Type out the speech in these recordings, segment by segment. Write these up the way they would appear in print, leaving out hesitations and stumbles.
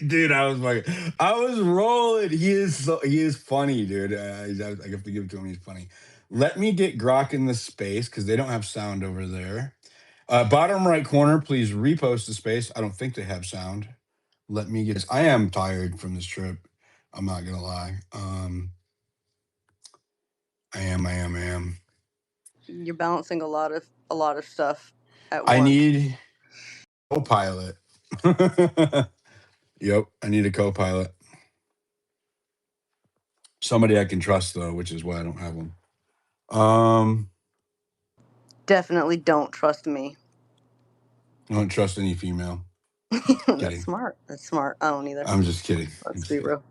Dude, I was rolling. He is funny, dude. I have to give it to him. He's funny. Let me get Grok in the space because they don't have sound over there. Bottom right corner, please repost the space. I don't think they have sound. Let me get. I am tired from this trip. I'm not gonna lie. I am. You're balancing a lot of stuff at I once. need co-pilot. Yep, I need a co-pilot. Somebody I can trust though, which is why I don't have one. Definitely don't trust me. I don't trust any female. That's smart. That's smart. I don't either. I'm just kidding. Let's be real.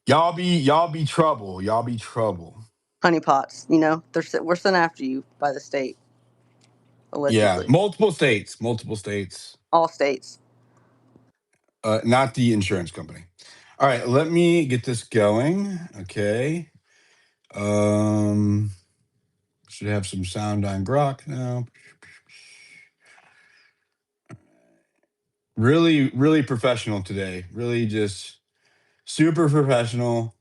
Y'all be trouble. Y'all be trouble. Honeypots, you know, we're sent after you by the state. Allegedly. Yeah, multiple states. All states. Not the insurance company. All right, let me get this going. Okay. Should have some sound on Grok now. Really, really professional today. Really just super professional.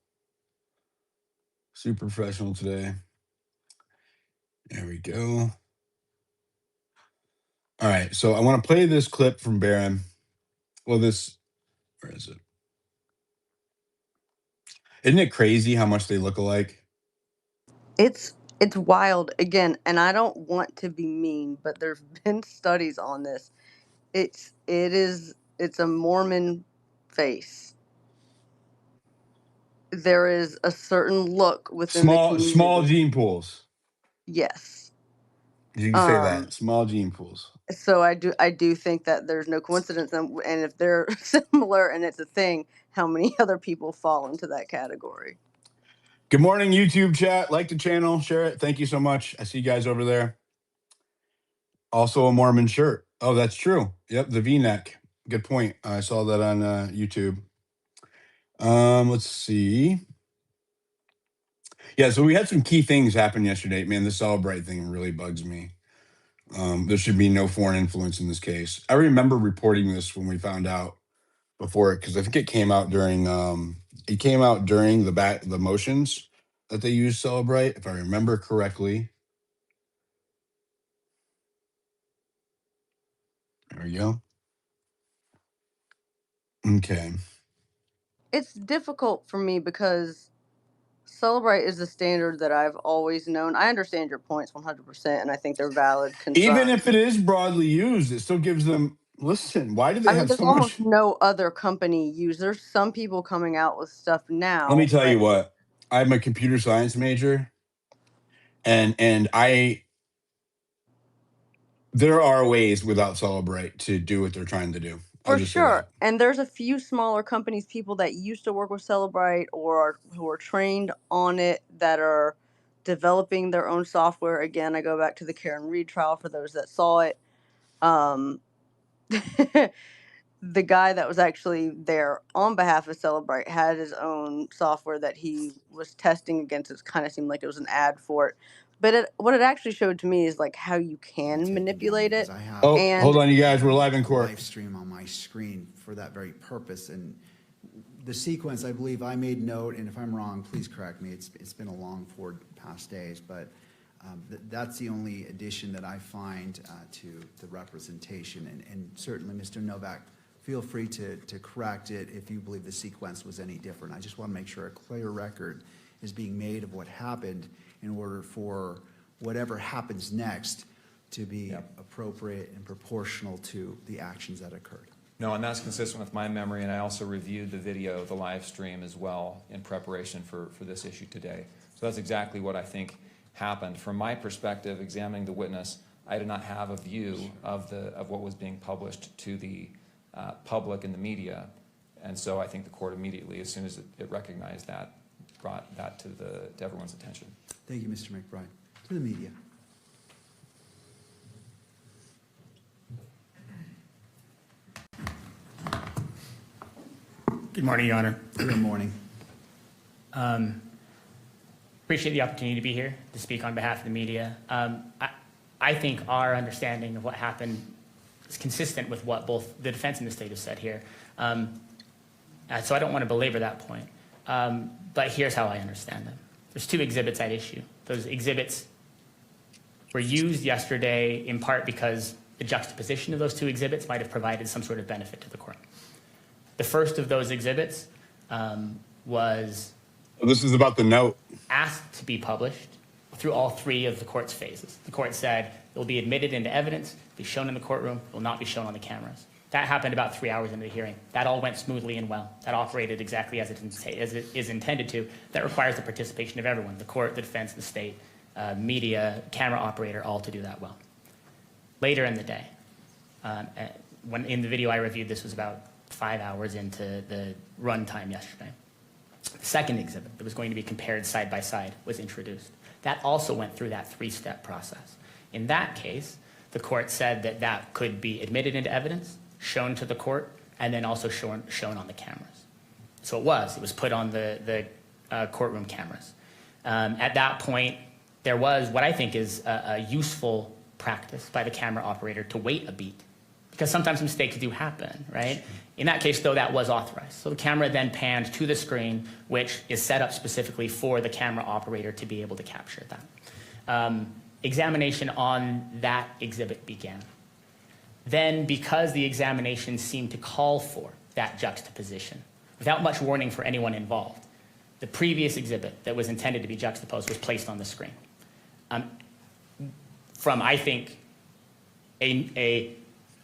Super professional today. There we go. All right, so I want to play this clip from Baron. Well, where is it? Isn't it crazy how much they look alike? It's wild again, and I don't want to be mean, but there's been studies on this. It's a Mormon face. There is a certain look within the community. Small gene pools. Yes. You can say that. Small gene pools. So I do think that there's no coincidence, and if they're similar and it's a thing, how many other people fall into that category? Good morning, YouTube chat. Like the channel, share it. Thank you so much. I see you guys over there. Also a Mormon shirt. Oh, that's true. Yep, the V-neck. Good point. I saw that on YouTube. Let's see. Yeah, so we had some key things happen yesterday. Man, the Celebrate thing really bugs me. There should be no foreign influence in this case. I remember reporting this when we found out before it, because I think it came out during the motions that they used Celebrate, if I remember correctly. There we go. Okay. It's difficult for me because Celebrate is the standard that I've always known. I understand your points 100%, and I think they're valid concerns. Even if it is broadly used, it still gives them. Listen, why do they have there's so almost much? no other company use. There's some people coming out with stuff now. Let me tell you what. I'm a computer science major, and there are ways without Celebrate to do what they're trying to do. For sure. And there's a few smaller companies, people that used to work with Celebrate or who are trained on it, that are developing their own software. Again, I go back to the Karen Reed trial for those that saw it. The guy that was actually there on behalf of Celebrate had his own software that he was testing against. It kind of seemed like it was an ad for it. But what it actually showed to me is like how you can manipulate it. Hold on, you guys. We're live in court. Live stream on my screen for that very purpose. And the sequence, I believe I made note, and if I'm wrong, please correct me. It's been a long 4 past days, but that's the only addition that I find to the representation. And certainly, Mr. Novak, feel free to correct it if you believe the sequence was any different. I just want to make sure a clear record is being made of what happened in order for whatever happens next to be appropriate and proportional to the actions that occurred. No, and that's consistent with my memory, and I also reviewed the video, the live stream as well in preparation for this issue today. So that's exactly what I think happened. From my perspective, examining the witness, I did not have a view of what was being published to the public and the media, and so I think the court immediately, as soon as it recognized that, brought that to everyone's attention. Thank you, Mr. McBride. To the media. Good morning, Your Honor. Good morning. Appreciate the opportunity to be here to speak on behalf of the media. I think our understanding of what happened is consistent with what both the defense and the state have said here. So I don't want to belabor that point. But here's how I understand them. There's two exhibits at issue. Those exhibits were used yesterday in part because the juxtaposition of those two exhibits might have provided some sort of benefit to the court. The first of those exhibits was This is about the note. asked to be published through all three of the court's phases. The court said it will be admitted into evidence, be shown in the courtroom, it will not be shown on the cameras. That happened about 3 hours into the hearing. That all went smoothly and well. That operated exactly as it is intended to. That requires the participation of everyone, the court, the defense, the state, media, camera operator, all to do that well. Later in the day, when in the video I reviewed, this was about 5 hours into the runtime yesterday. The second exhibit that was going to be compared side by side was introduced. That also went through that three-step process. In that case, the court said that that could be admitted into evidence, shown to the court, and then also shown on the cameras. So it was put on the courtroom cameras. At that point, there was what I think is a useful practice by the camera operator to wait a beat, because sometimes mistakes do happen, right? In that case, though, that was authorized. So the camera then panned to the screen, which is set up specifically for the camera operator to be able to capture that. Examination on that exhibit began. Then, because the examination seemed to call for that juxtaposition, without much warning for anyone involved, the previous exhibit that was intended to be juxtaposed was placed on the screen. From, I think, a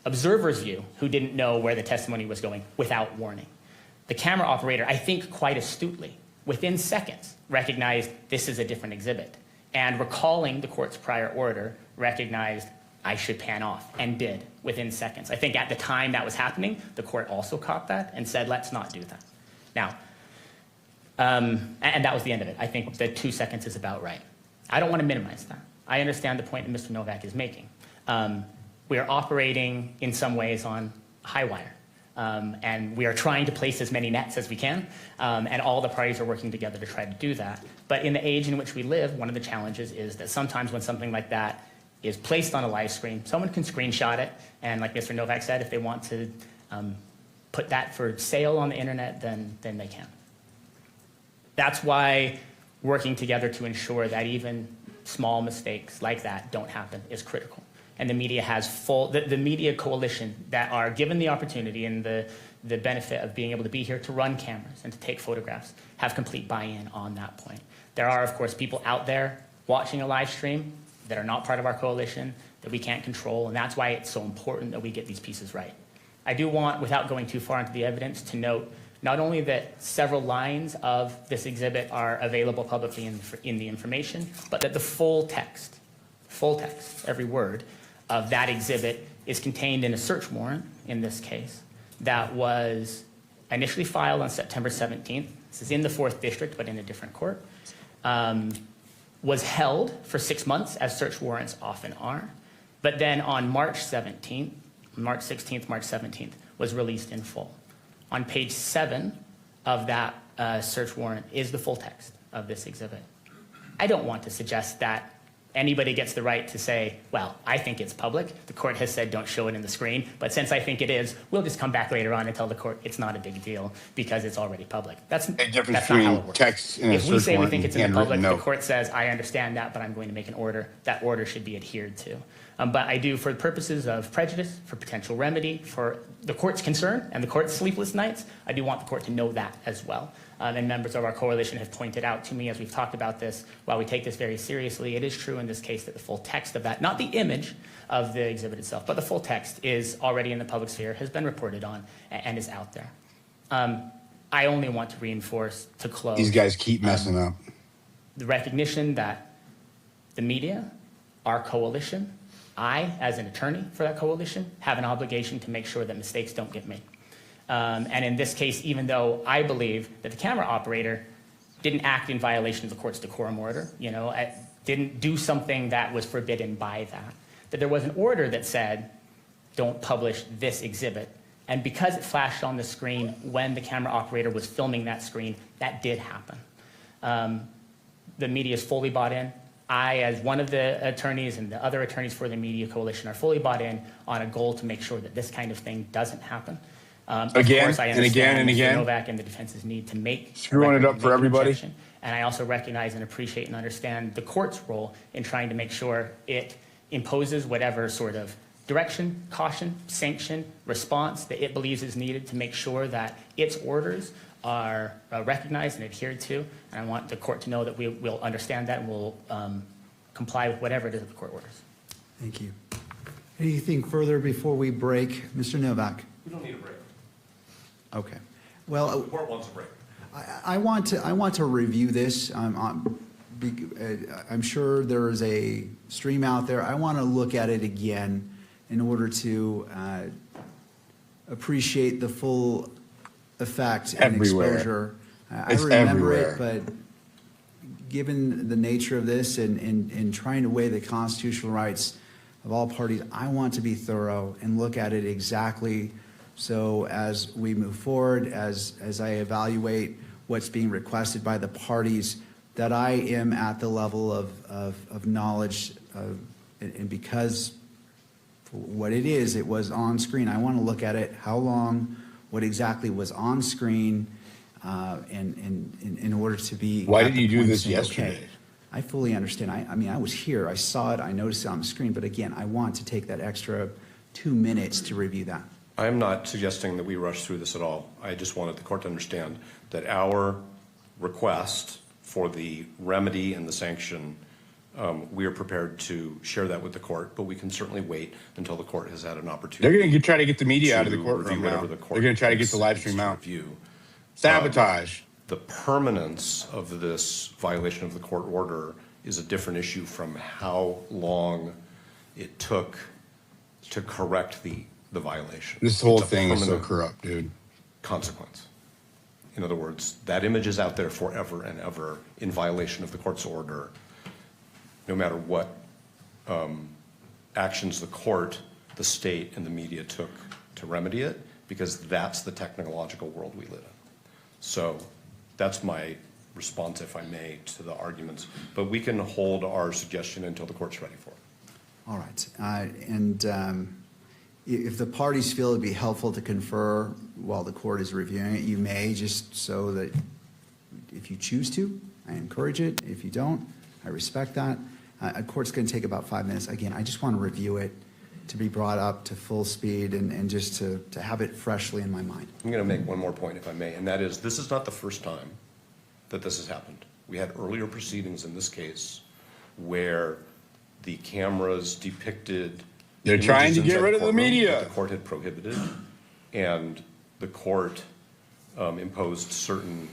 observer's view who didn't know where the testimony was going without warning. The camera operator, I think quite astutely, within seconds, recognized this is a different exhibit, and recalling the court's prior order, recognized I should pan off, and did within seconds. I think at the time that was happening, the court also caught that and said, let's not do that. Now, and that was the end of it. I think the 2 seconds is about right. I don't want to minimize that. I understand the point that Mr. Novak is making. We are operating in some ways on high wire, and we are trying to place as many nets as we can, and all the parties are working together to try to do that. But in the age in which we live, one of the challenges is that sometimes when something like that is placed on a live screen, someone can screenshot it, and like Mr. Novak said, if they want to put that for sale on the internet, then they can. That's why working together to ensure that even small mistakes like that don't happen is critical. And the media has the media coalition that are given the opportunity and the benefit of being able to be here to run cameras and to take photographs have complete buy-in on that point. There are, of course, people out there watching a live stream that are not part of our coalition that we can't control, and that's why it's so important that we get these pieces right. I do want, without going too far into the evidence, to note not only that several lines of this exhibit are available publicly in the information, but that the full text, every word of that exhibit is contained in a search warrant, in this case, that was initially filed on September 17th. This is in the 4th District, but in a different court. Was held for 6 months, as search warrants often are, but then on March 17th, March 16th, March 17th, was released in full. On page 7 of that search warrant is the full text of this exhibit. I don't want to suggest that anybody gets the right to say, well, I think it's public. The court has said don't show it in the screen, but since I think it is, we'll just come back later on and tell the court it's not a big deal because it's already public. That's not how it works. Text and if we say we think it's in the public, note. the court says, I understand that, but I'm going to make an order. That order should be adhered to. But I do, for the purposes of prejudice, for potential remedy, for the court's concern and the court's sleepless nights, I do want the court to know that as well. And members of our coalition have pointed out to me as we've talked about this, while we take this very seriously, it is true in this case that the full text of that, not the image of the exhibit itself, but the full text is already in the public sphere, has been reported on, and is out there. I only want to reinforce, to close, These guys keep messing up. the recognition that the media, our coalition, I, as an attorney for that coalition, have an obligation to make sure that mistakes don't get made. And in this case, even though I believe that the camera operator didn't act in violation of the court's decorum order, didn't do something that was forbidden by that there was an order that said, don't publish this exhibit. And because it flashed on the screen when the camera operator was filming that screen, that did happen. The media is fully bought in. I, as one of the attorneys and the other attorneys for the Media Coalition, are fully bought in on a goal to make sure that this kind of thing doesn't happen. Of Again, course, I and again, understand and Mr. again. Novak and the defense's need to make a Screwing it record, up for make an everybody. objection. And I also recognize and appreciate and understand the court's role in trying to make sure it imposes whatever sort of direction, caution, sanction, response that it believes is needed to make sure that its orders are recognized and adhered to. And I want the court to know that we will understand that and will comply with whatever it is that the court orders. Thank you. Anything further before we break? Mr. Novak? We don't need a break. Okay. Well, The court wants a break. I want to review this. I'm sure there is a stream out there. I want to look at it again in order to appreciate the full effect and Everywhere. exposure. I It's remember everywhere. it, but given the nature of this and trying to weigh the constitutional rights of all parties, I want to be thorough and look at it exactly. So as we move forward, as I evaluate what's being requested by the parties, that I am at the level of knowledge and because for what it is, it was on screen. I want to look at it, how long, what exactly was on screen, and in order to be. Why at did the you do point this saying, yesterday? okay, I fully understand. I mean, I was here, I saw it, I noticed it on the screen, but again, I want to take that extra 2 minutes to review that. I am not suggesting that we rush through this at all. I just wanted the court to understand that our request for the remedy and the sanction, we are prepared to share that with the court, but we can certainly wait until the court has had an opportunity. They're going to try to get the media out of the to courtroom review now. whatever the court They're going to try to get the live needs stream to out. review. Sabotage. The permanence of this violation of the court order is a different issue from how long it took to correct the violation. This whole It's a thing is so permanent corrupt, dude. consequence. In other words, that image is out there forever and ever in violation of the court's order, no matter what actions the court, the state, and the media took to remedy it, because that's the technological world we live in. So that's my response, if I may, to the arguments. But we can hold our suggestion until the court's ready for it. All right. If the parties feel it'd be helpful to confer while the court is reviewing it, you may, just so that if you choose to, I encourage it. If you don't, I respect that. A court's going to take about 5 minutes. Again, I just want to review it to be brought up to full speed and just to have it freshly in my mind. I'm going to make one more point, if I may, and that is this is not the first time that this has happened. We had earlier proceedings in this case where the cameras depicted They're trying to images get inside rid of the courtroom media. that the court had prohibited, and the court imposed certain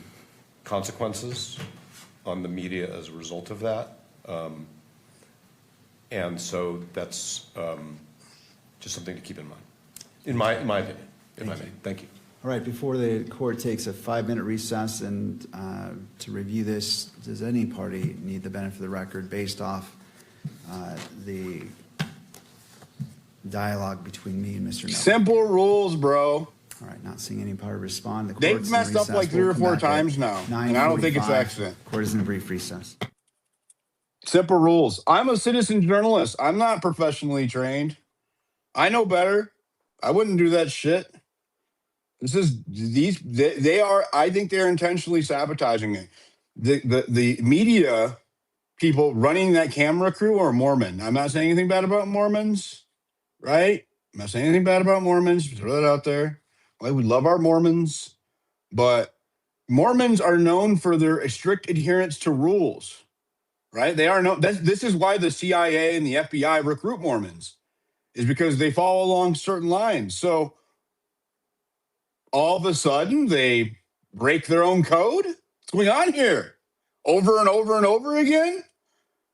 consequences on the media as a result of that. And so that's just something to keep in mind, in my opinion, if I may. Thank you. All right, before the court takes a 5-minute recess and to review this, does any party need the benefit of the record based off the dialogue between me and Mr. Novak? Simple rules, bro. All right, not seeing any party respond. The They've court's in messed up recess. like 3 We'll or come 4 back at times now, and I don't think it's 9:45. accident. Court is in a brief recess. Simple rules. I'm a citizen journalist. I'm not professionally trained. I know better. I wouldn't do that shit. They are, I think they're intentionally sabotaging it. The media people running that camera crew are Mormon. I'm not saying anything bad about Mormons, right? I'm not saying anything bad about Mormons. Throw that out there. Like, we love our Mormons, but Mormons are known for their strict adherence to rules, right? They are known. This is why the CIA and the FBI recruit Mormons, is because they follow along certain lines. So all of a sudden they break their own code. What's going on here? Over and over and over again.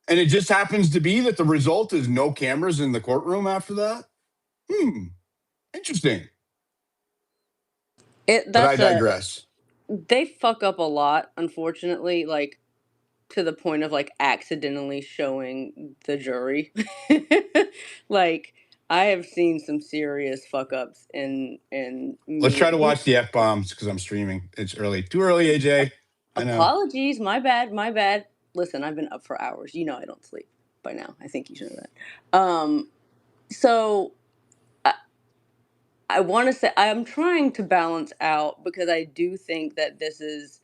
And it just happens to be that the result is no cameras in the courtroom after that. Interesting. But I digress. They fuck up a lot, unfortunately, like to the point of like accidentally showing the jury. Like, I have seen some serious fuck ups in Let's try to watch the F-bombs because I'm streaming. It's early. Too early, AJ. I know. Apologies, my bad. listen, I've been up for hours. You know I don't sleep by now. I think you should know that. So I want to say I'm trying to balance out, because I do think that this is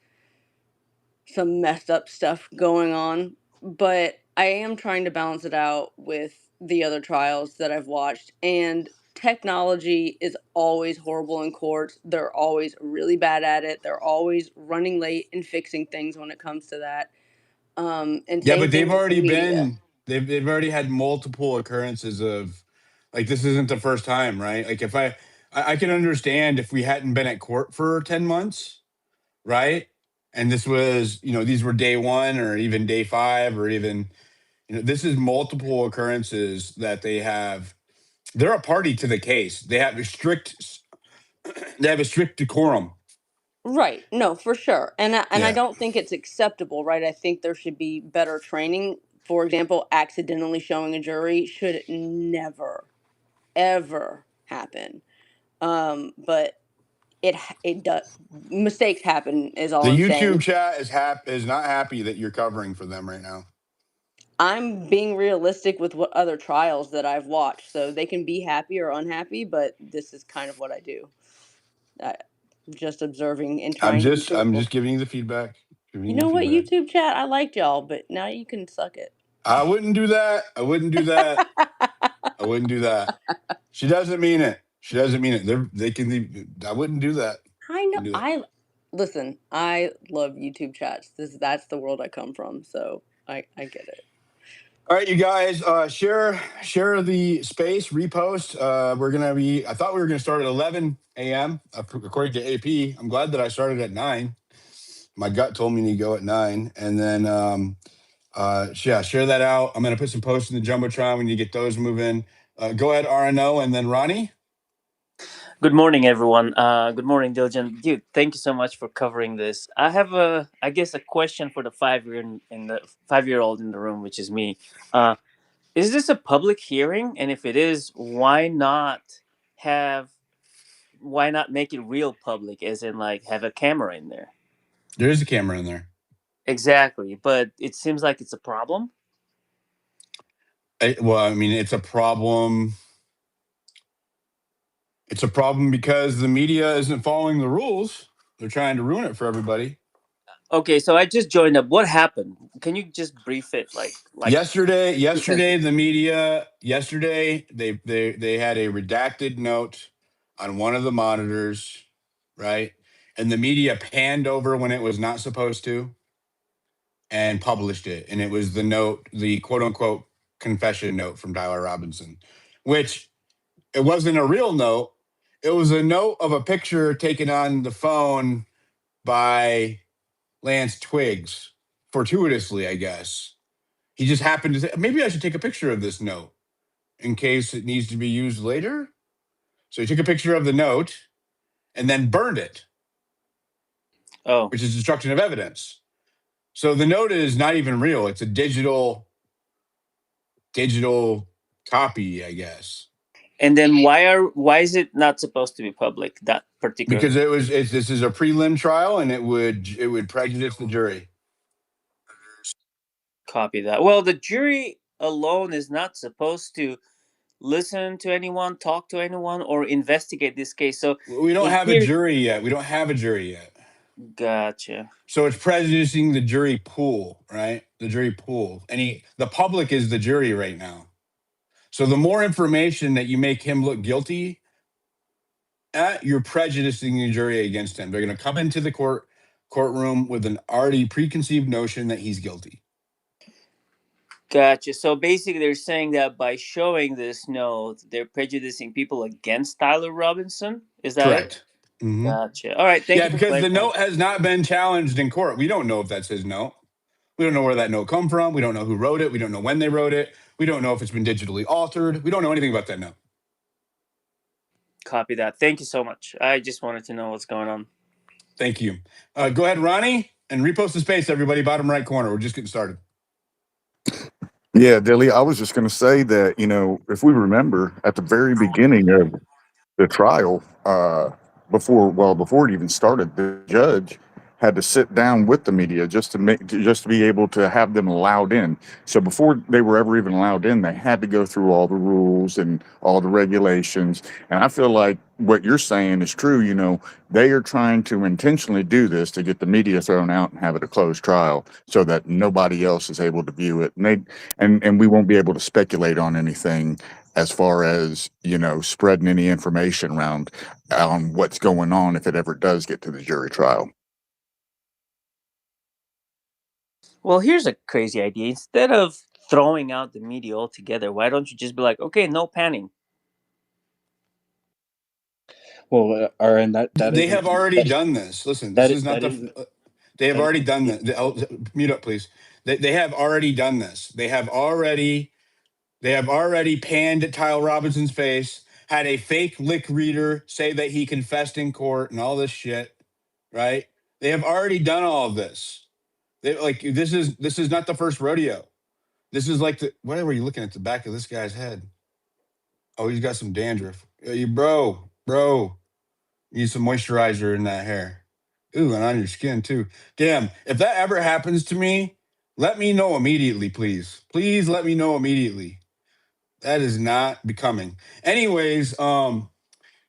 some messed up stuff going on, but I am trying to balance it out with the other trials that I've watched. And technology is always horrible in courts. They're always really bad at it. They're always running late and fixing things when it comes to that. And Yeah, same but thing with the media. they've already had multiple occurrences of, like, this isn't the first time, right? Like, if I can understand if we hadn't been at court for 10 months, right? And this was, these were day one or even day five, or even, this is multiple occurrences that they have. They're a party to the case. They have a strict decorum. Right. No, for sure. And I Yeah. don't think it's acceptable, right? I think there should be better training. For example, accidentally showing a jury should never ever happen. But it does, mistakes happen is all The I'm YouTube saying. chat is not happy that you're covering for them right now. I'm being realistic with what other trials that I've watched, so they can be happy or unhappy, but this is kind of what I do. I, just observing and I'm trying to be just I'm truthful. just giving you the feedback. Giving You you the know what, feedback. YouTube chat, I liked y'all, but now you can suck it. I wouldn't do that. I wouldn't do that. I wouldn't do that. She doesn't mean it. She doesn't mean it. They can leave. I wouldn't do that. I know. Wouldn't do that. Listen. I love YouTube chats. That's the world I come from. So I get it. All right, you guys, share the space, repost. I thought we were gonna start at 11 a.m. According to AP. I'm glad that I started at 9. My gut told me to go at 9, and then yeah, share that out. I'm gonna put some posts in the jumbotron when you get those moving. Go ahead, RNO, and then Ronnie. Good morning, everyone. Good morning, Diligent. Dude, thank you so much for covering this. I have I guess, a question for the 5-year-old in the room, which is me. Is this a public hearing? And if it is, have, why not make it real public, as in, like, have a camera in there? There is a camera in there. Exactly, but it seems like it's a problem. Well, I mean, it's a problem. It's a problem because the media isn't following the rules. They're trying to ruin it for everybody. Okay, so I just joined up. What happened? Can you just brief it, like Yesterday, 2 sentences? the media. Yesterday, they had a redacted note on one of the monitors, right? And the media panned over when it was not supposed to, and published it. And it was the note, the quote unquote confession note from Tyler Robinson, which it wasn't a real note. It was a note of a picture taken on the phone by Lance Twiggs, fortuitously, I guess. He just happened to say, maybe I should take a picture of this note in case it needs to be used later. So he took a picture of the note and then burned it, Oh, which is destruction of evidence. So the note is not even real. It's a digital copy, I guess. and then why is it not supposed to be public? That particular. Because this is a prelim trial, and it would prejudice the jury. Copy that. Well, the jury alone is not supposed to listen to anyone, talk to anyone, or investigate this case. So We don't have a jury yet. Gotcha. So it's prejudicing the jury pool, right? The jury pool. The public is the jury right now. So the more information that you make him look guilty at, you're prejudicing the jury against him. They're going to come into the courtroom with an already preconceived notion that he's guilty. Gotcha. So basically, they're saying that by showing this note, they're prejudicing people against Tyler Robinson. Is that Correct. it? Mm-hmm. Gotcha. All right. Thank you for because the clarifying. note has not been challenged in court. We don't know if that's his note. We don't know where that note come from. We don't know who wrote it. We don't know when they wrote it. We don't know if it's been digitally altered. We don't know anything about that note. Copy that. Thank you so much. I just wanted to know what's going on. Thank you. Go ahead, Ronnie, and repost the space, everybody. Bottom right corner. We're just getting started. Yeah, Dilly, I was just going to say that, if we remember at the very beginning of the trial, before it even started, the judge had to sit down with the media just to be able to have them allowed in. So before they were ever even allowed in, they had to go through all the rules and all the regulations. And I feel like what you're saying is true. You know, they are trying to intentionally do this to get the media thrown out and have it a closed trial so that nobody else is able to view it. And we won't be able to speculate on anything as far as, you know, spreading any information around on what's going on if it ever does get to the jury trial. Well, here's a crazy idea. Instead of throwing out the media altogether, why don't you just be like, okay, no panning? Well, and that They have already done this. Listen, this is not they have already done that. Mute up, please. They have already done this. They have already panned Kyle Robinson's face, had a fake lick reader say that he confessed in court and all this shit, right? They have already done all of this. This is not the first rodeo. This is like what were you looking at the back of this guy's head? Oh, he's got some dandruff. Bro, you need some moisturizer in that hair. Ooh, and on your skin too. Damn, if that ever happens to me, let me know immediately, please. Please let me know immediately. That is not becoming. Anyways, what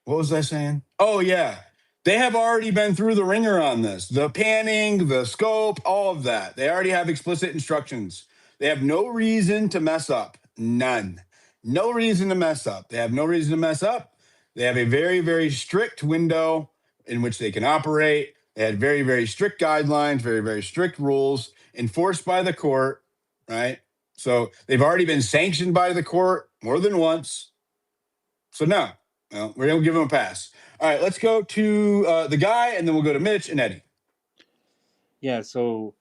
was I saying? Oh yeah. They have already been through the ringer on this. The panning, the scope, all of that. They already have explicit instructions. They have no reason to mess up. None. No reason to mess up. They have no reason to mess up. They have a very, very strict window in which they can operate. They had very, very strict guidelines, very, very strict rules enforced by the court, right? So they've already been sanctioned by the court more than once. So no, we're going to give them a pass. All right, let's go to the guy, and then we'll go to Mitch and Eddie. Yeah, so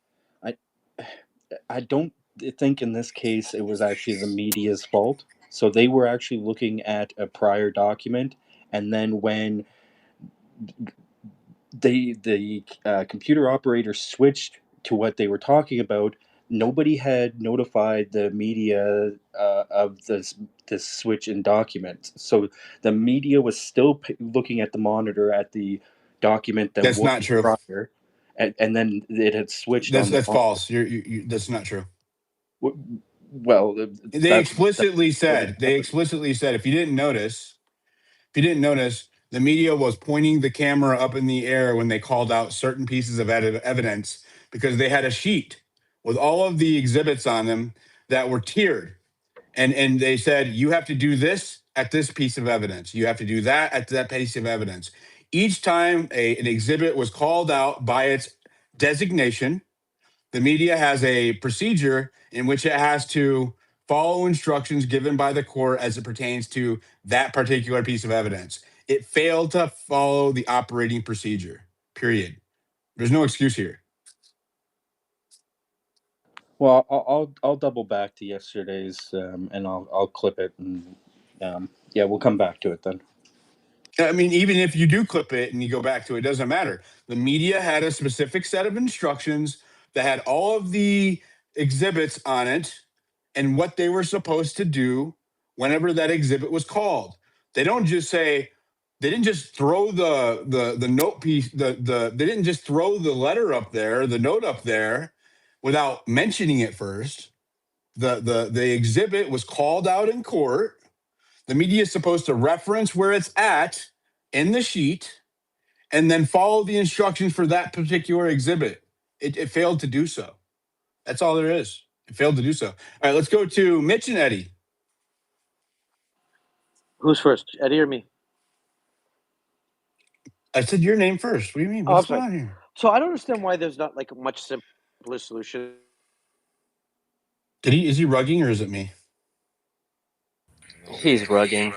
I don't think in this case it was actually the media's fault. So they were actually looking at a prior document, and then when the computer operator switched to what they were talking about, nobody had notified the media of this switch in documents. So the media was still looking at the monitor at the document that That's was not true. prior, and then it had switched That's on the false. That's not true. Well, They explicitly said. If you didn't notice, the media was pointing the camera up in the air when they called out certain pieces of evidence because they had a sheet with all of the exhibits on them that were tiered. And they said, you have to do this at this piece of evidence. You have to do that at that piece of evidence. Each time an exhibit was called out by its designation, the media has a procedure in which it has to follow instructions given by the court as it pertains to that particular piece of evidence. It failed to follow the operating procedure, period. There's no excuse here. Well, I'll double back to yesterday's, and I'll clip it, and yeah, we'll come back to it then. I mean, even if you do clip it and you go back to it, it doesn't matter. The media had a specific set of instructions that had all of the exhibits on it and what they were supposed to do whenever that exhibit was called. They don't just say, they didn't just throw the note piece, they didn't just throw the letter up there, the note up there without mentioning it first. The exhibit was called out in court. The media is supposed to reference where it's at in the sheet and then follow the instructions for that particular exhibit. It failed to do so. That's all there is. It failed to do so. All right, let's go to Mitch and Eddie. Who's first, Eddie or me? I said your name first. What do you mean? What's going on here? So I don't understand why there's not like a much simpler solution. Is he rugging or is it me? He's rugging.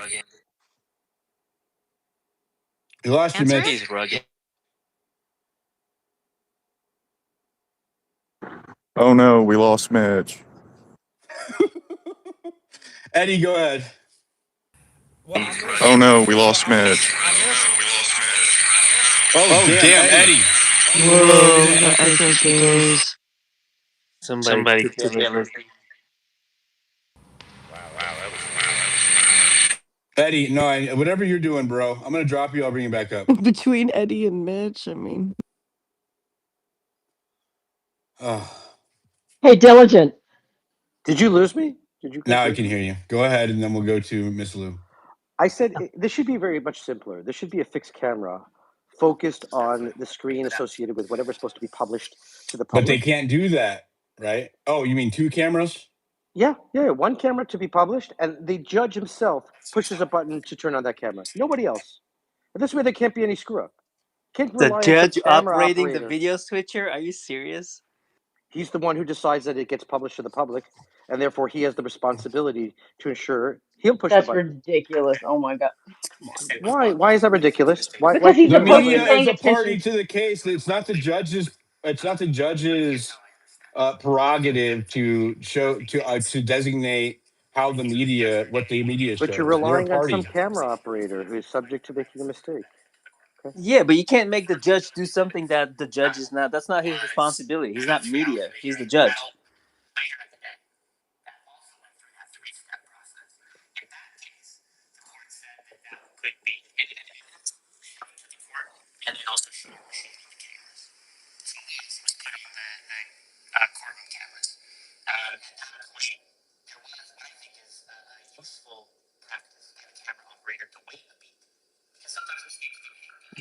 You lost your Mitch. He's rugging. Oh no, we lost Mitch. Eddie, go ahead. Oh no, we lost Mitch. Oh damn, Eddie. Whoa, I think there's somebody took the Eddie, no, whatever you're doing, bro, I'm gonna drop you. I'll bring you back up. Between Eddie and Mitch, I mean. Oh, Hey, Diligent. Did you lose me? Did you guys now I lose can me? hear you. Go ahead, and then we'll go to Miss Lou. I said this should be very much simpler. This should be a fixed camera focused on the screen associated with whatever's supposed to be published to the But they public. can't do that, right? Oh, you mean 2 cameras? Yeah, one camera to be published, and the judge himself pushes a button to turn on that camera. Nobody else. And this way, there can't be any screw up. Can't The rely on some judge camera operating the operator. video switcher? Are you serious? He's the one who decides that it gets published to the public, and therefore he has the responsibility to ensure he'll push the That's button. ridiculous. Oh my god. Come on, dude. Why? Why is that ridiculous? Why Because he's should The you supposed have to be media a? is paying a party attention. to the case. It's not the judge's. It's not the judge's prerogative to designate how the media, what the media But you're shows. They're a relying on some party. camera operator who is subject to making a mistake. Okay. Yeah, but you can't make the judge do something that the judge is not. That's not his responsibility. He's not media. He's the judge.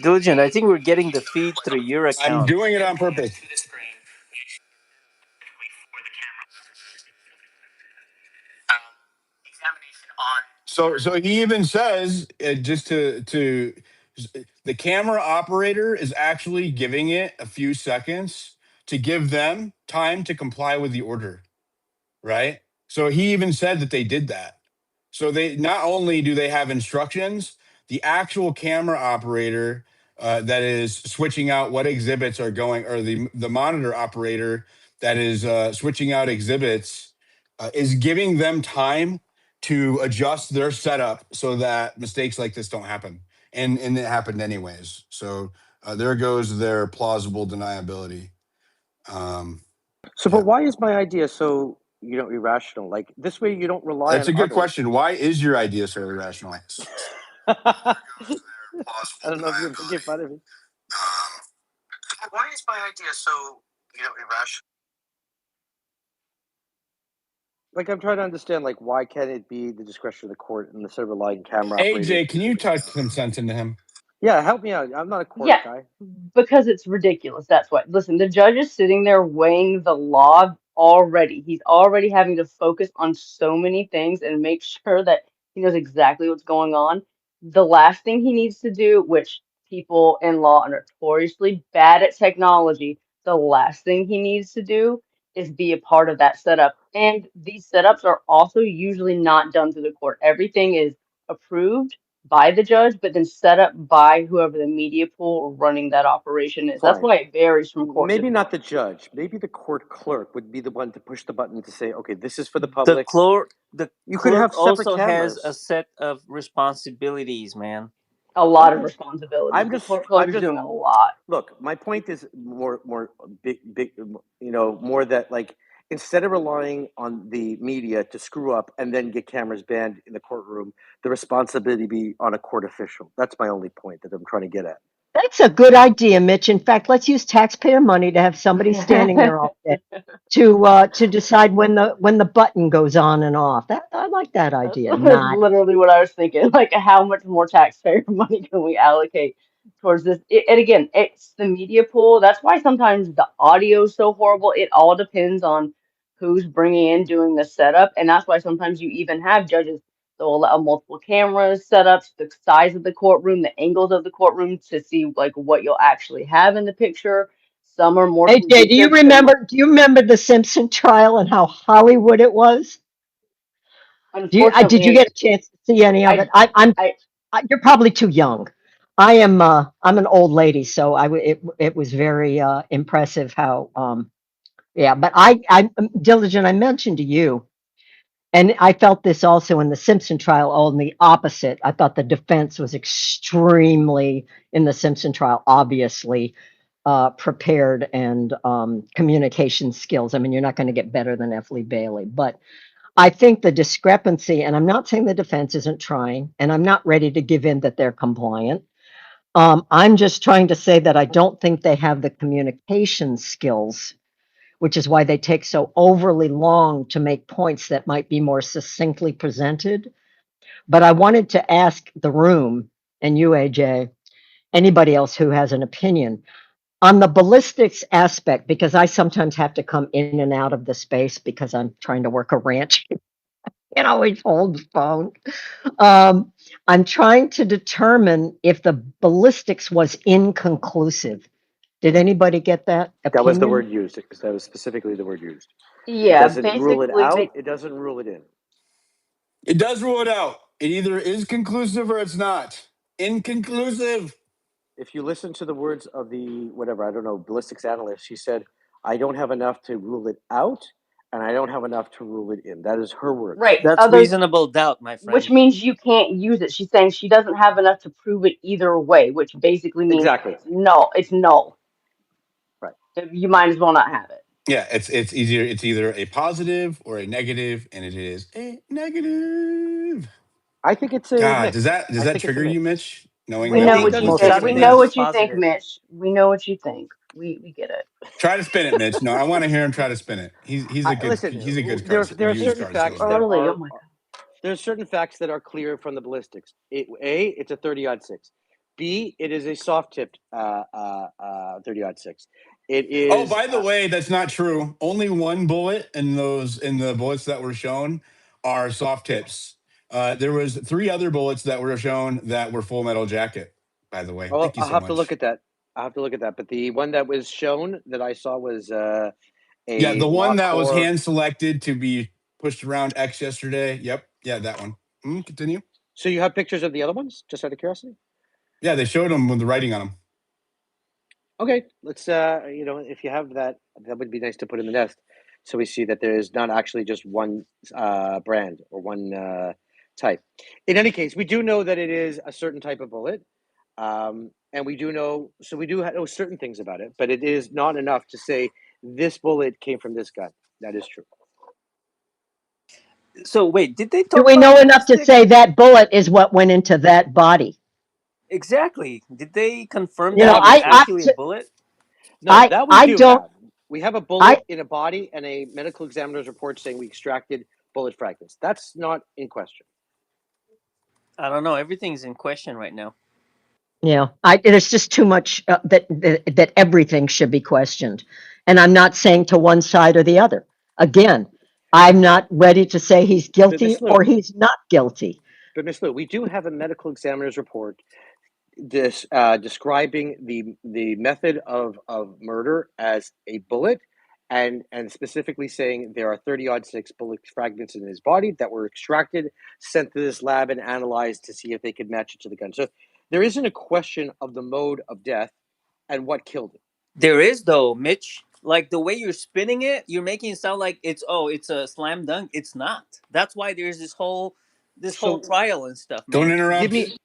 Diligent, I think we're getting the feed through your I'm account. doing it on purpose. So he even says just to the camera operator is actually giving it a few seconds to give them time to comply with the order, right? So he even said that they did that. So they not only do they have instructions, the actual camera operator that is switching out what exhibits are going, or the monitor operator that is switching out exhibits, is giving them time to adjust their setup so that mistakes like this don't happen. And it happened anyways. So there goes their plausible deniability. So, but Yeah. why is my idea so irrational? Like this way, you don't rely That's on a good others. question. Why is your idea so irrational? I don't know if you're making fun of me. Why is my idea so irrational? Like I'm trying to understand, like why can't it be the discretion of the court instead of relying camera operators? AJ, can you talk some sense into him? Yeah, help me out. I'm not a court Yeah, guy. because it's ridiculous. That's why. Listen, the judge is sitting there weighing the law already. He's already having to focus on so many things and make sure that he knows exactly what's going on. The last thing he needs to do, which people in law are notoriously bad at technology, the last thing he needs to do is be a part of that setup. And these setups are also usually not done through the court. Everything is approved by the judge, but then set up by whoever the media pool running that operation is. That's Fine. why it varies from court to Maybe not court. the judge. Maybe the court clerk would be the one to push the button to say, okay, this is for the The public. You could clerk have separate also has a cameras. set of responsibilities, man. A lot of Okay. responsibilities. I'm The just, court clerk I'm is just, doing a lot. look, my point is more big, more that like, instead of relying on the media to screw up and then get cameras banned in the courtroom, the responsibility be on a court official. That's my only point that I'm trying to get at. That's a good idea, Mitch. In fact, let's use taxpayer money to have somebody standing there all day to decide when the button goes on and off. That I like that That's idea. Not literally what I was thinking. Like, how much more taxpayer money can we allocate towards this? And again, it's the media pool. That's why sometimes the audio is so horrible. It all depends on who's bringing in doing the setup, and that's why sometimes you even have judges that will allow multiple cameras, setups, the size of the courtroom, the angles of the courtroom to see like what you'll actually have in the picture. Some are more AJ, conducive to, do you remember the Simpson trial and how Hollywood it was? Did you unfortunately, get a chance to see any of it? I I You're probably too young. I'm an old lady, so it was very impressive how yeah, but I'm Diligent. I mentioned to you, and I felt this also in the Simpson trial, on the opposite. I thought the defense was extremely, in the Simpson trial, obviously prepared, and communication skills. I mean, you're not going to get better than F. Lee Bailey, but I think the discrepancy, and I'm not saying the defense isn't trying, and I'm not ready to give in that they're compliant. I'm just trying to say that I don't think they have the communication skills which is why they take so overly long to make points that might be more succinctly presented. But I wanted to ask the room, and you, AJ, anybody else who has an opinion, on the ballistics aspect, because I sometimes have to come in and out of the space because I'm trying to work a ranch. Can't always hold the phone. I'm trying to determine if the ballistics was inconclusive. Did anybody get that opinion? That was the word used. That was specifically the word used. It Yeah, doesn't rule it basically, out. It doesn't rule it in. It does rule it out. It either is conclusive or it's not. Inconclusive. If you listen to the words of the whatever, I don't know, ballistics analyst, she said, "I don't have enough to rule it out, and I don't have enough to rule it in." That is her words. right. That's reasonable doubt, my Which friend. means you can't use it. She's saying she doesn't have enough to prove it either way, which basically means Exactly. it's null. It's null. Right. You might as well not have it. Yeah, it's easier. It's either a positive or a negative, and it is a negative. I think it's a God, mix. does that I think it's a trigger you, mix. Mitch? Knowing We I that know the think what you most ballistics think. of are the We days know negative? it's what you think, positive. Mitch. We know what you think. We get it. Try to spin it, Mitch. No, I want to hear him try to spin it. Listen, He's a good there are used certain card facts salesman. that Early. Oh my God. there's certain facts that are clear from the ballistics. It's a 30-06. B, it is a soft tipped 30-06. It Oh, is by the way, that's not true. Only one bullet in the bullets that were shown are soft tips. There was 3 other bullets that were shown that were full metal jacket. By the way, well, thank you I'll so have to look much. at that. But the one that was shown that I saw was Yeah, a the one that was Lockcore. hand selected to be pushed around X yesterday. Yep, yeah, that one. Continue. So you have pictures of the other ones, just out of curiosity? Yeah, they showed them with the writing on them. Okay, let's if you have that, that would be nice to put in the nest, so we see that there is not actually just one brand or one type. In any case, we do know that it is a certain type of bullet, and we do know certain things about it, but it is not enough to say this bullet came from this gun. That is true. So wait, did they Do talk we about know enough to ballistics? say that bullet is what went into that body? Exactly. Did they confirm You that know, it was actually a bullet? No, that we I do don't, have. We have a I, bullet in a body and a medical examiner's report saying we extracted bullet fragments. That's not in question. I don't know. Everything's in question right now. there's just too much that everything should be questioned. And I'm not saying to one side or the other. Again, I'm not ready to say he's guilty Miss Lou, or he's not guilty. But Miss Lou, we do have a medical examiner's report describing the method of murder as a bullet, and specifically saying there are 30-06 bullet fragments in his body that were extracted, sent to this lab, and analyzed to see if they could match it to the gun. So there isn't a question of the mode of death and what killed him. There is though, Mitch. Like the way you're spinning it, you're making it sound like it's a slam dunk. It's not. That's why there's this whole So trial and stuff, Don't man. give me interrupt.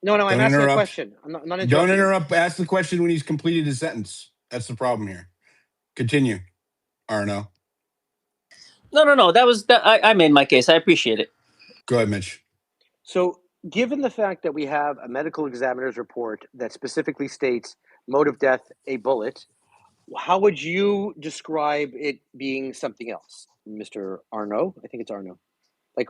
no. I'm Don't asking a interrupt. question. I'm not Don't interrupting. interrupt. Ask the question when he's completed his sentence. That's the problem here. Continue, Arno. No. That was that. I made my case. I appreciate it. Go ahead, Mitch. So, given the fact that we have a medical examiner's report that specifically states mode of death a bullet, how would you describe it being something else, Mr. Arno? I think it's Arno. Like,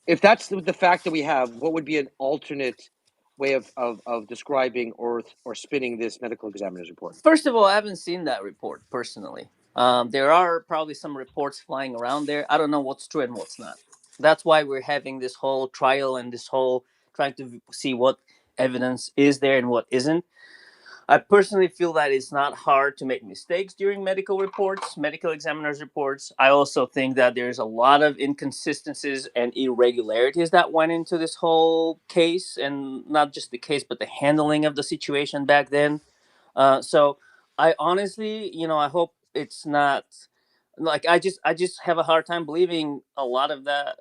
if that's the fact that we have, what would be an alternate way of describing or spinning this medical examiner's report? First of all, I haven't seen that report personally. There are probably some reports flying around there. I don't know what's true and what's not. That's why we're having this whole trial and this whole trying to see what evidence is there and what isn't. I personally feel that it's not hard to make mistakes during medical reports, medical examiners' reports. I also think that there's a lot of inconsistencies and irregularities that went into this whole case, and not just the case, but the handling of the situation back then. So I honestly, I hope it's not like I just have a hard time believing a lot of that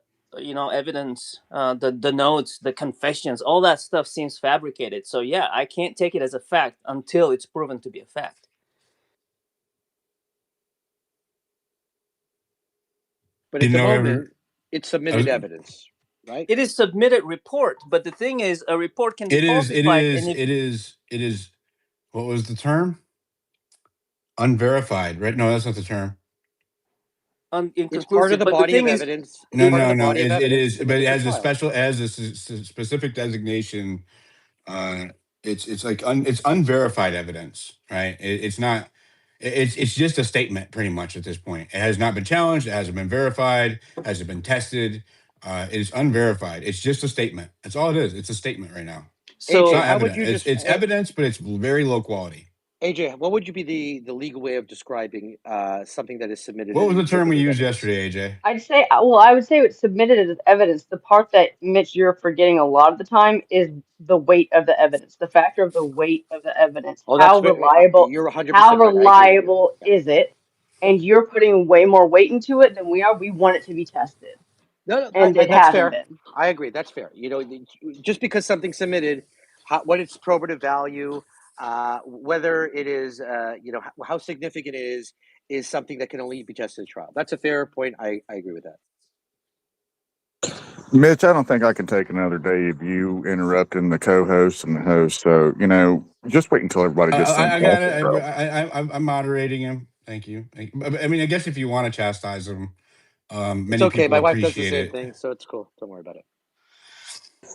evidence, the notes, the confessions, all that stuff seems fabricated. So yeah, I can't take it as a fact until it's proven to be a fact. But at Didn't the know ever. moment, it's submitted evidence, right? It is submitted report, but the thing is a report can be It is. It falsified, and is. if It is. It is. What was the term? Unverified, right? No, that's not the term. It's part of Inconclusive. the But the body of thing is, evidence. It's No, part of the no, no. body of It evidence is, but it submitted for has a trial. special, specific designation. It's like it's unverified evidence, right? It's not. It's just a statement, pretty much at this point. It has not been challenged. It hasn't been verified. Hasn't been tested. It is unverified. It's just a statement. That's all it is. It's a statement right now. It's AJ, not so how would evident. you just It's evidence, but it's very low quality. AJ, what would you be the legal way of describing something that is submitted What as was the term we exhibit used evidence? yesterday, AJ? I'd say, well, I would say it's submitted as evidence. The part that, Mitch, you're forgetting a lot of the time is the weight of the evidence, the factor of the weight of the evidence. Oh, that's fair. You're How 100% right. I agree with you. reliable Yeah. is it? And you're putting way more weight into it than we are. We want it to be tested, No, no, and it that's hasn't fair. been. I agree. That's fair. Just because something's submitted, what its probative value, whether it is, how significant it is something that can only be tested in trial. That's a fair point. I agree with that. Mitch, I don't think I can take another day of you interrupting the co-host and the host. So, just wait until everybody gets done I got talking, it. bro. I'm moderating him. Thank you. I mean, I guess if you want to chastise him, It's many okay. people My wife does the appreciate same it. thing, so it's cool. Don't worry about it.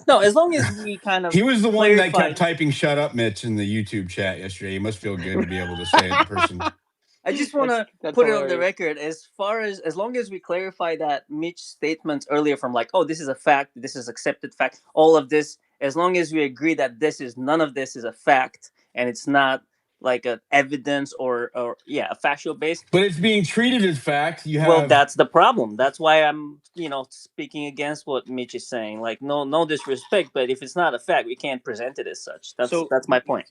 no, as long as we kind of He was the one that kept clarify. typing "Shut up, Mitch" in the YouTube chat yesterday. He must feel good to be able to say it in person. I just want to That's put it on the hilarious. record as long as we clarify that Mitch's statements earlier from like, oh, this is a fact, this is accepted fact, all of this, as long as we agree that none of this is a fact and it's not like an evidence or a factual base. But it's being treated as fact. You Well, have, that's the problem. That's why I'm, speaking against what Mitch is saying. Like, no disrespect, but if it's not a fact, we can't present it as such. So That's my point.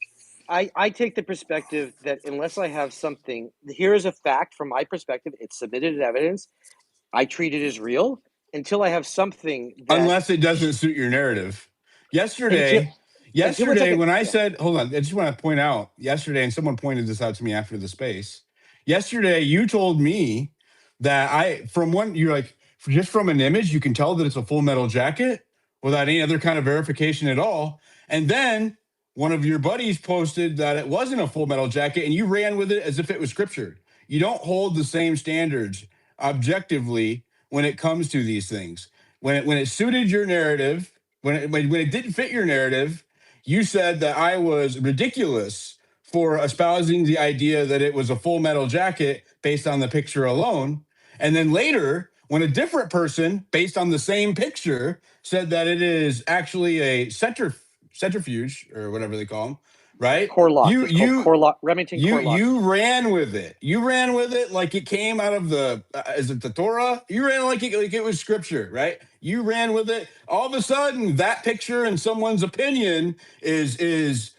I take the perspective that unless I have something, here is a fact from my perspective. It's submitted as evidence. I treat it as real until I have something that unless it doesn't suit your narrative. until Yesterday, it's like when I yeah. said, hold on, I just want to point out yesterday, and someone pointed this out to me after the space. Yesterday, you told me that you're like, just from an image, you can tell that it's a Full Metal Jacket without any other kind of verification at all. And then one of your buddies posted that it wasn't a Full Metal Jacket, and you ran with it as if it was scripture. You don't hold the same standards objectively when it comes to these things. When it suited your narrative, when it didn't fit your narrative, you said that I was ridiculous for espousing the idea that it was a Full Metal Jacket based on the picture alone. And then later, when a different person, based on the same picture, said that it is actually a centrifuge or whatever they call them, right? Core lock. It's called core lock. Remington core lock. You ran with it. You ran with it like it came out of the is it the Torah? You ran like it was scripture, right? You ran with it. All of a sudden, that picture in someone's opinion is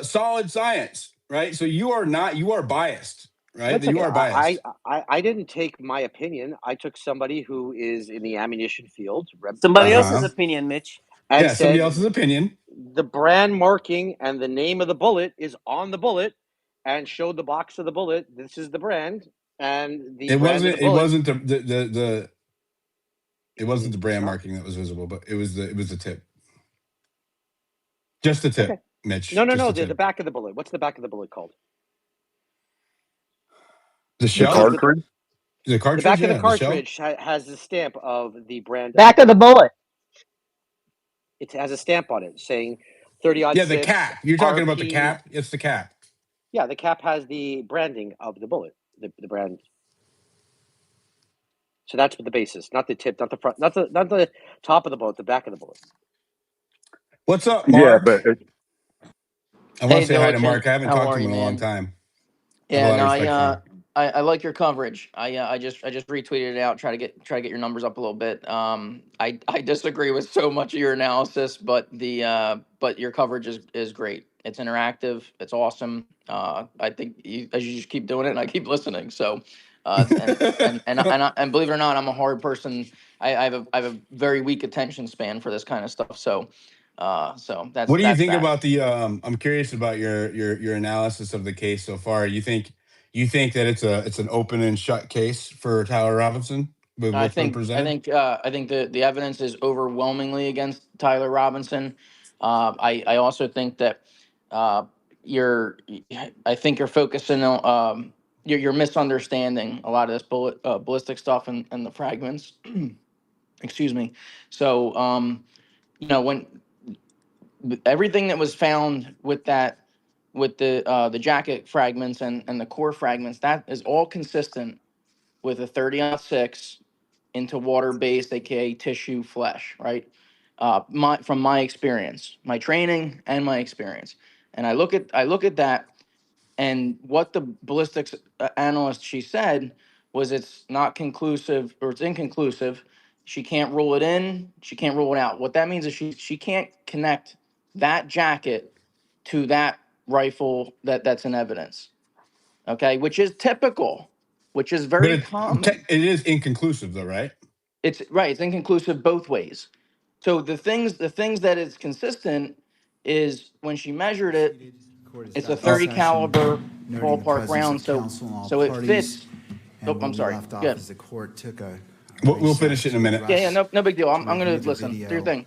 solid science, right? So you are biased, right? That's You okay. are biased. I didn't take my opinion. I took somebody who is in the ammunition field, Somebody else's Uh-huh. opinion, Mitch. and Yeah, somebody said else's opinion. the brand marking and the name of the bullet is on the bullet, and showed the box of the bullet. This is the brand, and the brand of the It bullet. wasn't it wasn't the It's brand not marking that was visible, but it was the tip. Just the okay. tip, Mitch. No. Just the The tip. back of the bullet. What's the back of the bullet called? The The shell? cartridge. The The cartridge, back of the yeah, the shell. cartridge has the stamp of the brand of the Back of the bullet. bullet. It has a stamp on it saying 30 Yeah, the 6 cap. You're talking about the RP. cap. It's the cap. Yeah, the cap has the branding of the bullet, the brand. So that's what the base is, not the tip, not the front, not the top of the bullet, the back of the bullet. What's up, Yeah, Mark? but I want Hey, to say hi to Diligent. Mark. I haven't How talked to are him you, in a long man? time. I have a Yeah, lot of no, respect for him. I like your coverage. I just retweeted it out, try to get your numbers up a little bit. I disagree with so much of your analysis, but but your coverage is great. It's interactive. It's awesome. I think as you just keep doing it, and I keep listening. So, and believe it or not, I'm a hard person. I have a very weak attention span for this kind of stuff. So, What do you that's think that. about the? I'm curious about your analysis of the case so far. You think that it's an open and shut case for Tyler Robinson with I what's been think presented? I think the evidence is overwhelmingly against Tyler Robinson. I also think that uh, you're I think you're focusing on you're misunderstanding a lot of this ballistic stuff and the fragments. Excuse me. So, when everything that was found with the jacket fragments and the core fragments, that is all consistent with a 30-06 into water-based, aka tissue flesh, right? From my experience, my training and my experience, and I look at that, and what the ballistics analyst, she said, was it's not conclusive, or it's inconclusive. She can't rule it in. She can't rule it out. What that means is she can't connect that jacket to that rifle that's in evidence. Okay, which is typical, which is But very common. it is inconclusive, though, right? It's right. It's inconclusive both ways. So the things that is consistent is when she measured it, Court is it's a back in 30 session, caliber noting the ballpark presence round. of counsel and all So it parties. fits. And Oh, where I'm we sorry. left off Good. is the court took a We'll recess finish it in a to minute. Yeah, address, no big deal. I'm to gonna review the listen. Do your video. thing.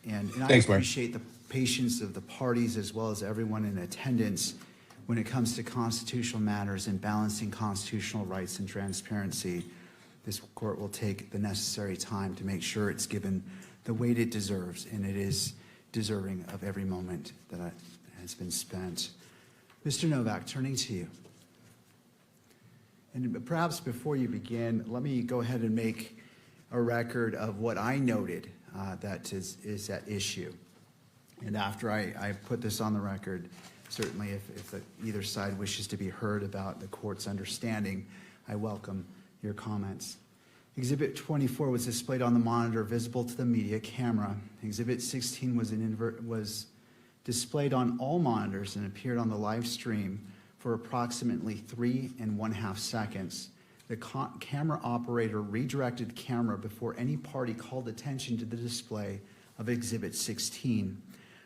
And I Thanks, Blair. appreciate the patience of the parties as well as everyone in attendance when it comes to constitutional matters and balancing constitutional rights and transparency. This court will take the necessary time to make sure it's given the weight it deserves, and it is deserving of every moment that has been spent. Mr. Novak, turning to you. And perhaps before you begin, let me go ahead and make a record of what I noted that is at issue. And after I put this on the record, certainly if either side wishes to be heard about the court's understanding, I welcome your comments. Exhibit 24 was displayed on the monitor visible to the media camera. Exhibit 16 was displayed on all monitors and appeared on the live stream for approximately 3.5 seconds. The camera operator redirected the camera before any party called attention to the display of Exhibit 16.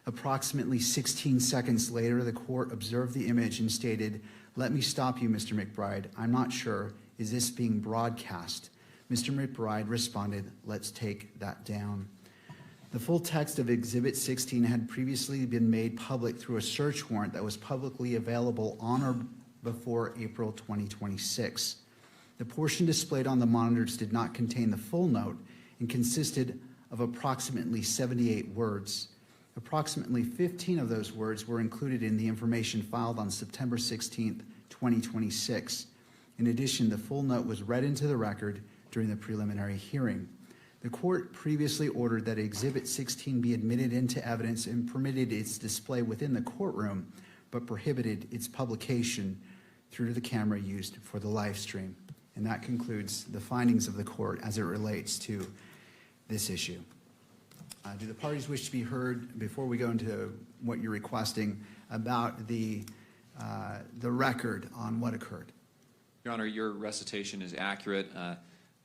Approximately 16 seconds later, the court observed the image and stated, "Let me stop you, Mr. McBride. I'm not sure. Is this being broadcast?" Mr. McBride responded, "Let's take that down." The full text of Exhibit 16 had previously been made public through a search warrant that was publicly available on or before April 2026. The portion displayed on the monitors did not contain the full note and consisted of approximately 78 words. Approximately 15 of those words were included in the information filed on September 16th, 2026. In addition, the full note was read into the record during the preliminary hearing. The court previously ordered that Exhibit 16 be admitted into evidence and permitted its display within the courtroom, but prohibited its publication through the camera used for the live stream. And that concludes the findings of the court as it relates to this issue. Do the parties wish to be heard before we go into what you're requesting about the record on what occurred? Your Honor, your recitation is accurate.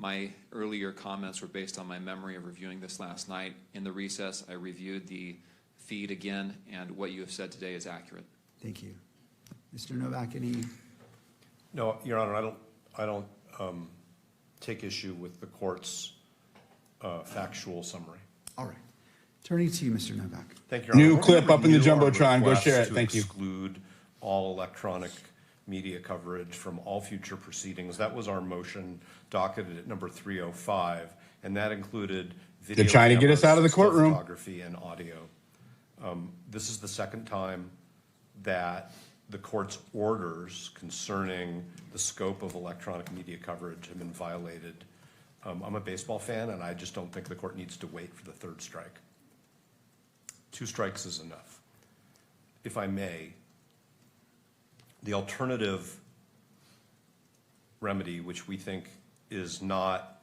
My earlier comments were based on my memory of reviewing this last night. In the recess, I reviewed the feed again, and what you have said today is accurate. Thank you. Mr. Novak, any? No, Your Honor, I don't take issue with the court's factual summary. All right. Turning to you, Mr. Novak. Thank you, Your Honor. New We're clip gonna up in the review our Jumbotron. Go request share it. to Thank you. exclude all electronic media coverage from all future proceedings. That was our motion docketed at number 305, and that included video They're trying to get us out of the cameras, still courtroom. photography, and audio. This is the second time that the court's orders concerning the scope of electronic media coverage have been violated. I'm a baseball fan, and I just don't think the court needs to wait for the third strike. 2 strikes is enough. If I may, the alternative remedy, which we think is not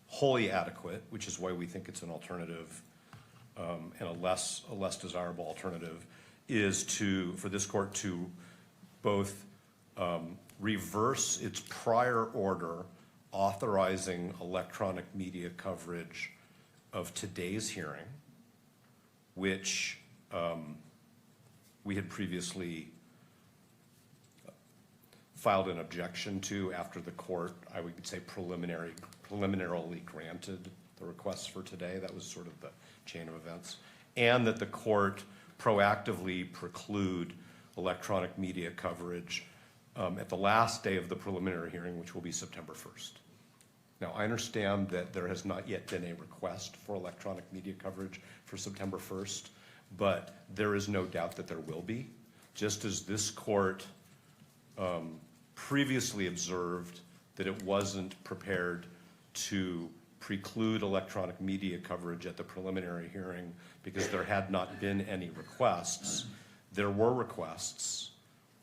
wholly adequate, which is why we think it's an alternative and a less desirable alternative, is for this court to both reverse its prior order authorizing electronic media coverage of today's hearing, which we had previously filed an objection to after the court, I would say, preliminarily granted the requests for today. That was sort of the chain of events. And that the court proactively preclude electronic media coverage at the last day of the preliminary hearing, which will be September 1st. Now, I understand that there has not yet been a request for electronic media coverage for September 1st, but there is no doubt that there will be. Just as this court previously observed that it wasn't prepared to preclude electronic media coverage at the preliminary hearing because there had not been any requests, there were requests,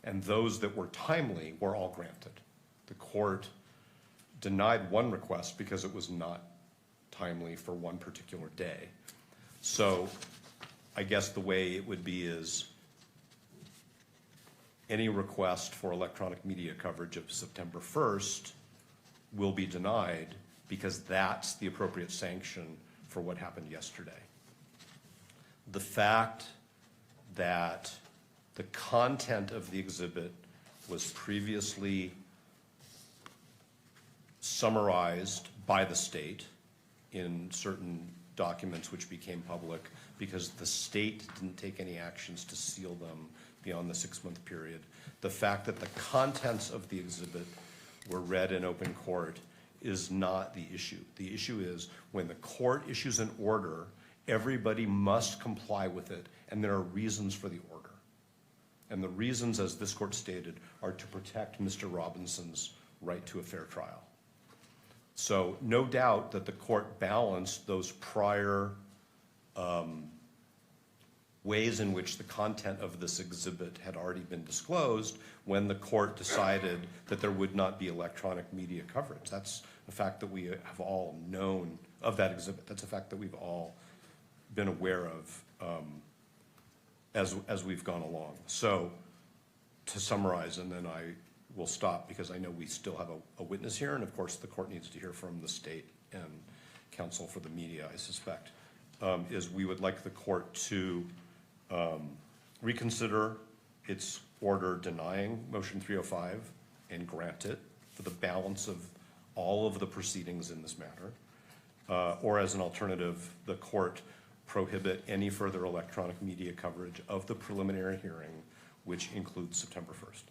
and those that were timely were all granted. The court denied one request because it was not timely for one particular day. So I guess the way it would be is any request for electronic media coverage of September 1st will be denied because that's the appropriate sanction for what happened yesterday. The fact that the content of the exhibit was previously summarized by the state in certain documents which became public because the state didn't take any actions to seal them beyond the 6-month period. The fact that the contents of the exhibit were read in open court is not the issue. The issue is when the court issues an order, everybody must comply with it, and there are reasons for the order. And the reasons, as this court stated, are to protect Mr. Robinson's right to a fair trial. So no doubt that the court balanced those prior ways in which the content of this exhibit had already been disclosed when the court decided that there would not be electronic media coverage. That's a fact that we have all known of that exhibit. That's a fact that we've all been aware of as we've gone along. So to summarize, and then I will stop because I know we still have a witness here, and of course the court needs to hear from the state and counsel for the media, I suspect, is we would like the court to reconsider its order denying motion 305 and grant it for the balance of all of the proceedings in this matter, or as an alternative, the court prohibit any further electronic media coverage of the preliminary hearing, which includes September 1st.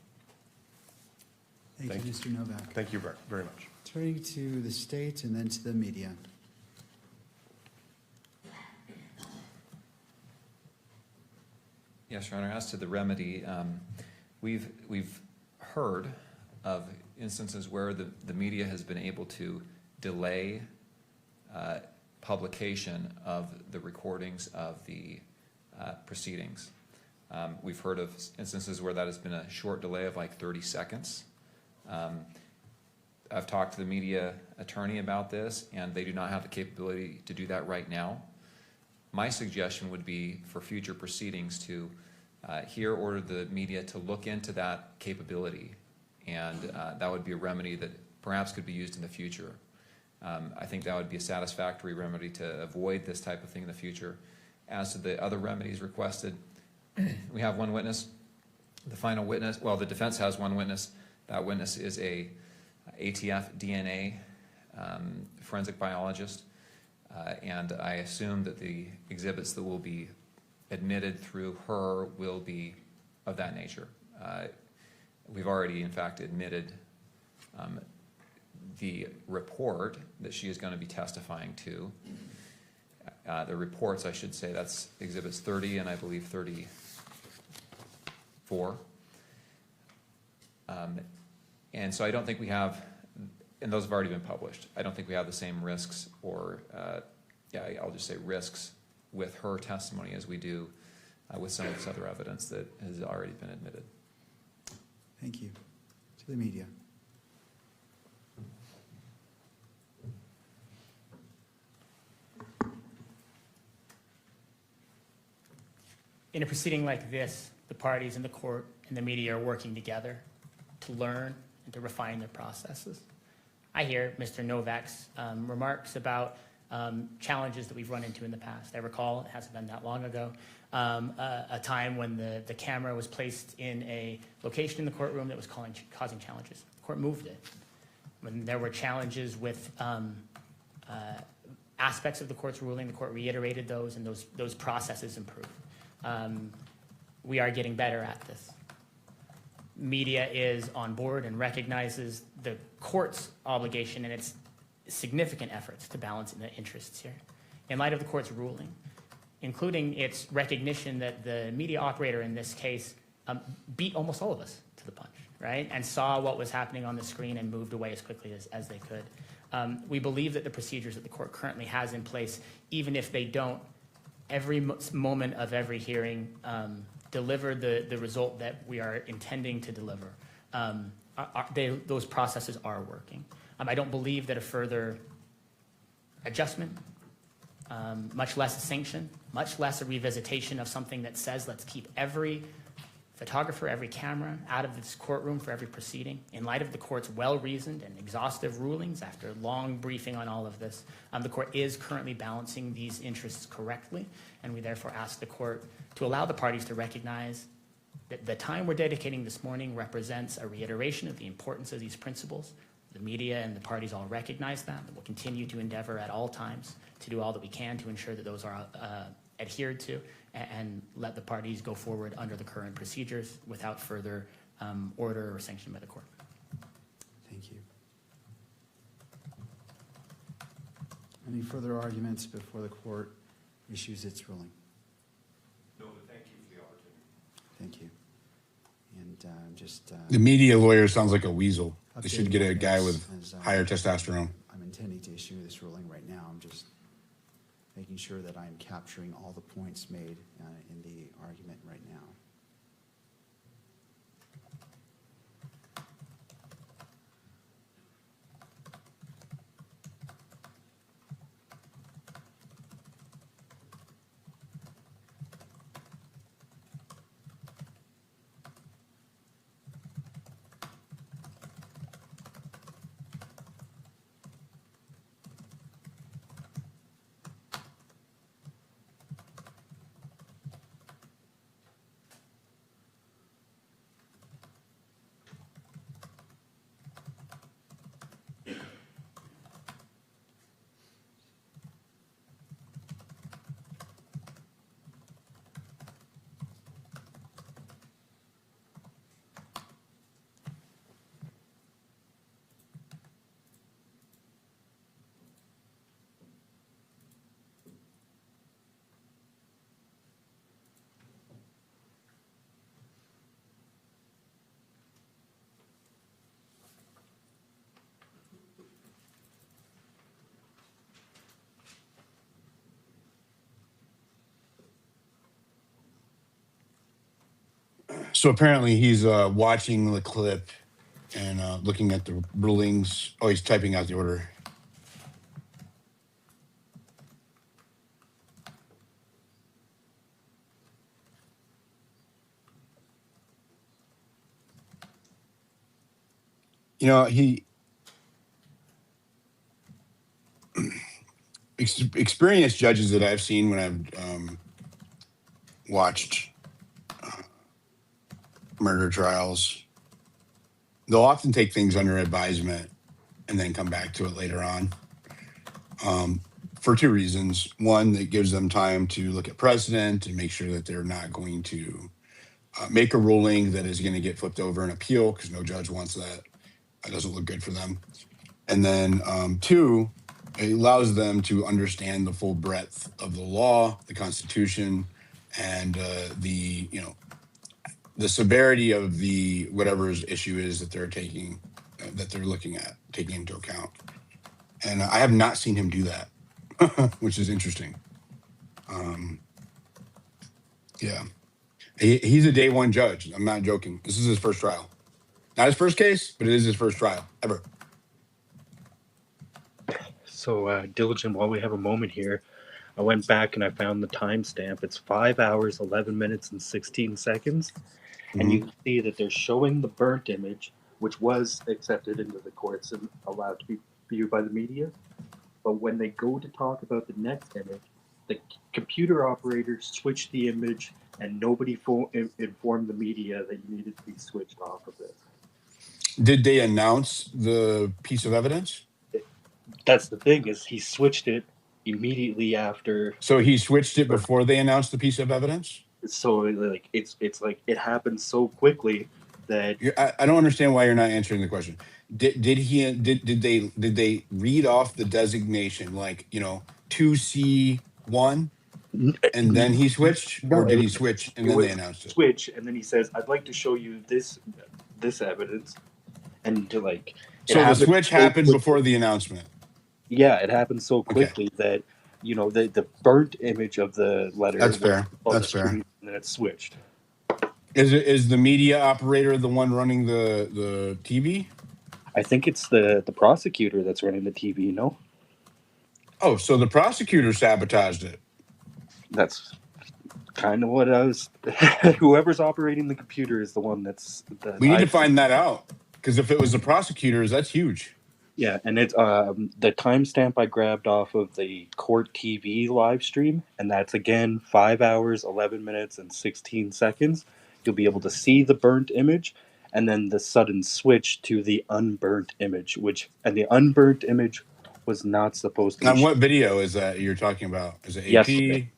Thank you, Mr. Novak. Thank you very much. Turning to the state and then to the media. Yes, Your Honor. As to the remedy, we've heard of instances where the media has been able to delay publication of the recordings of the proceedings. We've heard of instances where that has been a short delay of like 30 seconds. I've talked to the media attorney about this, and they do not have the capability to do that right now. My suggestion would be for future proceedings to order the media to look into that capability, and that would be a remedy that perhaps could be used in the future. I think that would be a satisfactory remedy to avoid this type of thing in the future. As to the other remedies requested, we have one witness. The final witness, well, the defense has one witness. That witness is a ATF DNA forensic biologist, and I assume that the exhibits that will be admitted through her will be of that nature. We've already, in fact, admitted the report that she is going to be testifying to. The reports, I should say, that's exhibits 30 and I believe 34. And so I don't think we have, and those have already been published, I don't think we have the same risks or, I'll just say risks with her testimony as we do with some of this other evidence that has already been admitted. Thank you. To the media. In a proceeding like this, the parties in the court and the media are working together to learn and to refine their processes. I hear Mr. Novak's remarks about challenges that we've run into in the past. I recall, it hasn't been that long ago, a time when the camera was placed in a location in the courtroom that was causing challenges. The court moved it. When there were challenges with aspects of the court's ruling, the court reiterated those, and those processes improved. We are getting better at this. media is on board and recognizes the court's obligation and its significant efforts to balance the interests here. In light of the court's ruling, including its recognition that the media operator in this case beat almost all of us to the punch, right? And saw what was happening on the screen and moved away as quickly as they could. We believe that the procedures that the court currently has in place, even if they don't, every moment of every hearing, deliver the result that we are intending to deliver. Those processes are working. I don't believe that a further adjustment, much less a sanction, much less a revisitation of something that says let's keep every photographer, every camera out of this courtroom for every proceeding. In light of the court's well-reasoned and exhaustive rulings after long briefing on all of this, the court is currently balancing these interests correctly, and we therefore ask the court to allow the parties to recognize that the time we're dedicating this morning represents a reiteration of the importance of these principles. The media and the parties all recognize that, and we'll continue to endeavor at all times to do all that we can to ensure that those are adhered to, and let the parties go forward under the current procedures without further order or sanction by the court. Thank you. Any further arguments before the court issues its ruling? No, but thank you for the opportunity. Thank you. And just The media lawyer sounds like a weasel. They should updating get a my guy notes with as, higher testosterone. I'm intending to issue this ruling right now. I'm just making sure that I'm capturing all the points made in the argument right now. So apparently he's watching the clip and looking at the rulings. Oh, he's typing out the order. You know, he experienced judges that I've seen when I've watched murder trials, they'll often take things under advisement and then come back to it later on, for two reasons. One, that gives them time to look at precedent and make sure that they're not going to make a ruling that is going to get flipped over in appeal, because no judge wants that. That doesn't look good for them. And then two, it allows them to understand the full breadth of the law, the Constitution, and the severity of the whatever's issue is that they're taking, that they're looking at, taking into account. And I have not seen him do that, which is interesting. Yeah, he's a day one judge. I'm not joking. This is his first trial. Not his first case, but it is his first trial ever. So, Diligent, while we have a moment here, I went back and I found the timestamp. It's 5 hours, 11 minutes, and 16 seconds. And you can see that they're showing the burnt image, which was accepted into the courts and allowed to be viewed by the media. But when they go to talk about the next image, the computer operator switched the image and nobody informed the media that you needed to be switched off of this. Did they announce the piece of evidence? That's the thing, is he switched it immediately after. So he switched it before they announced the piece of evidence? So like it's like it happened so quickly that I don't understand why you're not answering the question. Did they read off the designation like 2C1 and then he switched, or no, did he switch and it then they was announced it? switch, and then he says, "I'd like to show you this evidence," and to like it So the happened switch so happened quickly. before the announcement. Yeah, it happened so Okay, quickly that the burnt image of the letter that's was fair. on the That's fair. screen, and then it switched. Is the media operator the one running the TV? I think it's the prosecutor that's running the TV. No, Oh, so the prosecutor sabotaged it. that's kind of what I was. Whoever's operating the computer is the one that's the We need to live stream. find that out, because if it was the prosecutors, that's huge. Yeah, and it's the timestamp I grabbed off of the court TV live stream, and that's again 5 hours, 11 minutes, and 16 seconds. You'll be able to see the burnt image, and then the sudden switch to the unburnt image, and the unburnt image was not supposed to be And shown what video is that you're talking about? Is it yesterday.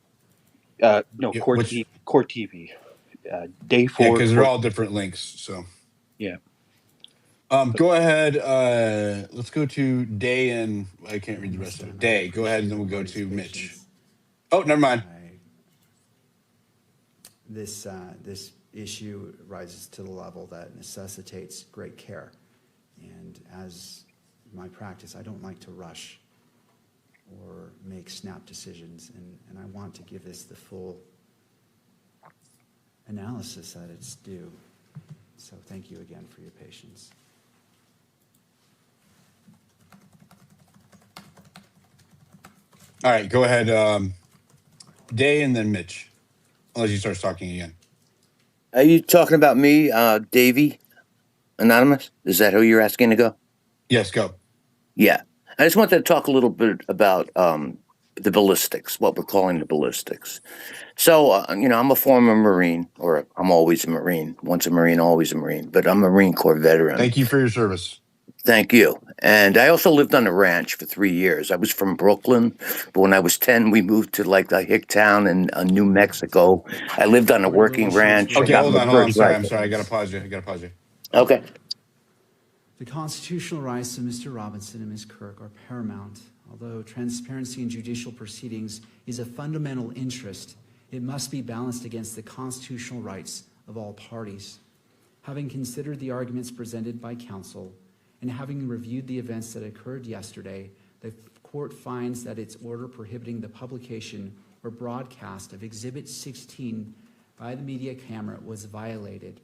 AP? No, Yeah, court which? TV, court TV, day Yeah, 4, because they're court. all different links. So Yeah. go ahead. Let's go to Day, and I can't read the rest of it. Day, go ahead, and then we'll go to Mitch. Oh, never mind. This issue rises to the level that necessitates great care. And as my practice, I don't like to rush or make snap decisions. And I want to give this the full analysis that it's due. So thank you again for your patience. All right, go ahead. Day, and then Mitch, unless he starts talking again. Are you talking about me, Davey Anonymous? Is that who you're asking to go? Yes, go. Yeah. I just wanted to talk a little bit about the ballistics, what we're calling the ballistics. So, I'm a former Marine, or I'm always a Marine. Once a Marine, always a Marine. But I'm a Marine Corps veteran. Thank you for your service. Thank you. And I also lived on a ranch for 3 years. I was from Brooklyn, but when I was 10, we moved to like a hick town in New Mexico. I lived on a working ranch. I Okay, got hold my on. first I'm rifle. sorry. I gotta pause you. Okay. The constitutional rights of Mr. Robinson and Ms. Kirk are paramount. Although transparency in judicial proceedings is a fundamental interest, it must be balanced against the constitutional rights of all parties. Having considered the arguments presented by counsel, and having reviewed the events that occurred yesterday, the court finds that its order prohibiting the publication or broadcast of Exhibit 16 by the media camera was violated.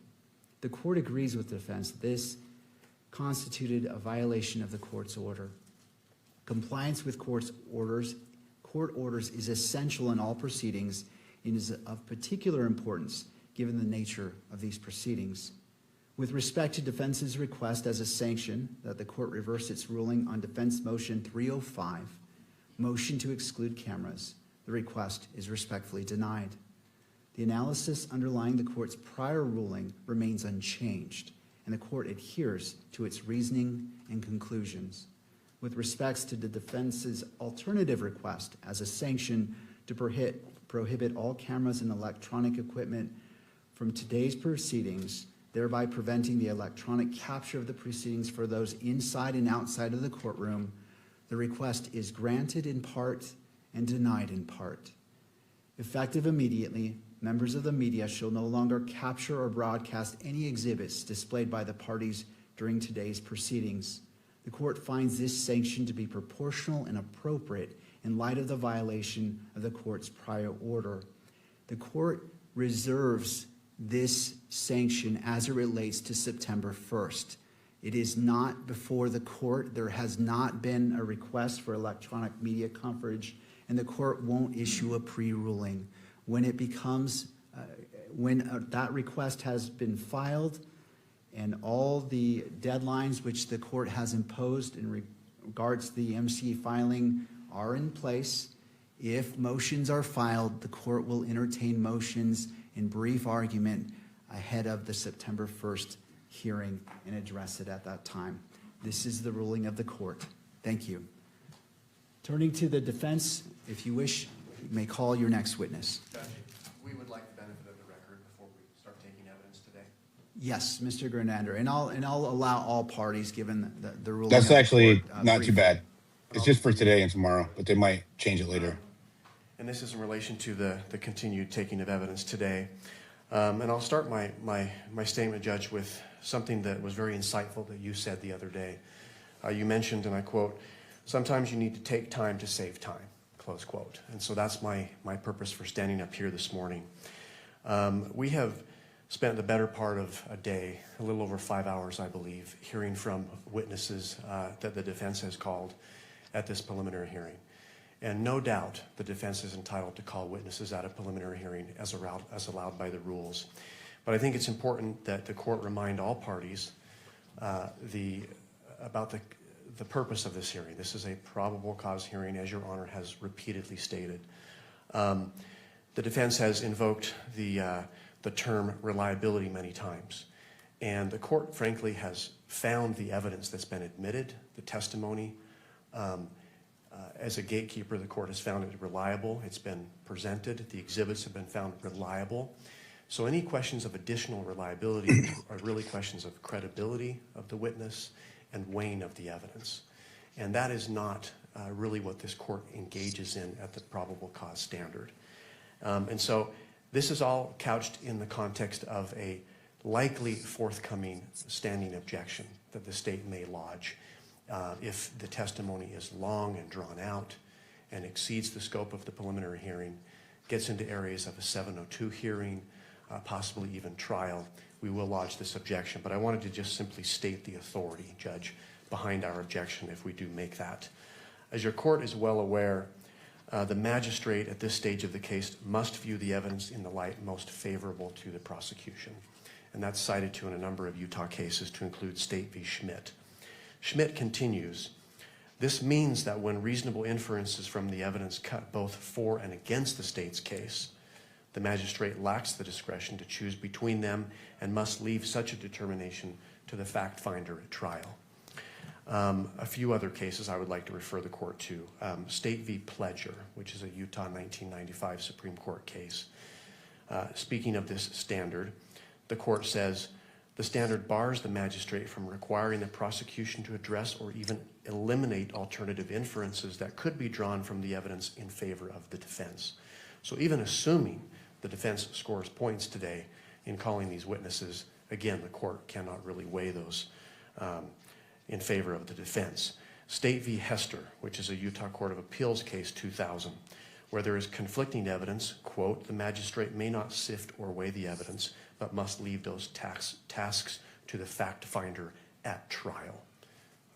The court agrees with the defense that this constituted a violation of the court's order. Compliance with court orders is essential in all proceedings and is of particular importance given the nature of these proceedings. With respect to defense's request as a sanction that the court reverse its ruling on defense motion 305, motion to exclude cameras, the request is respectfully denied. The analysis underlying the court's prior ruling remains unchanged, and the court adheres to its reasoning and conclusions. With respects to the defense's alternative request as a sanction to prohibit all cameras and electronic equipment from today's proceedings, thereby preventing the electronic capture of the proceedings for those inside and outside of the courtroom, the request is granted in part and denied in part. Effective immediately, members of the media shall no longer capture or broadcast any exhibits displayed by the parties during today's proceedings. The court finds this sanction to be proportional and appropriate in light of the violation of the court's prior order. The court reserves this sanction as it relates to September 1st. It is not before the court. There has not been a request for electronic media coverage, and the court won't issue a pre-ruling. When it becomes, that request has been filed and all the deadlines which the court has imposed in regards to the MC filing are in place, if motions are filed, the court will entertain motions in brief argument ahead of the September 1st hearing and address it at that time. This is the ruling of the court. Thank you. Turning to the defense, if you wish, you may call your next witness. Judge, we would like the benefit of the record before we start taking evidence today. Yes, Mr. Grenander, and I'll allow all parties, given the ruling That's of the court, actually not too briefly. bad. It's just for today and tomorrow, but they might change it later. And this is in relation to the continued taking of evidence today. And I'll start my statement, Judge, with something that was very insightful that you said the other day. You mentioned, and I quote, "Sometimes you need to take time to save time," close quote. And so that's my purpose for standing up here this morning. We have spent the better part of a day, a little over 5 hours, I believe, hearing from witnesses that the defense has called at this preliminary hearing. And no doubt the defense is entitled to call witnesses at a preliminary hearing as allowed by the rules. But I think it's important that the court remind all parties about the purpose of this hearing. This is a probable cause hearing, as Your Honor has repeatedly stated. The defense has invoked the term reliability many times. And the court, frankly, has found the evidence that's been admitted, the testimony. As a gatekeeper, the court has found it reliable. It's been presented. The exhibits have been found reliable. So any questions of additional reliability are really questions of credibility of the witness and weighing of the evidence. And that is not really what this court engages in at the probable cause standard. And so this is all couched in the context of a likely forthcoming standing objection that the state may lodge if the testimony is long and drawn out and exceeds the scope of the preliminary hearing, gets into areas of a 702 hearing, possibly even trial. We will lodge this objection, but I wanted to just simply state the authority, Judge, behind our objection if we do make that. As your court is well aware, the magistrate at this stage of the case must view the evidence in the light most favorable to the prosecution. And that's cited to in a number of Utah cases, to include State v. Schmidt. Schmidt continues, "This means that when reasonable inferences from the evidence cut both for and against the state's case, the magistrate lacks the discretion to choose between them and must leave such a determination to the fact finder at trial." A few other cases I would like to refer the court to. State v. Pledger, which is a Utah 1995 Supreme Court case. Speaking of this standard, the court says, "The standard bars the magistrate from requiring the prosecution to address or even eliminate alternative inferences that could be drawn from the evidence in favor of the defense." So even assuming the defense scores points today in calling these witnesses, again, the court cannot really weigh those in favor of the defense. State v. Hester, which is a Utah Court of Appeals case 2000, where there is conflicting evidence, quote, "The magistrate may not sift or weigh the evidence, but must leave those tasks to the fact finder at trial."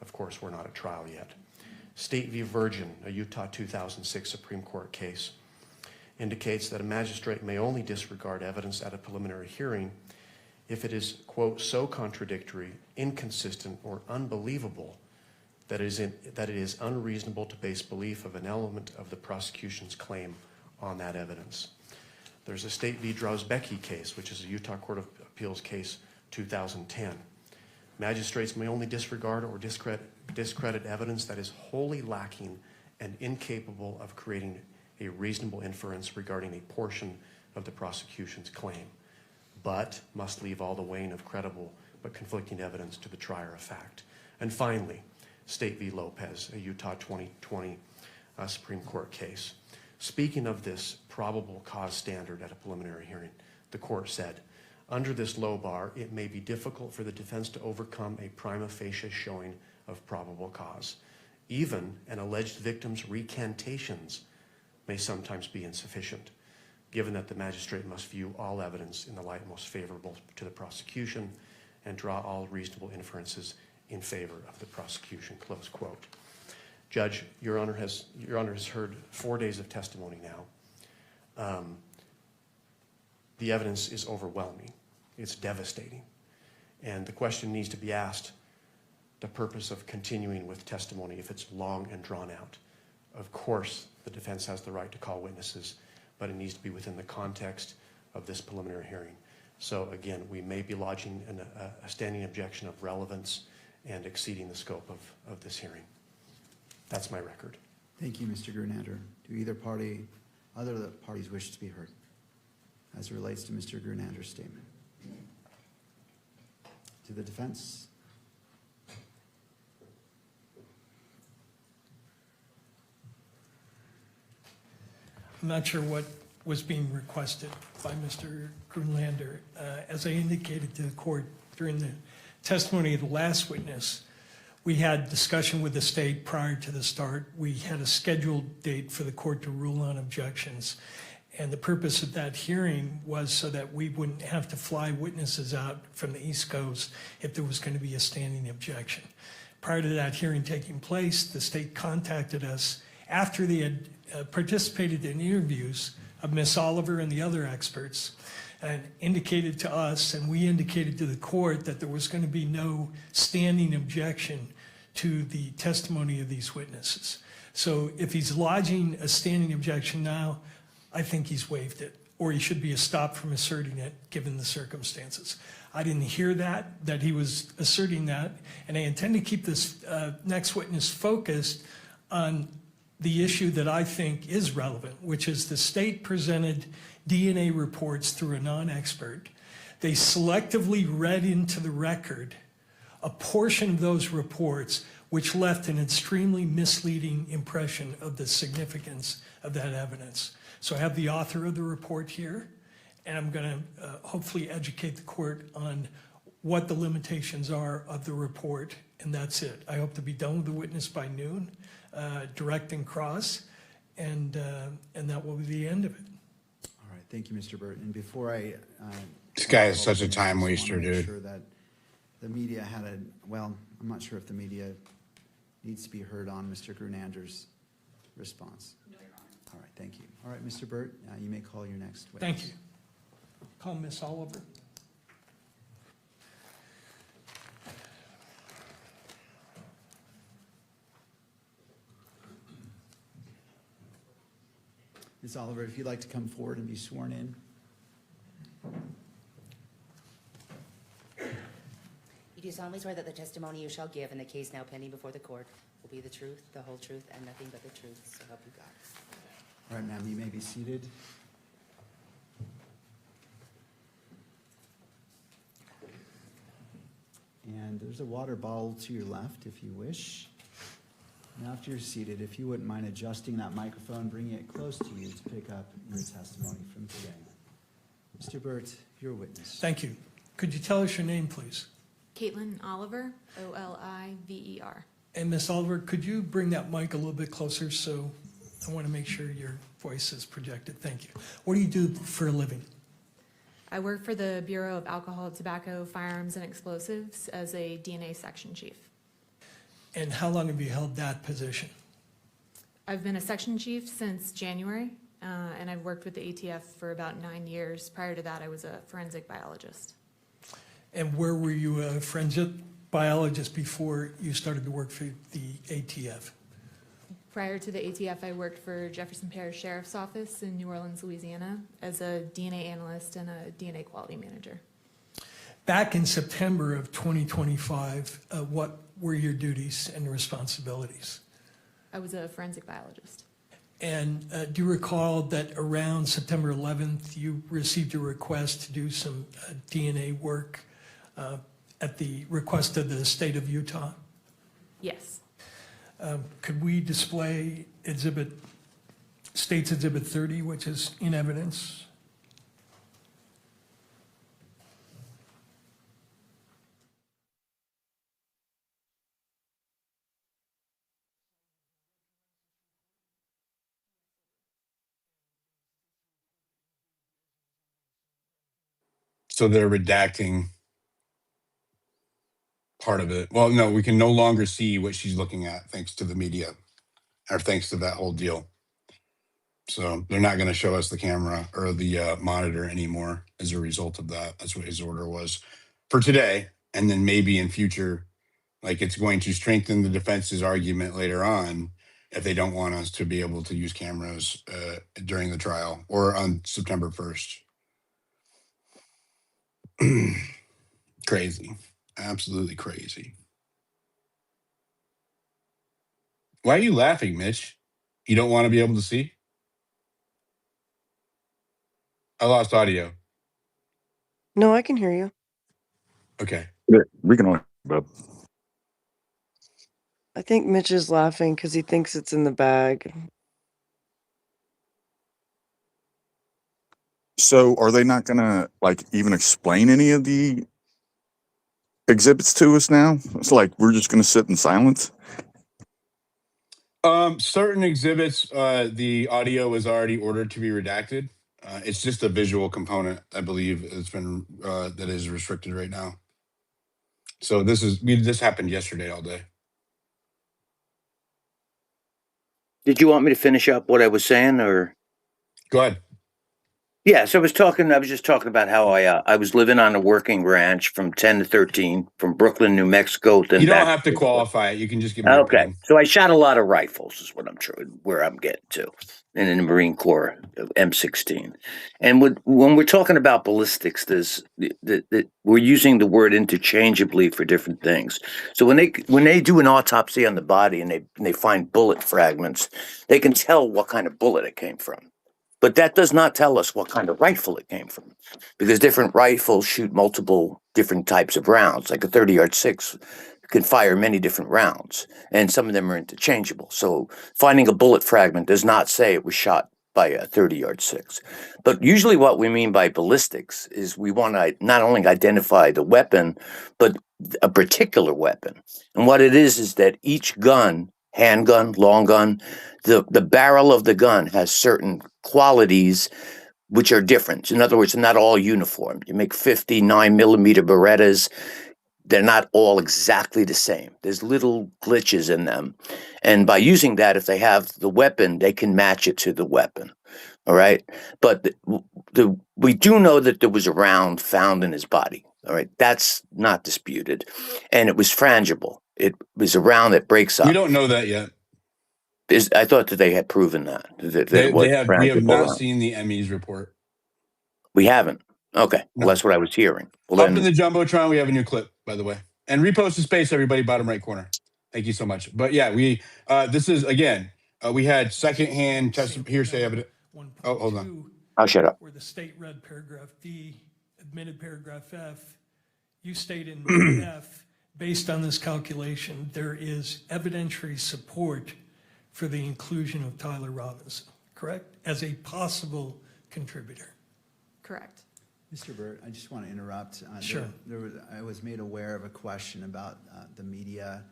Of course, we're not at trial yet. State v. Virgin, a Utah 2006 Supreme Court case, indicates that a magistrate may only disregard evidence at a preliminary hearing if it is, quote, "so contradictory, inconsistent, or unbelievable that it is unreasonable to base belief of an element of the prosecution's claim on that evidence." There's a State v. Drozbecki case, which is a Utah Court of Appeals case 2010. Magistrates may only disregard or discredit evidence that is wholly lacking and incapable of creating a reasonable inference regarding a portion of the prosecution's claim, but must leave all the weighing of credible but conflicting evidence to the trier of fact. And finally, State v. Lopez, a Utah 2020 Supreme Court case. Speaking of this probable cause standard at a preliminary hearing, the court said, "Under this low bar, it may be difficult for the defense to overcome a prima facie showing of probable cause. Even an alleged victim's recantations may sometimes be insufficient, given that the magistrate must view all evidence in the light most favorable to the prosecution and draw all reasonable inferences in favor of the prosecution," close quote. Judge, Your Honor has heard 4 days of testimony now. The evidence is overwhelming. It's devastating. And the question needs to be asked, the purpose of continuing with testimony if it's long and drawn out. Of course, the defense has the right to call witnesses, but it needs to be within the context of this preliminary hearing. So again, we may be lodging a standing objection of relevance and exceeding the scope of this hearing. That's my record. Thank you, Mr. Grunander. Do other of the parties wish to be heard as it relates to Mr. Grunander's statement? to the defense. I'm not sure what was being requested by Mr. Grunlander. As I indicated to the court during the testimony of the last witness, we had discussion with the state prior to the start. We had a scheduled date for the court to rule on objections. And the purpose of that hearing was so that we wouldn't have to fly witnesses out from the East Coast if there was going to be a standing objection. Prior to that hearing taking place, the state contacted us after they had participated in interviews of Ms. Oliver and the other experts, and indicated to us, and we indicated to the court, that there was going to be no standing objection to the testimony of these witnesses. So if he's lodging a standing objection now, I think he's waived it, or he should be stopped from asserting it given the circumstances. I didn't hear that he was asserting that, and I intend to keep this next witness focused on the issue that I think is relevant, which is the state presented DNA reports through a non-expert. They selectively read into the record a portion of those reports which left an extremely misleading impression of the significance of that evidence. So I have the author of the report here, and I'm going to hopefully educate the court on what the limitations are of the report, and that's it. I hope to be done with the witness by noon, direct and cross, and that will be the end of it. All right, thank you, Mr. Burt. And before I... This guy is such a time waster, dude. Sure that the media had a, well, I'm not sure if the media needs to be heard on Mr. Grunander's response. No, Your Honor. All right, thank you. All right, Mr. Burt, you may call your next witness. Thank you. Call Miss Oliver. Ms. Oliver, if you'd like to come forward and be sworn in. You do solemnly swear that the testimony you shall give in the case now pending before the court will be the truth, the whole truth, and nothing but the truth, so help you God. All right, ma'am, you may be seated. And there's a water bottle to your left if you wish. And after you're seated, if you wouldn't mind adjusting that microphone, bringing it close to you to pick up your testimony from today. Mr. Burt, your witness. Thank you. Could you tell us your name, please? Caitlin Oliver, Oliver. And Miss Oliver, could you bring that mic a little bit closer, so I want to make sure your voice is projected. Thank you. What do you do for a living? I work for the Bureau of Alcohol, Tobacco, Firearms, and Explosives as a DNA section chief. And how long have you held that position? I've been a section chief since January, and I've worked with the ATF for about 9 years. Prior to that, I was a forensic biologist. And where were you a forensic biologist before you started to work for the ATF? Prior to the ATF, I worked for Jefferson Parish Sheriff's Office in New Orleans, Louisiana, as a DNA analyst and a DNA quality manager. Back in September of 2025, what were your duties and responsibilities? I was a forensic biologist. And do you recall that around September 11th, you received a request to do some DNA work at the request of the state of Utah? Yes. Could we display State's Exhibit 30, which is in evidence? So they're redacting part of it. Well, no, we can no longer see what she's looking at thanks to the media, or thanks to that whole deal. So they're not going to show us the camera or the monitor anymore as a result of that. That's what his order was for today. And then maybe in future, like, it's going to strengthen the defense's argument later on if they don't want us to be able to use cameras during the trial or on September 1st. Crazy. Absolutely crazy. Why are you laughing, Mitch? You don't want to be able to see? I lost audio. No, I can hear you. Okay. Yeah, we can only, but I think Mitch is laughing because he thinks it's in the bag. so are they not gonna like even explain any of the exhibits to us now? It's like we're just gonna sit in silence. Certain exhibits, the audio is already ordered to be redacted. It's just a visual component, I believe, it's been that is restricted right now. So this happened yesterday all day. Did you want me to finish up what I was saying, or? Go ahead. Yeah, so I was just talking about how I was living on a working ranch from 10 to 13, from Brooklyn, New Mexico, then You don't back have to to Brooklyn. qualify it. You can just give me your Okay, opinion. so I shot a lot of rifles, is what where I'm getting to, and in the Marine Corps, M16. And when we're talking about ballistics, we're using the word interchangeably for different things. So when they do an autopsy on the body and they find bullet fragments, they can tell what kind of bullet it came from. But that does not tell us what kind of rifle it came from, because different rifles shoot multiple different types of rounds. Like a 30-06 can fire many different rounds, and some of them are interchangeable. So finding a bullet fragment does not say it was shot by a 30-06. But usually what we mean by ballistics is we want to not only identify the weapon, but a particular weapon. And what it is that each gun, handgun, long gun, the barrel of the gun has certain qualities which are different. In other words, they're not all uniform. You make 59 millimeter Berettas, they're not all exactly the same. There's little glitches in them. And by using that, if they have the weapon, they can match it to the weapon. All right. But we do know that there was a round found in his body. All right. That's not disputed. And it was frangible. It was a round that breaks up. We don't know that yet. I thought that they had proven that it was We have frangible not round. seen the ME's report. We haven't. Okay. No. Well, that's what I was hearing. Well, Up then, in the Jumbotron, we have a new clip, by the way. And repost to space, everybody, bottom right corner. Thank you so much. But yeah, this is, again, we had secondhand hearsay evidence. Oh, hold on. I'll shut up. Where the state read paragraph D, admitted paragraph F, you state in F, based on this calculation, there is evidentiary support for the inclusion of Tyler Robinson, correct? As a possible contributor. Correct. Mr. Burt, I just want to interrupt. Sure. I was made aware of a question about the media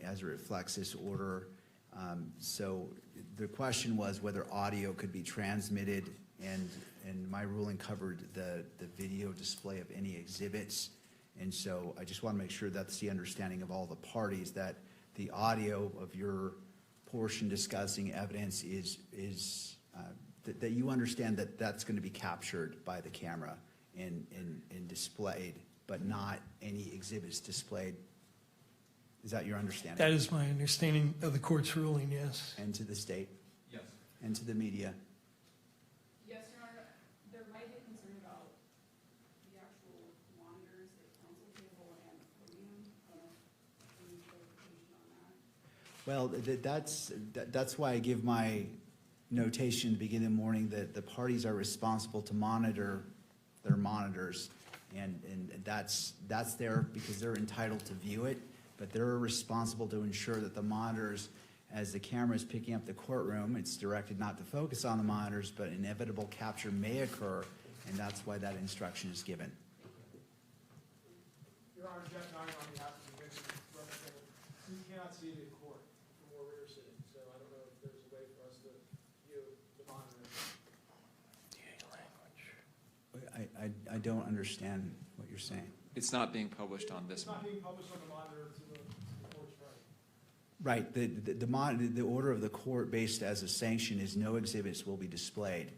as it reflects this order. So the question was whether audio could be transmitted, and my ruling covered the video display of any exhibits. And so I just want to make sure that's the understanding of all the parties, that the audio of your portion discussing evidence is that you understand that that's going to be captured by the camera and displayed, but not any exhibits displayed. Is that your understanding? That is my understanding of the court's ruling, yes. And to the state? Yes. And to the media? Yes, Your Honor. There might be concern about the actual monitors, the counsel table, and podium. Any clarification on that? Well, that's why I give my notation to begin the morning that the parties are responsible to monitor their monitors, and that's there because they're entitled to view it, but they're responsible to ensure that the monitors, as the camera is picking up the courtroom, it's directed not to focus on the monitors, but inevitable capture may occur, and that's why that instruction is given. Your Honor, Jeff Nye on behalf of the victim representative. You cannot see the court from where we're sitting, so I don't know if there's a way for us to view the monitor. I don't understand what you're saying. It's not being published on this one. It's not being published on the monitor to the court's right. Right. The order of the court based as a sanction is no exhibits will be displayed.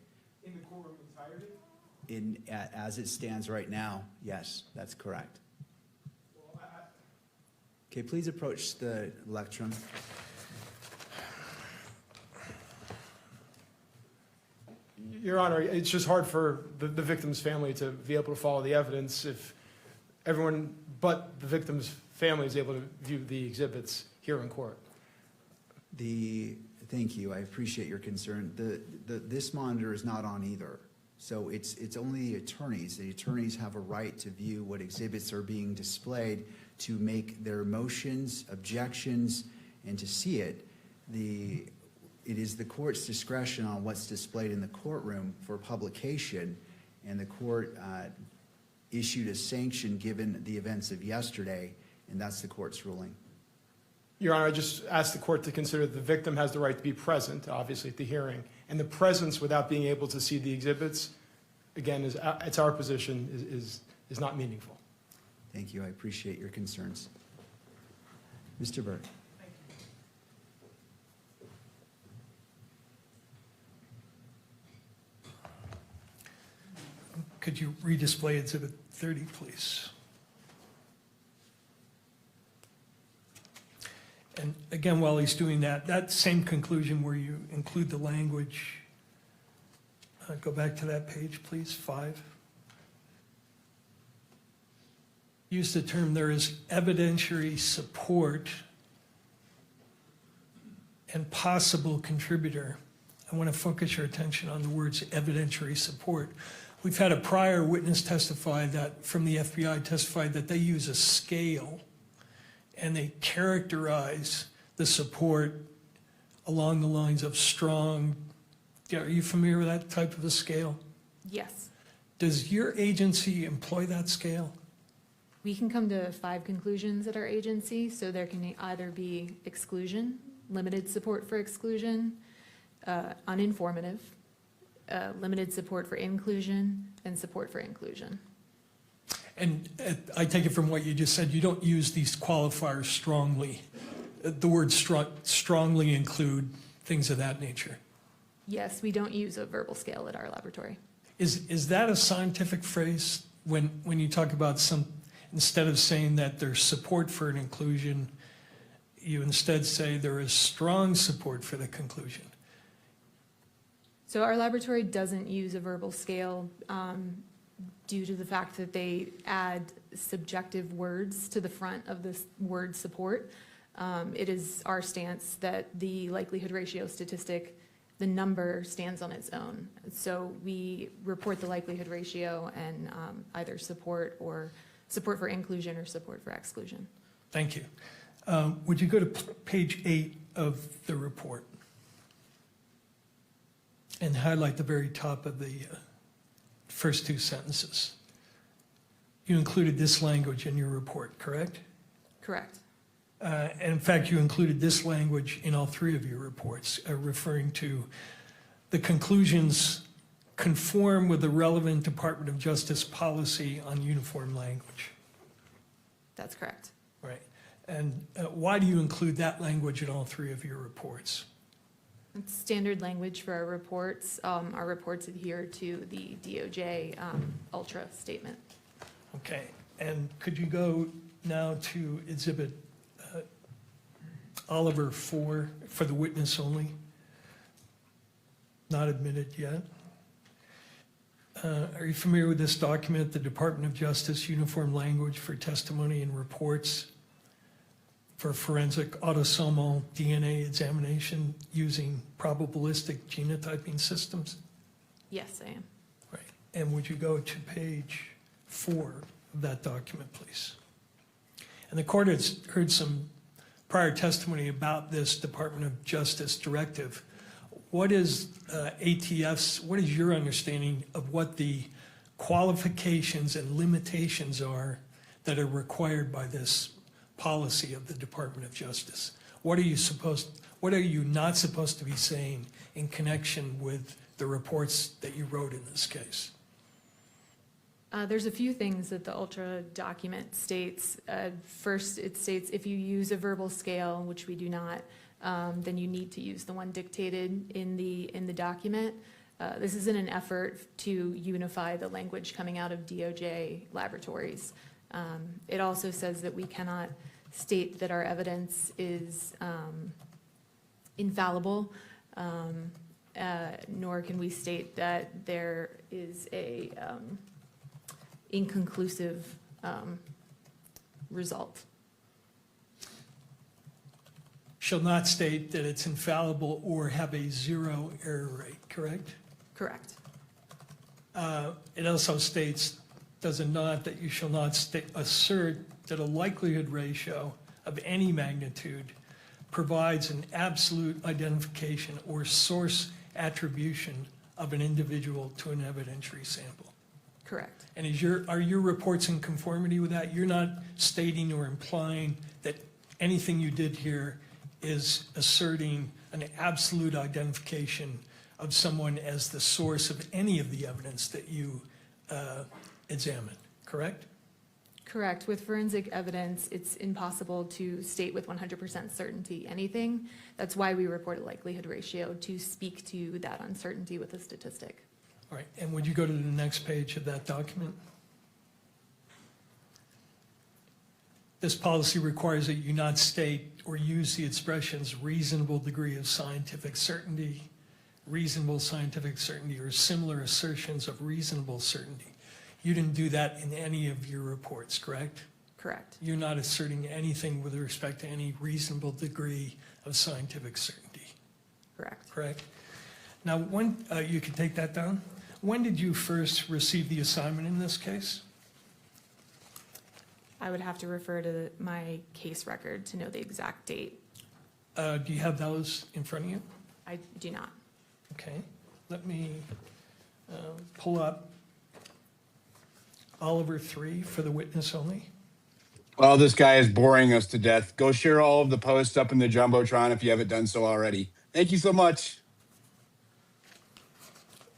In the courtroom entirety? As it stands right now, yes, that's correct. Well, Okay, please approach the lectern. Your Honor, it's just hard for the victim's family to be able to follow the evidence if everyone but the victim's family is able to view the exhibits here in court. Thank you. I appreciate your concern. This monitor is not on either. So it's only the attorneys. The attorneys have a right to view what exhibits are being displayed, to make their motions, objections, and to see it. It is the court's discretion on what's displayed in the courtroom for publication, and the court issued a sanction given the events of yesterday, and that's the court's ruling. Your Honor, I just asked the court to consider the victim has the right to be present, obviously, at the hearing. And the presence without being able to see the exhibits, again, it's our position, is not meaningful. Thank you. I appreciate your concerns. Mr. Burke. Could you redisplay Exhibit 30, please? And again, while he's doing that, that same conclusion where you include the language, go back to that page, please, 5. Use the term, there is evidentiary support and possible contributor. I want to focus your attention on the words evidentiary support. We've had a prior witness testify that, from the FBI, testified that they use a scale and they characterize the support along the lines of strong. Are you familiar with that type of a scale? Yes. Does your agency employ that scale? We can come to 5 conclusions at our agency, so there can either be exclusion, limited support for exclusion, uninformative, limited support for inclusion, and support for inclusion. And I take it from what you just said, you don't use these qualifiers strongly. The word strongly include things of that nature. Yes, we don't use a verbal scale at our laboratory. Is that a scientific phrase when you talk about instead of saying that there's support for an inclusion, you instead say there is strong support for the conclusion? So our laboratory doesn't use a verbal scale due to the fact that they add subjective words to the front of this word support. It is our stance that the likelihood ratio statistic, the number stands on its own. So we report the likelihood ratio and either support for inclusion or support for exclusion. Thank you. Would you go to page 8 of the report and highlight the very top of the first 2 sentences? You included this language in your report, correct? Correct. And in fact, you included this language in all 3 of your reports, referring to the conclusions conform with the relevant Department of Justice policy on uniform language. That's correct. Right. And why do you include that language in all 3 of your reports? It's standard language for our reports. Our reports adhere to the DOJ Ultra statement. Okay. And could you go now to Exhibit Oliver 4 for the witness only? Not admitted yet. Are you familiar with this document, the Department of Justice Uniform Language for Testimony and Reports for Forensic Autosomal DNA Examination using probabilistic genotyping systems? Yes, I am. Right. And would you go to page 4 of that document, please? And the court has heard some prior testimony about this Department of Justice directive. What is ATF's, what is your understanding of what the qualifications and limitations are that are required by this policy of the Department of Justice? What are you not supposed to be saying in connection with the reports that you wrote in this case? There's a few things that the Ultra document states. First, it states if you use a verbal scale, which we do not, then you need to use the one dictated in the document. This is in an effort to unify the language coming out of DOJ laboratories. It also says that we cannot state that our evidence is infallible, nor can we state that there is a inconclusive result. Shall not state that it's infallible or have a 0 error rate, correct? Correct. It also states, does it not, that you shall not assert that a likelihood ratio of any magnitude provides an absolute identification or source attribution of an individual to an evidentiary sample. Correct. And are your reports in conformity with that? You're not stating or implying that anything you did here is asserting an absolute identification of someone as the source of any of the evidence that you examined, correct? Correct. With forensic evidence, it's impossible to state with 100% certainty anything. That's why we report a likelihood ratio, to speak to that uncertainty with a statistic. All right, and would you go to the next page of that document? This policy requires that you not state or use the expressions reasonable degree of scientific certainty, reasonable scientific certainty, or similar assertions of reasonable certainty. You didn't do that in any of your reports, correct? Correct. You're not asserting anything with respect to any reasonable degree of scientific certainty. Correct. Correct. Now, when you can take that down. When did you first receive the assignment in this case? I would have to refer to my case record to know the exact date. Do you have those in front of you? I do not. Okay. Let me pull up Oliver 3 for the witness only. Well, this guy is boring us to death. Go share all of the posts up in the Jumbotron if you haven't done so already. Thank you so much.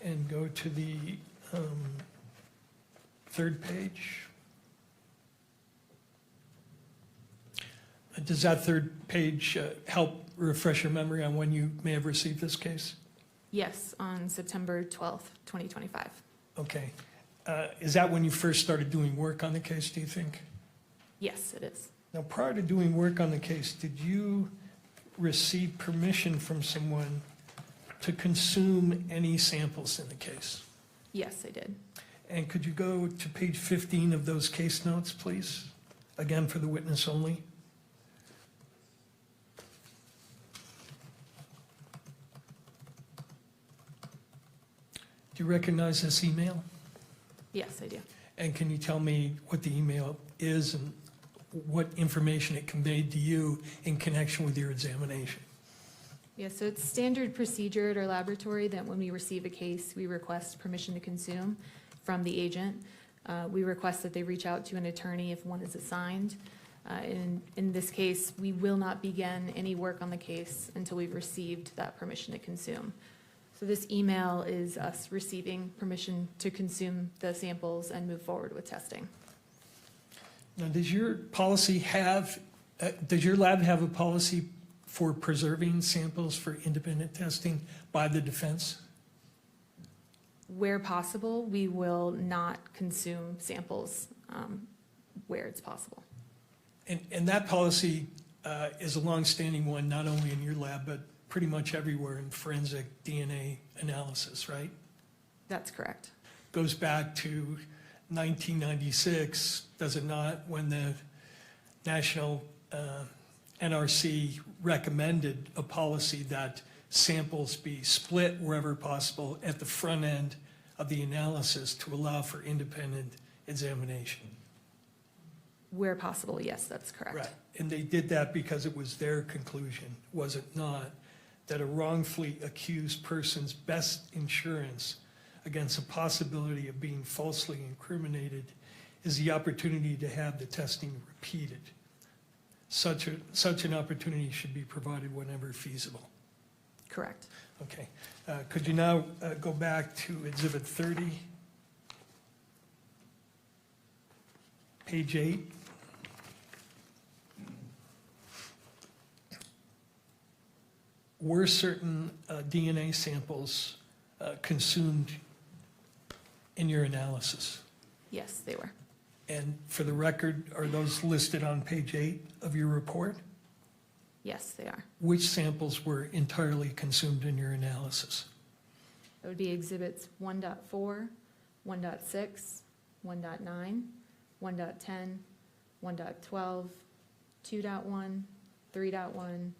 And go to the third page. Does that third page help refresh your memory on when you may have received this case? Yes, on September 12th, 2025. Okay. Is that when you first started doing work on the case, do you think? Yes, it is. Now, prior to doing work on the case, did you receive permission from someone to consume any samples in the case? Yes, I did. And could you go to page 15 of those case notes, please? Again, for the witness only. Do you recognize this email? Yes, I do. And can you tell me what the email is and what information it conveyed to you in connection with your examination? Yeah, so it's standard procedure at our laboratory that when we receive a case, we request permission to consume from the agent. We request that they reach out to an attorney if one is assigned. In this case, we will not begin any work on the case until we've received that permission to consume. So this email is us receiving permission to consume the samples and move forward with testing. Now, does your policy have, does your lab have a policy for preserving samples for independent testing by the defense? Where possible, we will not consume samples where it's possible. And that policy is a longstanding one, not only in your lab, but pretty much everywhere in forensic DNA analysis, right? That's correct. Goes back to 1996, does it not, when the National NRC recommended a policy that samples be split wherever possible at the front end of the analysis to allow for independent examination. Where possible, yes, that's correct. Right, and they did that because it was their conclusion, was it not, that a wrongfully accused person's best insurance against the possibility of being falsely incriminated is the opportunity to have the testing repeated. Such an opportunity should be provided whenever feasible. Correct. Okay. Could you now go back to Exhibit 30, page 8? Were certain DNA samples consumed in your analysis? Yes, they were. And for the record, are those listed on page 8 of your report? Yes, they are. Which samples were entirely consumed in your analysis? That would be exhibits 1.4, 1.6, 1.9, 1.10, 1.12, 2.1, 3.1,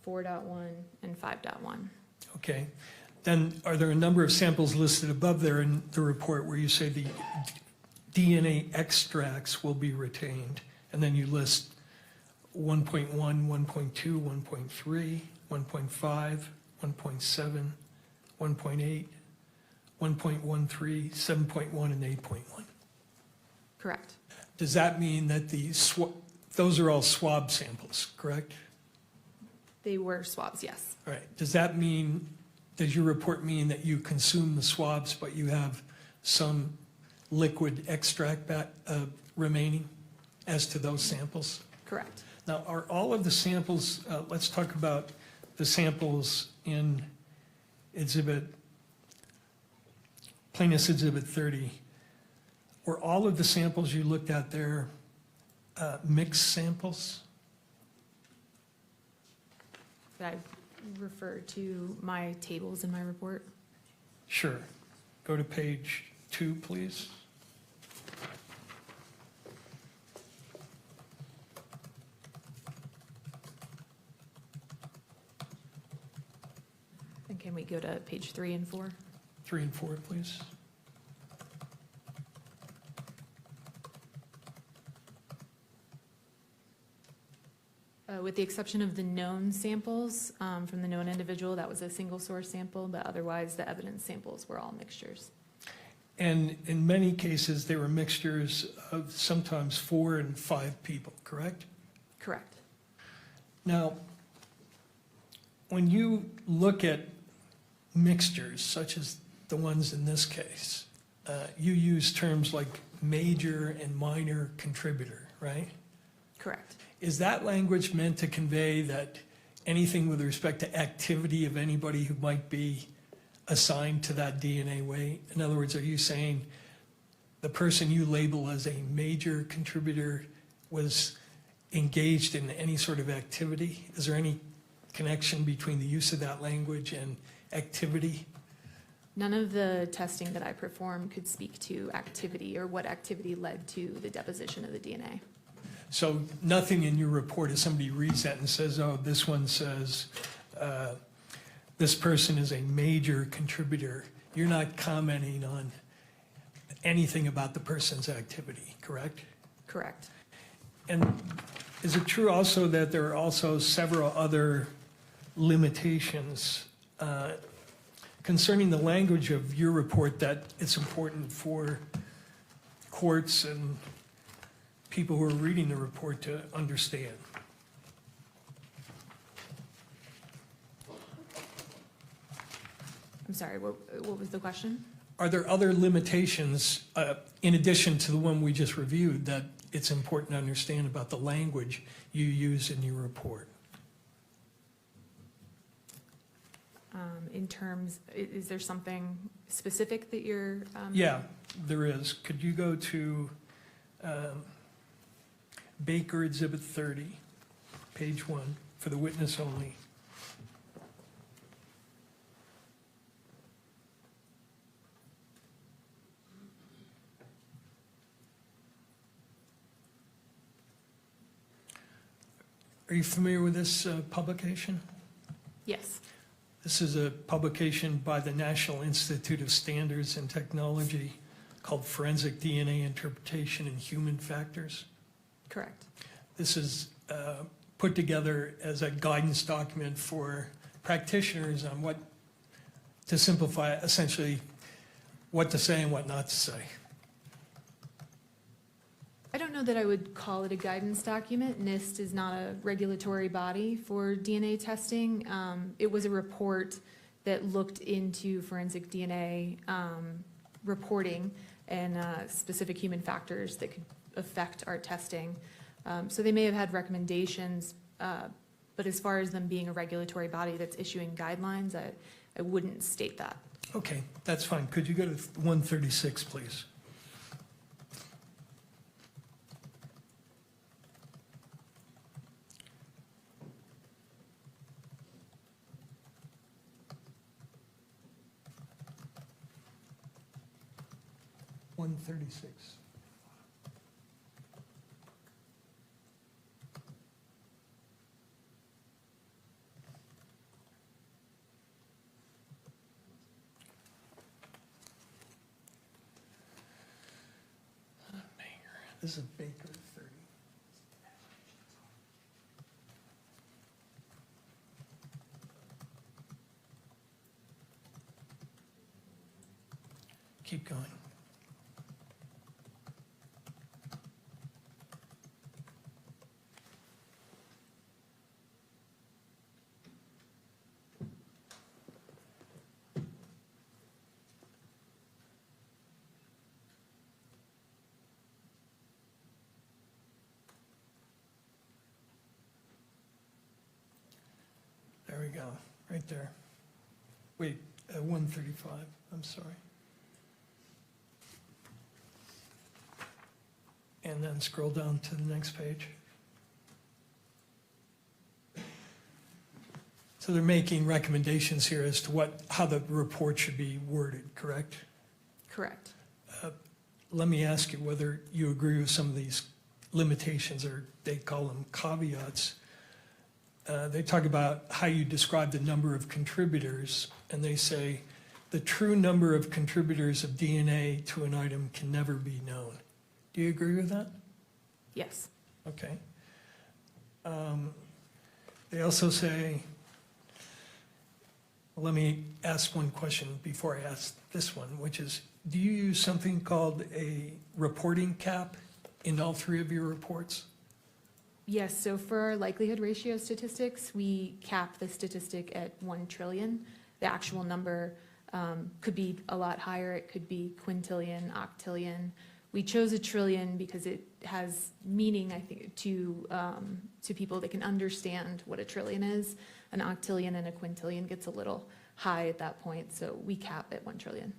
4.1, and 5.1. Okay. Then are there a number of samples listed above there in the report where you say the DNA extracts will be retained? And then you list 1.1, 1.2, 1.3, 1.5, 1.7, 1.8, 1.13, 7.1, and 8.1. Correct. Does that mean that those are all swab samples, correct? They were swabs, yes. All right. Does your report mean that you consume the swabs, but you have some liquid extract remaining as to those samples? Correct. Now, are all of the samples, let's talk about the samples in Plaintiff's Exhibit 30. Were all of the samples you looked at there mixed samples? Could I refer to my tables in my report? Sure. Go to page 2, please. And can we go to page 3 and 4? 3 and 4, please. With the exception of the known samples from the known individual, that was a single source sample, but otherwise the evidence samples were all mixtures. And in many cases, they were mixtures of sometimes 4 and 5 people, correct? Correct. Now, when you look at mixtures, such as the ones in this case, you use terms like major and minor contributor, right? Correct. Is that language meant to convey that anything with respect to activity of anybody who might be assigned to that DNA weight? In other words, are you saying the person you label as a major contributor was engaged in any sort of activity? Is there any connection between the use of that language and activity? None of the testing that I performed could speak to activity or what activity led to the deposition of the DNA. So nothing in your report, if somebody reads that and says, oh, this one says this person is a major contributor, you're not commenting on anything about the person's activity, correct? Correct. And is it true also that there are also several other limitations concerning the language of your report that it's important for courts and people who are reading the report to understand? I'm sorry, what was the question? Are there other limitations in addition to the one we just reviewed that it's important to understand about the language you use in your report? In terms, is there something specific that you're? Yeah, there is. Could you go to Baker Exhibit 30, page 1, for the witness only? Are you familiar with this publication? Yes. This is a publication by the National Institute of Standards and Technology called Forensic DNA Interpretation and Human Factors. Correct. This is put together as a guidance document for practitioners on what, to simplify essentially, what to say and what not to say. I don't know that I would call it a guidance document. NIST is not a regulatory body for DNA testing. It was a report that looked into forensic DNA reporting and specific human factors that could affect our testing. So they may have had recommendations, but as far as them being a regulatory body that's issuing guidelines, I wouldn't state that. Okay, that's fine. Could you go to 136, please? $136. This is Baker 30. Keep going. There we go, right there. Wait, 135, I'm sorry. And then scroll down to the next page. So they're making recommendations here as to how the report should be worded, correct? Correct. Let me ask you whether you agree with some of these limitations, or they call them caveats. They talk about how you describe the number of contributors, and they say the true number of contributors of DNA to an item can never be known. Do you agree with that? Yes. Okay. They also say, well, let me ask one question before I ask this one, which is, do you use something called a reporting cap in all three of your reports? Yes, so for our likelihood ratio statistics, we cap the statistic at 1 trillion. The actual number could be a lot higher. It could be quintillion, octillion. We chose 1 trillion because it has meaning, I think, to people that can understand what 1 trillion is. An octillion and a quintillion gets a little high at that point, so we cap at 1 trillion.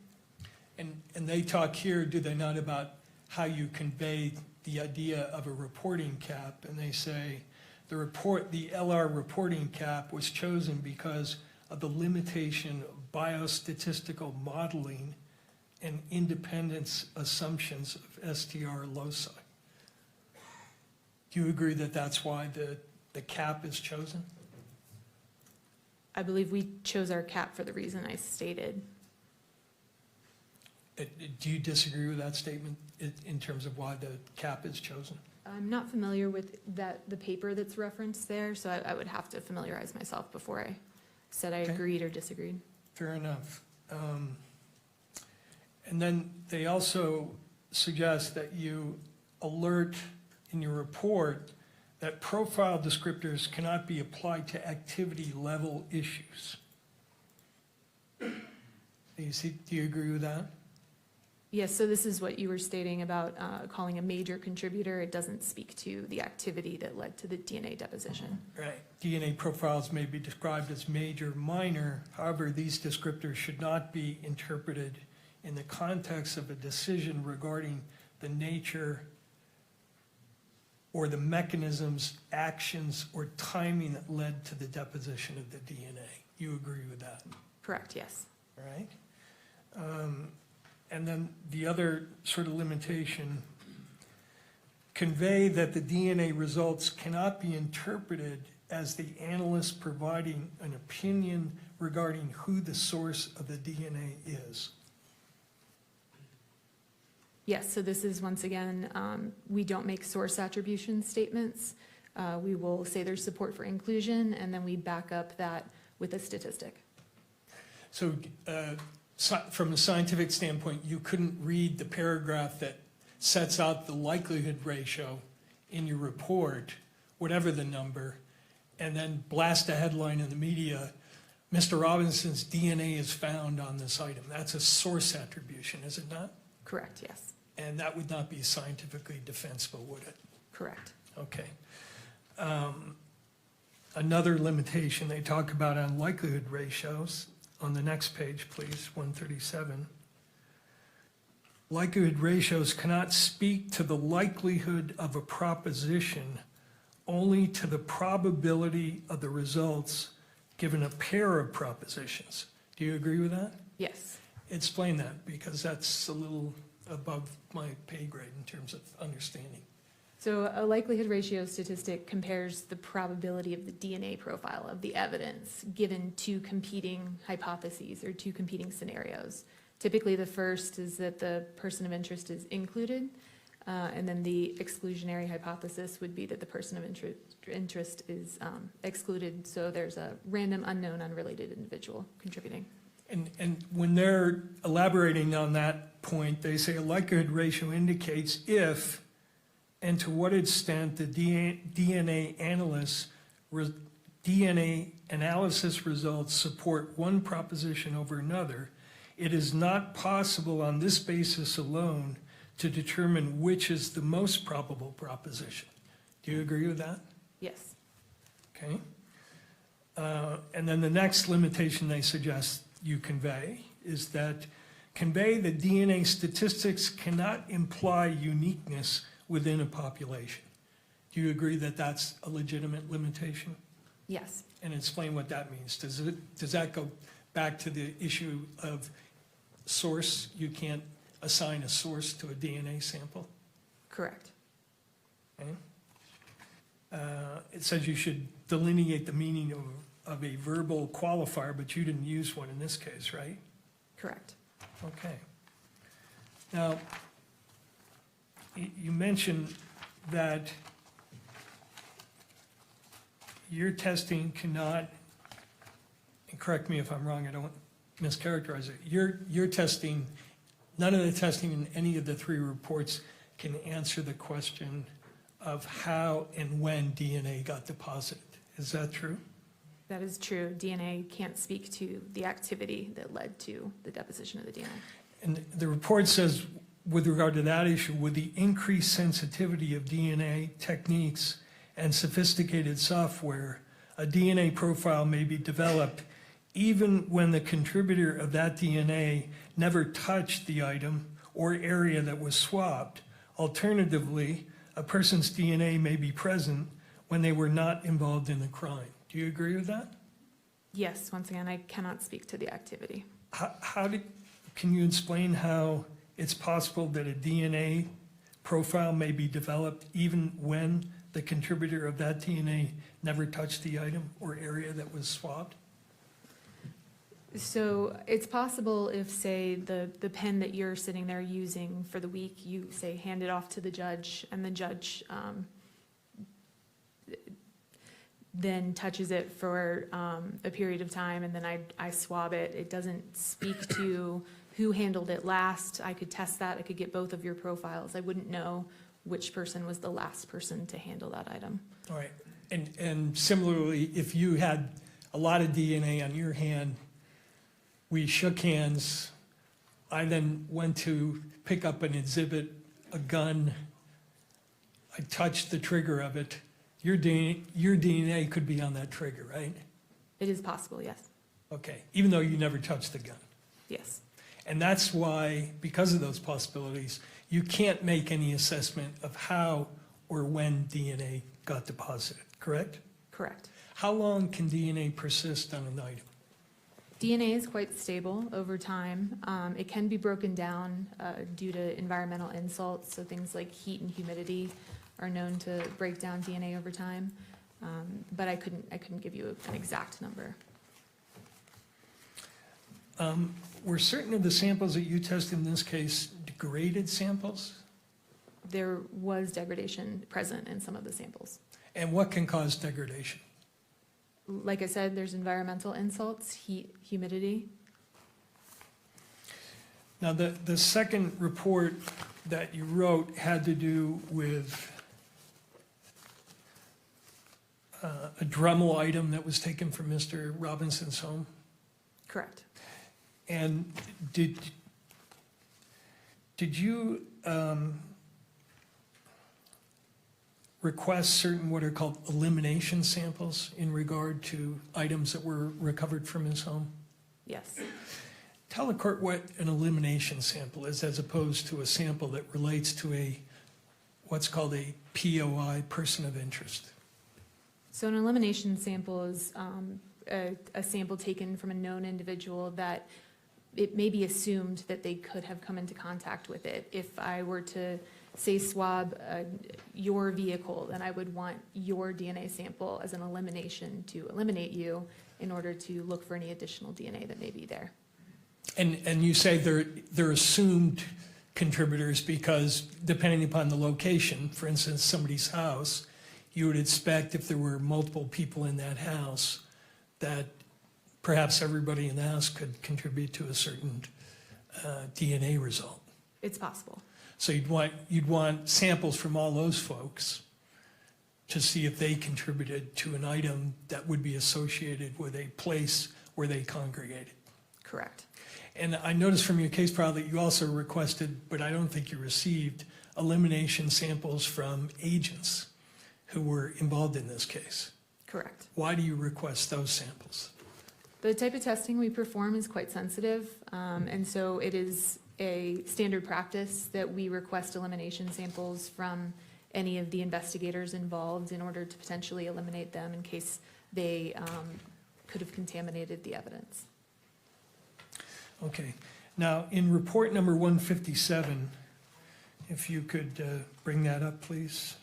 And they talk here, do they not, about how you convey the idea of a reporting cap, and they say the LR reporting cap was chosen because of the limitation of biostatistical modeling and independence assumptions of STR loci. Do you agree that that's why the cap is chosen? I believe we chose our cap for the reason I stated. Do you disagree with that statement in terms of why the cap is chosen? I'm not familiar with the paper that's referenced there, so I would have to familiarize myself before I said I agreed or disagreed. Fair enough. And then they also suggest that you alert in your report that profile descriptors cannot be applied to activity level issues. Do you agree with that? Yes, so this is what you were stating about calling a major contributor. It doesn't speak to the activity that led to the DNA deposition. Right. DNA profiles may be described as major, minor. However, these descriptors should not be interpreted in the context of a decision regarding the nature or the mechanisms, actions, or timing that led to the deposition of the DNA. You agree with that? Correct, yes. All right. And then the other sort of limitation, convey that the DNA results cannot be interpreted as the analyst providing an opinion regarding who the source of the DNA is. Yes, so this is, once again, we don't make source attribution statements. We will say there's support for inclusion, and then we back up that with a statistic. So from a scientific standpoint, you couldn't read the paragraph that sets out the likelihood ratio in your report, whatever the number, and then blast a headline in the media, Mr. Robinson's DNA is found on this item. That's a source attribution, is it not? Correct, yes. And that would not be scientifically defensible, would it? Correct. Okay. Another limitation they talk about on likelihood ratios, on the next page, please, 137. Likelihood ratios cannot speak to the likelihood of a proposition, only to the probability of the results given a pair of propositions. Do you agree with that? Yes. Explain that, because that's a little above my pay grade in terms of understanding. So a likelihood ratio statistic compares the probability of the DNA profile of the evidence given two competing hypotheses or two competing scenarios. Typically, the first is that the person of interest is included. And then the exclusionary hypothesis would be that the person of interest is excluded, so there's a random, unknown, unrelated individual contributing. And when they're elaborating on that point, they say a likelihood ratio indicates if and to what extent the DNA analysis results support one proposition over another. It is not possible on this basis alone to determine which is the most probable proposition. Do you agree with that? Yes. Okay. And then the next limitation they suggest you convey is that convey that DNA statistics cannot imply uniqueness within a population. Do you agree that that's a legitimate limitation? Yes. And explain what that means. Does that go back to the issue of source? You can't assign a source to a DNA sample? Correct. Okay. It says you should delineate the meaning of a verbal qualifier, but you didn't use one in this case, right? Correct. Okay. Now, you mentioned that your testing cannot, and correct me if I'm wrong, I don't mischaracterize it, your testing, none of the testing in any of the three reports can answer the question of how and when DNA got deposited. Is that true? That is true. DNA can't speak to the activity that led to the deposition of the DNA. And the report says, with regard to that issue, with the increased sensitivity of DNA techniques and sophisticated software, a DNA profile may be developed even when the contributor of that DNA never touched the item or area that was swabbed. Alternatively, a person's DNA may be present when they were not involved in the crime. Do you agree with that? Yes, once again, I cannot speak to the activity. Can you explain how it's possible that a DNA profile may be developed even when the contributor of that DNA never touched the item or area that was swabbed? So it's possible if, say, the pen that you're sitting there using for the week, you, say, hand it off to the judge, and the judge then touches it for a period of time, and then I swab it. It doesn't speak to who handled it last. I could test that. I could get both of your profiles. I wouldn't know which person was the last person to handle that item. All right. And similarly, if you had a lot of DNA on your hand, we shook hands, I then went to pick up an exhibit, a gun, I touched the trigger of it, your DNA could be on that trigger, right? It is possible, yes. Okay, even though you never touched the gun. Yes. And that's why, because of those possibilities, you can't make any assessment of how or when DNA got deposited, correct? Correct. How long can DNA persist on an item? DNA is quite stable over time. It can be broken down due to environmental insults, so things like heat and humidity are known to break down DNA over time, but I couldn't give you an exact number. Were certain of the samples that you tested in this case degraded samples? There was degradation present in some of the samples. And what can cause degradation? Like I said, there's environmental insults, heat, humidity. Now, the second report that you wrote had to do with a Dremel item that was taken from Mr. Robinson's home. Correct. And did you request certain what are called elimination samples in regard to items that were recovered from his home? Yes. Tell the court what an elimination sample is as opposed to a sample that relates to what's called a POI, person of interest. So an elimination sample is a sample taken from a known individual that it may be assumed that they could have come into contact with it. If I were to, say, swab your vehicle, then I would want your DNA sample as an elimination to eliminate you in order to look for any additional DNA that may be there. And you say they're assumed contributors because depending upon the location, for instance, somebody's house, you would expect if there were multiple people in that house that perhaps everybody in the house could contribute to a certain DNA result. It's possible. So you'd want samples from all those folks to see if they contributed to an item that would be associated with a place where they congregated. Correct. And I noticed from your case file that you also requested, but I don't think you received, elimination samples from agents who were involved in this case. Correct. Why do you request those samples? The type of testing we perform is quite sensitive, and so it is a standard practice that we request elimination samples from any of the investigators involved in order to potentially eliminate them in case they could have contaminated the evidence. Okay. Now, in report number 157, if you could bring that up, please.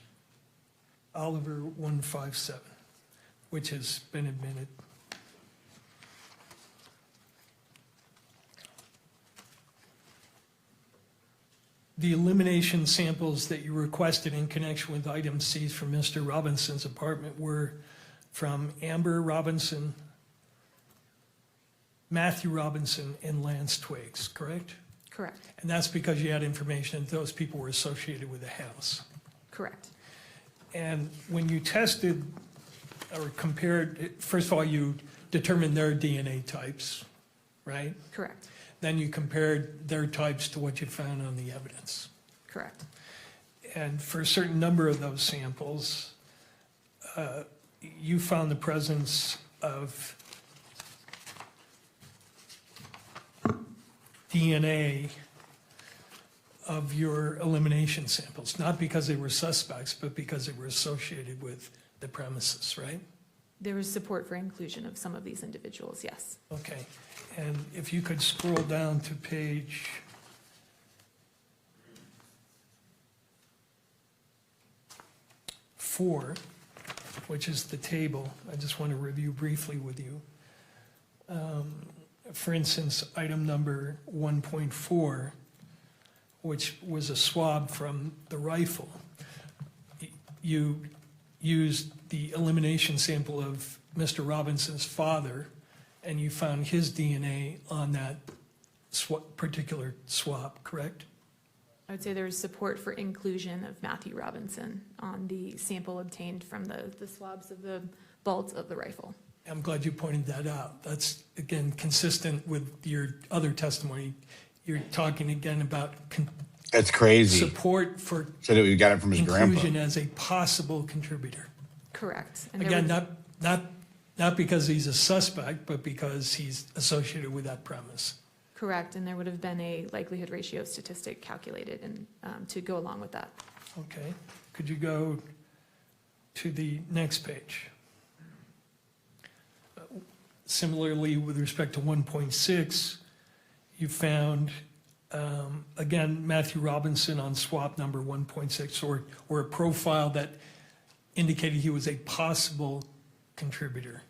Oliver 157, which has been admitted. The elimination samples that you requested in connection with items seized from Mr. Robinson's apartment were from Amber Robinson, Matthew Robinson, and Lance Twiggs, correct? Correct. And that's because you had information that those people were associated with the house. Correct. And when you tested or compared, first of all, you determined their DNA types, right? Correct. Then you compared their types to what you found on the evidence. Correct. And for a certain number of those samples, you found the presence of DNA of your elimination samples, not because they were suspects, but because they were associated with the premises, right? There was support for inclusion of some of these individuals, yes. Okay, and if you could scroll down to page 4, which is the table, I just want to review briefly with you. For instance, item number 1.4, which was a swab from the rifle. You used the elimination sample of Mr. Robinson's father, and you found his DNA on that particular swab, correct? I would say there was support for inclusion of Matthew Robinson on the sample obtained from the swabs of the bolts of the rifle. I'm glad you pointed that out. That's, again, consistent with your other testimony. You're talking again about That's crazy. support for Said that we got it from his inclusion grandpa. as a possible contributor. Correct. And Again, was- not because he's a suspect, but because he's associated with that premise. Correct, and there would have been a likelihood ratio statistic calculated and to go along with that. Okay, could you go to the next page? Similarly, with respect to 1.6, you found, again, Matthew Robinson on swab number 1.6, or a profile that indicated he was a possible contributor.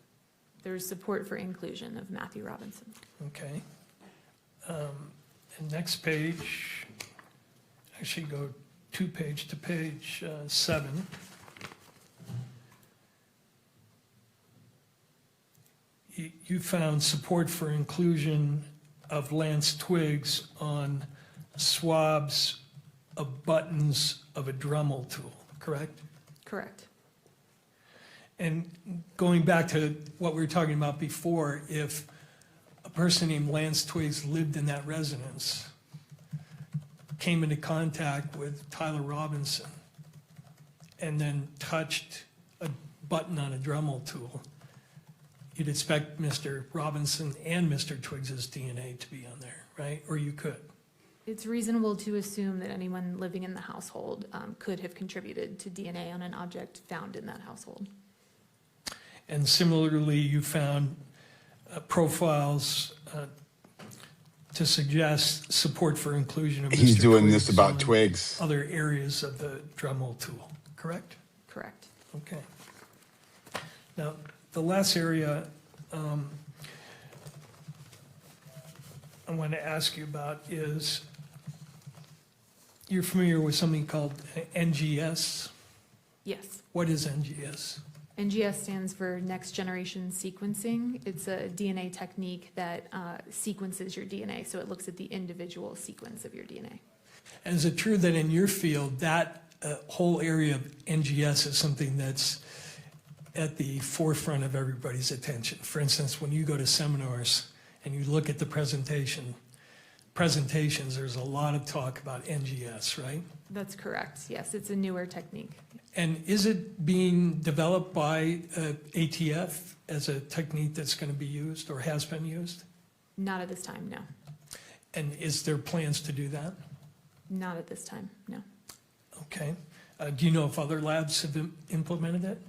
There was support for inclusion of Matthew Robinson. Okay. And next page, actually go to page 7. You found support for inclusion of Lance Twiggs on swabs of buttons of a Dremel tool, correct? Correct. And going back to what we were talking about before, if a person named Lance Twiggs lived in that residence, came into contact with Tyler Robinson, and then touched a button on a Dremel tool, you'd expect Mr. Robinson and Mr. Twiggs's DNA to be on there, right? Or you could. It's reasonable to assume that anyone living in the household could have contributed to DNA on an object found in that household. And similarly, you found profiles to suggest support for inclusion of Mr. He's doing this Twiggs about on Twiggs. other areas of the Dremel tool, correct? Correct. Okay. Now, the last area I want to ask you about is You're familiar with something called NGS? Yes. What is NGS? NGS stands for Next Generation Sequencing. It's a DNA technique that sequences your DNA, so it looks at the individual sequence of your DNA. And is it true that in your field, that whole area of NGS is something that's at the forefront of everybody's attention? For instance, when you go to seminars and you look at the presentations, there's a lot of talk about NGS, right? That's correct. Yes, it's a newer technique. And is it being developed by ATF as a technique that's going to be used or has been used? Not at this time, no. And is there plans to do that? Not at this time, no. Okay. Do you know if other labs have implemented it?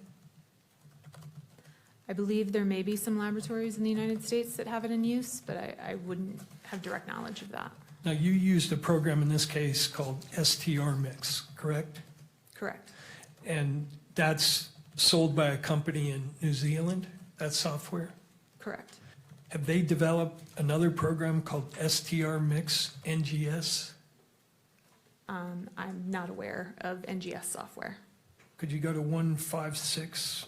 I believe there may be some laboratories in the United States that have it in use, but I wouldn't have direct knowledge of that. Now, you used a program in this case called STR Mix, correct? Correct. And that's sold by a company in New Zealand, that software? Correct. Have they developed another program called STR Mix NGS? I'm not aware of NGS software. Could you go to 156,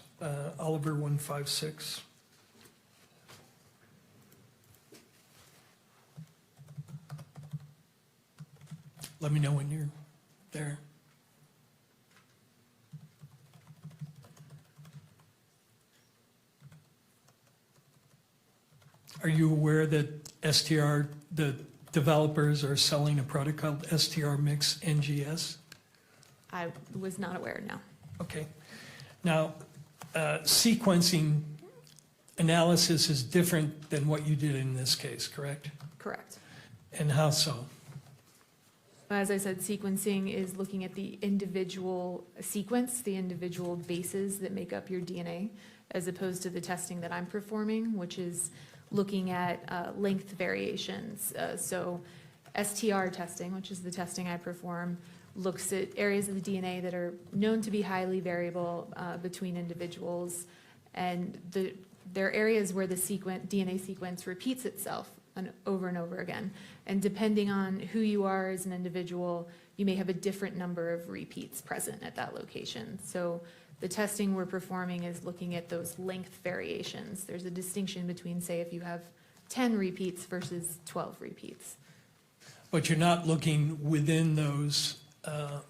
Oliver 156? Let me know when you're there. Are you aware that STR, the developers are selling a product called STR Mix NGS? I was not aware, no. Okay. Now, sequencing analysis is different than what you did in this case, correct? Correct. And how so? As I said, sequencing is looking at the individual sequence, the individual bases that make up your DNA, as opposed to the testing that I'm performing, which is looking at length variations. So STR testing, which is the testing I perform, looks at areas of the DNA that are known to be highly variable between individuals, and there are areas where the DNA sequence repeats itself over and over again. And depending on who you are as an individual, you may have a different number of repeats present at that location. So the testing we're performing is looking at those length variations. There's a distinction between, say, if you have 10 repeats versus 12 repeats. But you're not looking within those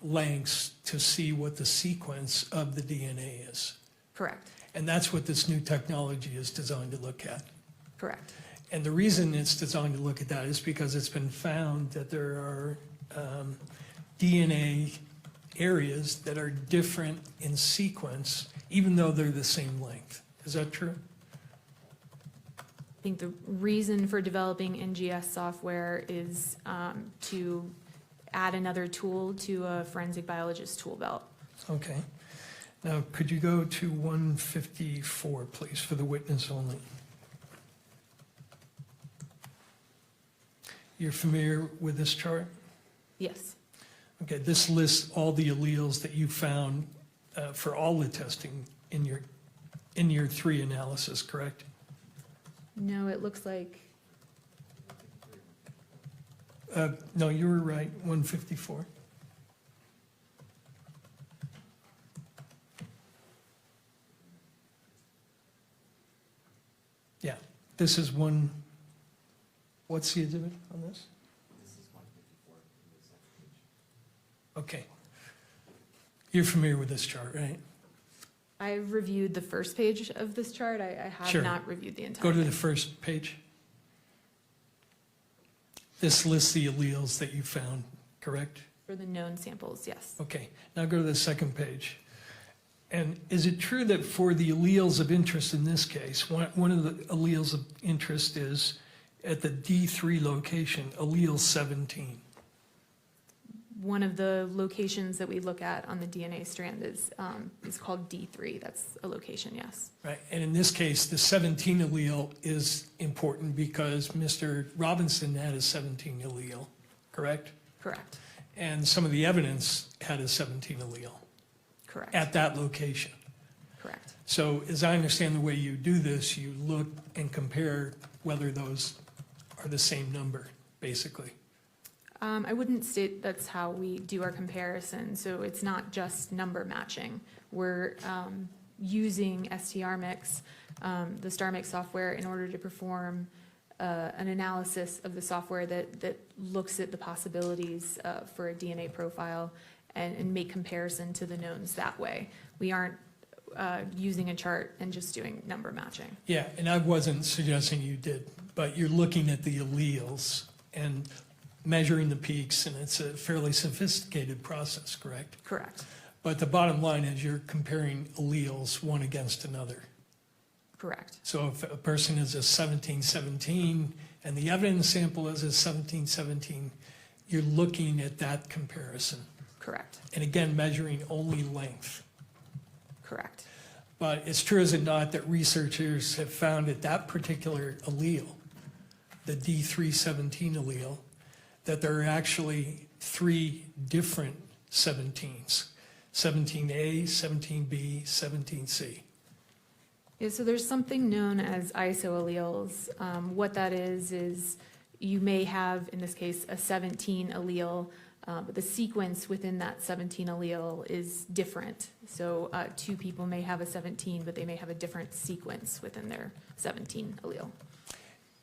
lengths to see what the sequence of the DNA is. Correct. And that's what this new technology is designed to look at. Correct. And the reason it's designed to look at that is because it's been found that there are DNA areas that are different in sequence, even though they're the same length. Is that true? I think the reason for developing NGS software is to add another tool to a forensic biologist tool belt. Okay. Now, could you go to 154, please, for the witness only? You're familiar with this chart? Yes. Okay, this lists all the alleles that you found for all the testing in your 3 analysis, correct? No, it looks like, No, you were right, 154. Yeah, this is one, what's the exhibit on this? Okay. You're familiar with this chart, right? I reviewed the first page of this chart. I have Sure. not reviewed the entire Go to thing. the first page. This lists the alleles that you found, correct? For the known samples, yes. Okay, now go to the second page. And is it true that for the alleles of interest in this case, one of the alleles of interest is at the D3 location, allele 17? One of the locations that we look at on the DNA strand is called D3. That's a location, yes. Right, and in this case, the 17 allele is important because Mr. Robinson had a 17 allele, correct? Correct. And some of the evidence had a 17 allele Correct. at that location. Correct. So as I understand the way you do this, you look and compare whether those are the same number, basically. I wouldn't state that's how we do our comparison, so it's not just number matching. We're using STRMix, the StarMix software, in order to perform an analysis of the software that looks at the possibilities for a DNA profile and make comparison to the knowns that way. We aren't using a chart and just doing number matching. Yeah, and I wasn't suggesting you did, but you're looking at the alleles and measuring the peaks, and it's a fairly sophisticated process, correct? Correct. But the bottom line is you're comparing alleles one against another. Correct. So if a person is a 1717 and the evidence sample is a 1717, you're looking at that comparison. Correct. And again, measuring only length. Correct. But it's true, is it not, that researchers have found that that particular allele, the D317 allele, that there are actually 3 different 17s, 17A, 17B, 17C. Yeah, so there's something known as isoalleles. What that is you may have, in this case, a 17 allele, but the sequence within that 17 allele is different. So 2 people may have a 17, but they may have a different sequence within their 17 allele.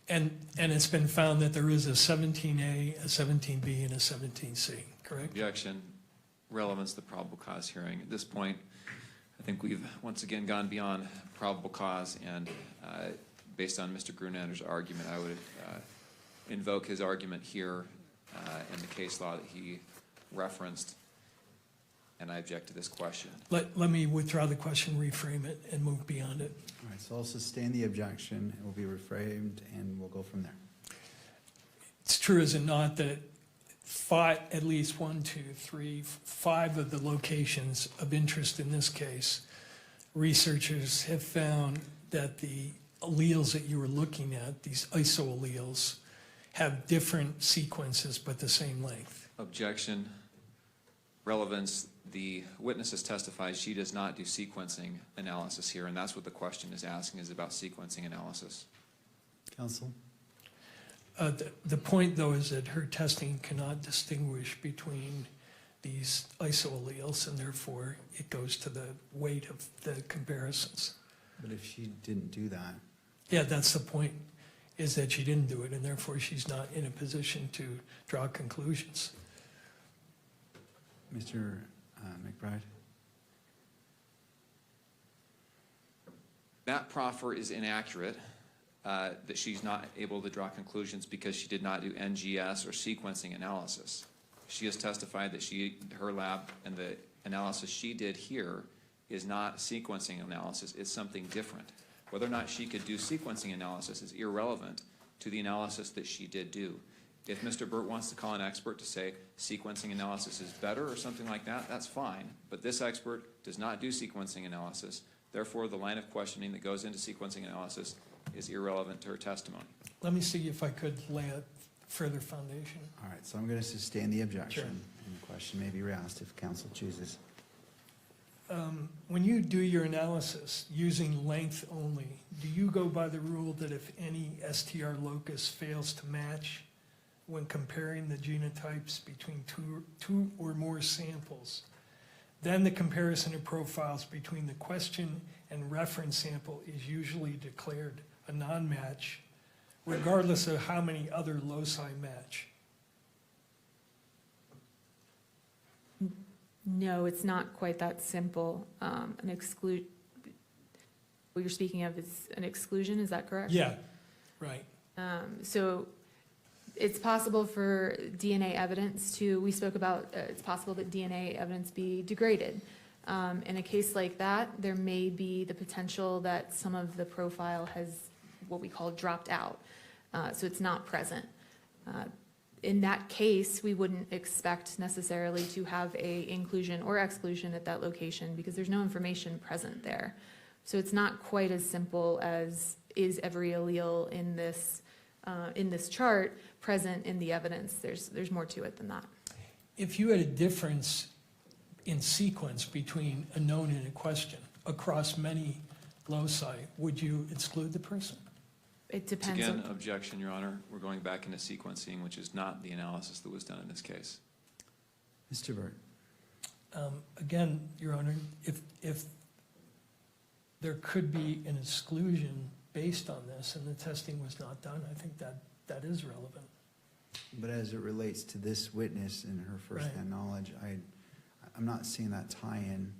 And it's been found that there is a 17A, a 17B, and a 17C, correct? Objection. Relevance to the probable cause hearing. At this point, I think we've once again gone beyond probable cause, and based on Mr. Grunlander's argument, I would invoke his argument here in the case law that he referenced, and I object to this question. Let me withdraw the question, reframe it, and move beyond it. All right, so I'll sustain the objection. It will be reframed, and we'll go from there. It's true, is it not, that at least 1, 2, 3, 5 of the locations of interest in this case, researchers have found that the alleles that you were looking at, these isoalleles, have different sequences but the same length. Objection. Relevance. The witness has testified she does not do sequencing analysis here, and that's what the question is asking, is about sequencing analysis. Counsel? The point, though, is that her testing cannot distinguish between these isoalleles, and therefore it goes to the weight of the comparisons. But if she didn't do that? Yeah, that's the point, is that she didn't do it, and therefore she's not in a position to draw conclusions. Mr. McBride? That proffer is inaccurate, that she's not able to draw conclusions because she did not do NGS or sequencing analysis. She has testified that her lab and the analysis she did here is not sequencing analysis, it's something different. Whether or not she could do sequencing analysis is irrelevant to the analysis that she did do. If Mr. Burt wants to call an expert to say sequencing analysis is better or something like that, that's fine. But this expert does not do sequencing analysis. Therefore, the line of questioning that goes into sequencing analysis is irrelevant to her testimony. Let me see if I could lay a further foundation. All right, so I'm going to sustain the objection. Sure. And the question may be re-asked if counsel chooses. When you do your analysis using length only, do you go by the rule that if any STR locus fails to match when comparing the genotypes between two or more samples, then the comparison of profiles between the question and reference sample is usually declared a non-match, regardless of how many other loci match? No, it's not quite that simple. What you're speaking of is an exclusion, is that correct? Yeah, right. So it's possible for DNA evidence we spoke about, it's possible that DNA evidence be degraded. In a case like that, there may be the potential that some of the profile has what we call dropped out. So it's not present. In that case, we wouldn't expect necessarily to have a inclusion or exclusion at that location because there's no information present there. So it's not quite as simple as is every allele in this chart present in the evidence. There's more to it than that. If you had a difference in sequence between a known and a question across many loci, would you exclude the person? It depends Again, on, objection, Your Honor. We're going back into sequencing, which is not the analysis that was done in this case. Mr. Burt. Again, Your Honor, if there could be an exclusion based on this and the testing was not done, I think that is relevant. But as it relates to this witness and her firsthand knowledge, I'm not seeing that tie-in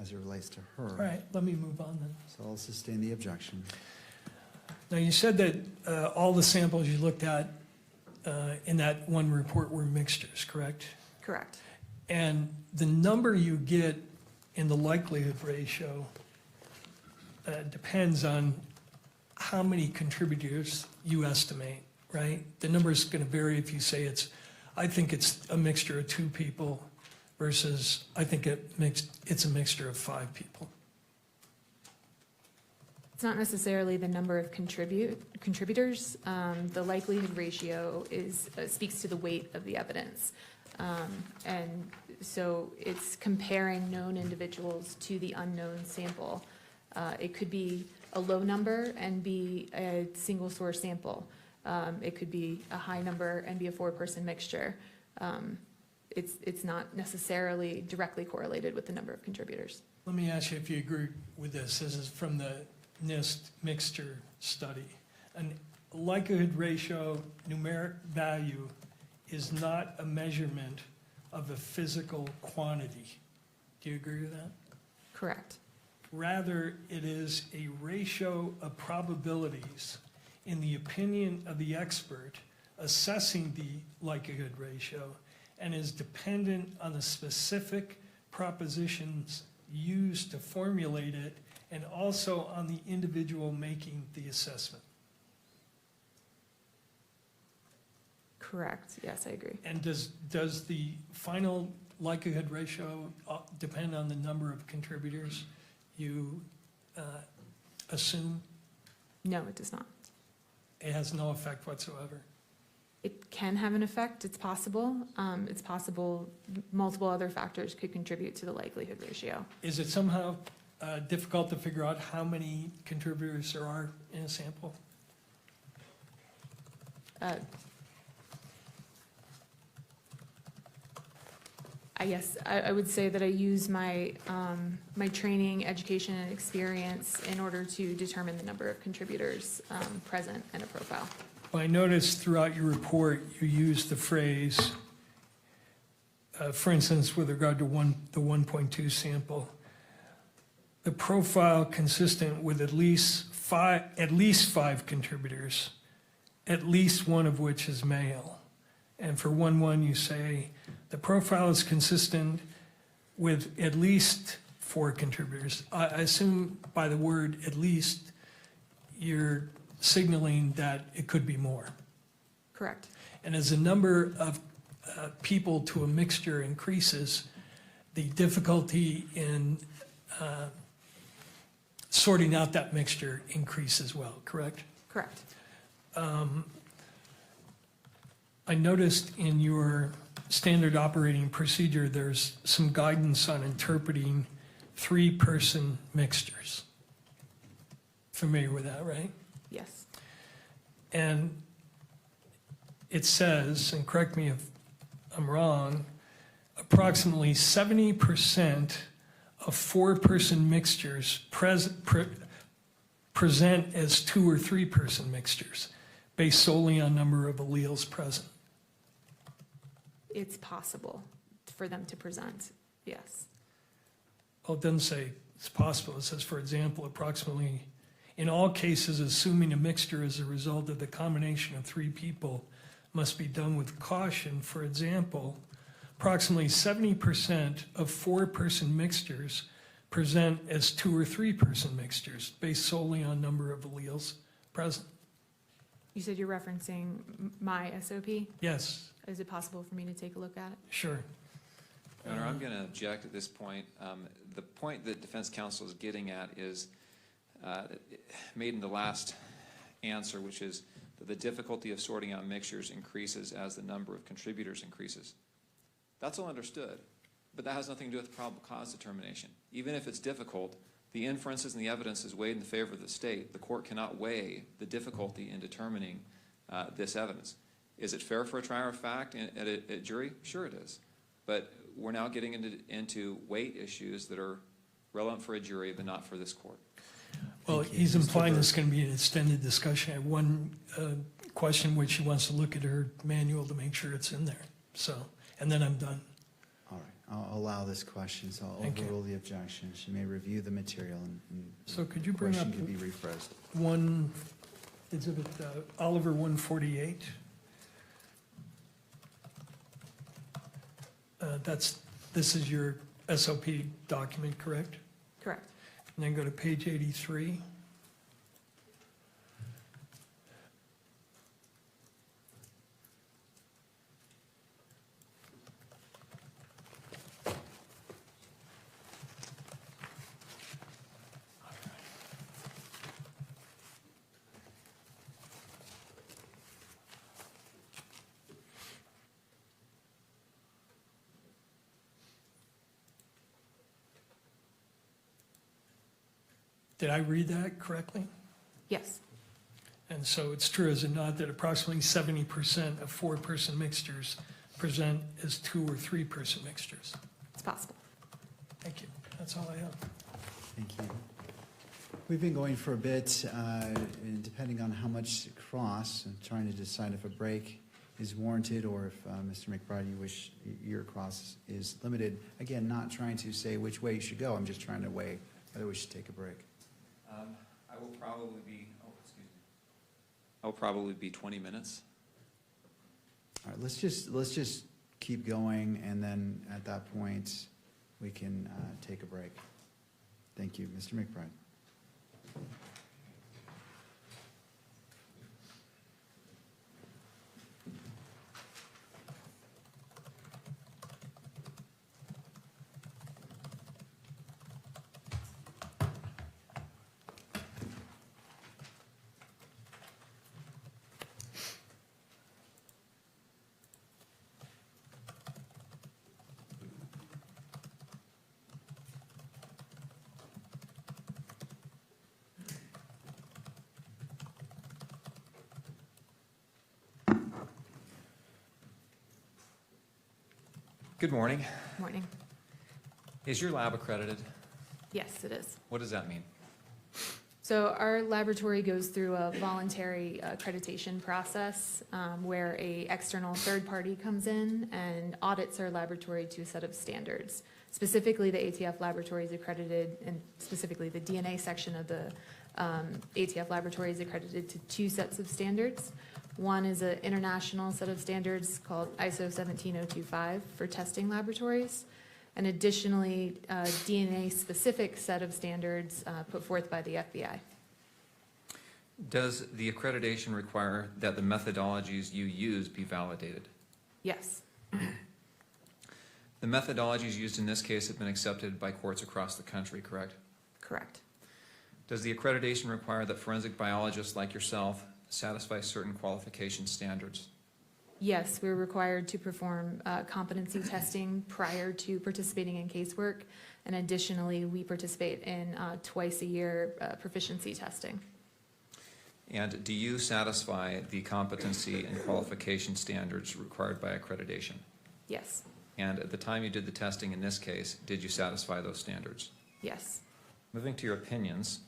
as it relates to her. All right, let me move on then. So I'll sustain the objection. Now, you said that all the samples you looked at in that one report were mixtures, correct? correct. And the number you get in the likelihood ratio depends on how many contributors you estimate, right? The number is going to vary if you say I think it's a mixture of 2 people versus I think it's a mixture of 5 people. It's not necessarily the number of contributors. The likelihood ratio speaks to the weight of the evidence. And so it's comparing known individuals to the unknown sample. It could be a low number and be a single source sample. It could be a high number and be a 4-person mixture. It's not necessarily directly correlated with the number of contributors. Let me ask you if you agree with this. This is from the NIST mixture study. An likelihood ratio numeric value is not a measurement of a physical quantity. Do you agree with that? Correct. Rather, it is a ratio of probabilities in the opinion of the expert assessing the likelihood ratio and is dependent on the specific propositions used to formulate it and also on the individual making the assessment. Correct. Yes, I agree. And does the final likelihood ratio depend on the number of contributors you assume? No, it does not. It has no effect whatsoever? It can have an effect. It's possible. It's possible multiple other factors could contribute to the likelihood ratio. Is it somehow difficult to figure out how many contributors there are in a sample? I would say that I use my my training, education, and experience in order to determine the number of contributors present in a profile. Well, I noticed throughout your report you use the phrase, for instance, with regard to the 1.2 sample, the profile consistent with at least five contributors, at least one of which is male. And for 1.1 you say the profile is consistent with at least 4 contributors. I assume by the word at least you're signaling that it could be more. Correct. And as the number of people to a mixture increases, the difficulty in sorting out that mixture increases as well, correct? Correct. I noticed in your standard operating procedure, there's some guidance on interpreting 3-person mixtures. Familiar with that, right? Yes. And it says, and correct me if I'm wrong, approximately 70% of 4-person mixtures present as 2 or 3-person mixtures based solely on number of alleles present. It's possible for them to present, yes. Well, it doesn't say it's possible. It says, for example, approximately, in all cases, assuming a mixture as a result of the combination of 3 people must be done with caution. For example, approximately 70% of 4-person mixtures present as 2 or 3-person mixtures based solely on number of alleles present. You said you're referencing my SOP? Yes. Is it possible for me to take a look at it? Sure. Your Honor, I'm going to object at this point. The point that defense counsel is getting at is made in the last answer, which is that the difficulty of sorting out mixtures increases as the number of contributors increases. That's all understood, but that has nothing to do with probable cause determination. Even if it's difficult, The inferences and the evidence is weighed in the favor of the state. The court cannot weigh the difficulty in determining this evidence. Is it fair for a trier of fact at a jury? Sure it is. But we're now getting into weight issues that are relevant for a jury, but not for this court. Well, he's implying there's going to be an extended discussion. I have one question which he wants to look at her manual to make sure it's in there. So, and then I'm done. All right, I'll allow this question, so I'll Thank you. overrule the objection. She may review the material and So could you the bring question up can be rephrased. one exhibit, Oliver 148? This is your SOP document, correct? Correct. And then go to page 83. Did I read that correctly? Yes. And so it's true, is it not, that approximately 70% of 4-person mixtures present as 2 or 3-person mixtures? It's possible. Thank you. That's all I have. Thank you. We've been going for a bit, and depending on how much cross, and trying to decide if a break is warranted or if, Mr. McBride, you wish your cross is limited. Again, not trying to say which way you should go, I'm just trying to weigh whether we should take a break. I will probably be, I will probably be 20 minutes. All right, let's just keep going, and then at that point, we can take a break. Thank you, Mr. McBride. Good morning. Morning. Is your lab accredited? Yes, it is. What does that mean? So our laboratory goes through a voluntary accreditation process where a external third party comes in and audits our laboratory to a set of standards. Specifically, the ATF laboratory is accredited, and specifically the DNA section of the ATF laboratory is accredited to 2 sets of standards. One is an international set of standards called ISO 17025 for testing laboratories, and additionally, a DNA-specific set of standards put forth by the FBI. Does the accreditation require that the methodologies you use be validated? Yes. The methodologies used in this case have been accepted by courts across the country, correct? Correct. Does the accreditation require that forensic biologists like yourself satisfy certain qualification standards? Yes, we're required to perform competency testing prior to participating in casework, and additionally, we participate in twice a year proficiency testing. And do you satisfy the competency and qualification standards required by accreditation? Yes. And at the time you did the testing in this case, did you satisfy those standards? Yes. Moving to your opinions,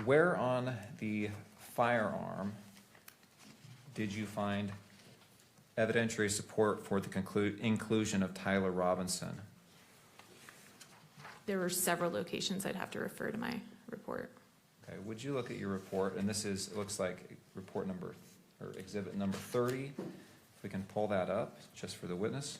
where on the firearm did you find evidentiary support for the inclusion of Tyler Robinson? There were several locations. I'd have to refer to my report. Okay, would you look at your report, and this is, it looks like report number, or exhibit number 30. If we can pull that up, just for the witness.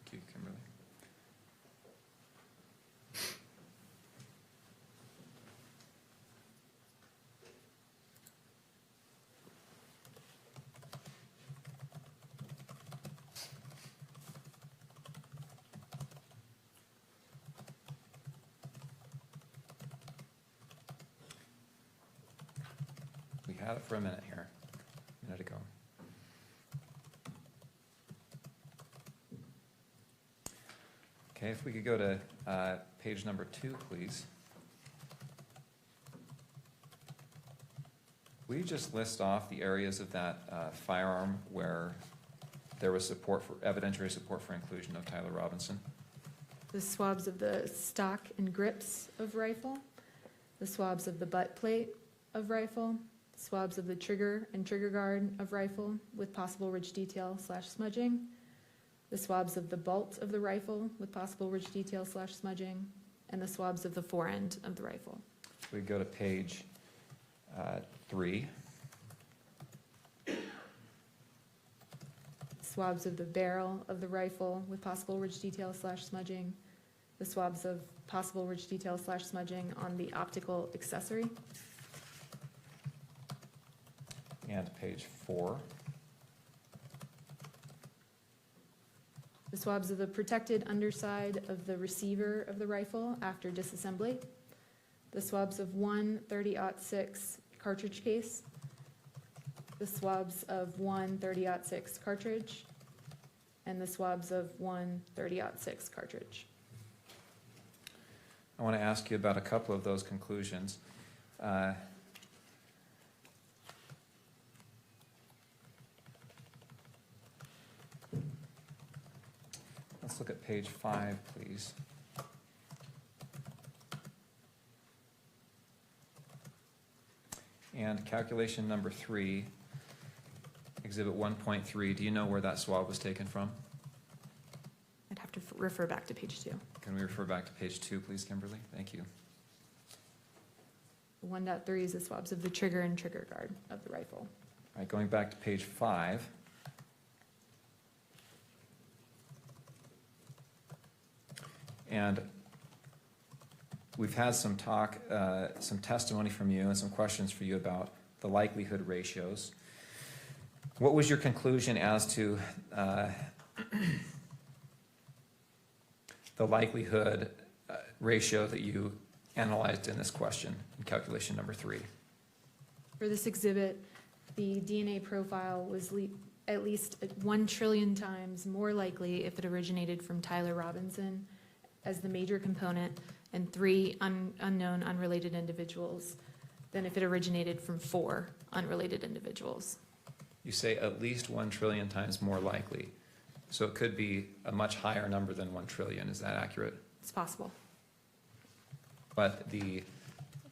Thank you, Kimberly. had it for a minute here, a minute ago. Okay, if we could go to page number 2, please. Will you just list off the areas of that firearm where there was support for, evidentiary support for inclusion of Tyler Robinson? The swabs of the stock and grips of rifle, the swabs of the butt plate of rifle, swabs of the trigger and trigger guard of rifle with possible ridge detail / smudging, the swabs of the bolt of the rifle with possible ridge detail / smudging, and the swabs of the forend of the rifle. We go to page 3. Swabs of the barrel of the rifle with possible ridge detail / smudging, the swabs of possible ridge detail / smudging on the optical accessory. And page 4. The swabs of the protected underside of the receiver of the rifle after disassembly. The swabs of one 30-06 cartridge case. The swabs of one 30-06 cartridge. And the swabs of one 30-06 cartridge. I want to ask you about a couple of those conclusions. Let's look at page 5, please. And calculation number 3, exhibit 1.3, do you know where that swab was taken from? I'd have to refer back to page 2. Can we refer back to page 2, please, Kimberly? Thank you. 1.3 is the swabs of the trigger and trigger guard of the rifle. All right, going back to page 5. And we've had some talk, some testimony from you and some questions for you about the likelihood ratios. What was your conclusion as to the likelihood ratio that you analyzed in this question in calculation number 3? For this exhibit, the DNA profile was at least 1 trillion times more likely if it originated from Tyler Robinson as the major component and 3 unknown unrelated individuals than if it originated from 4 unrelated individuals. You say at least 1 trillion times more likely. So it could be a much higher number than 1 trillion. Is that accurate? It's possible. But the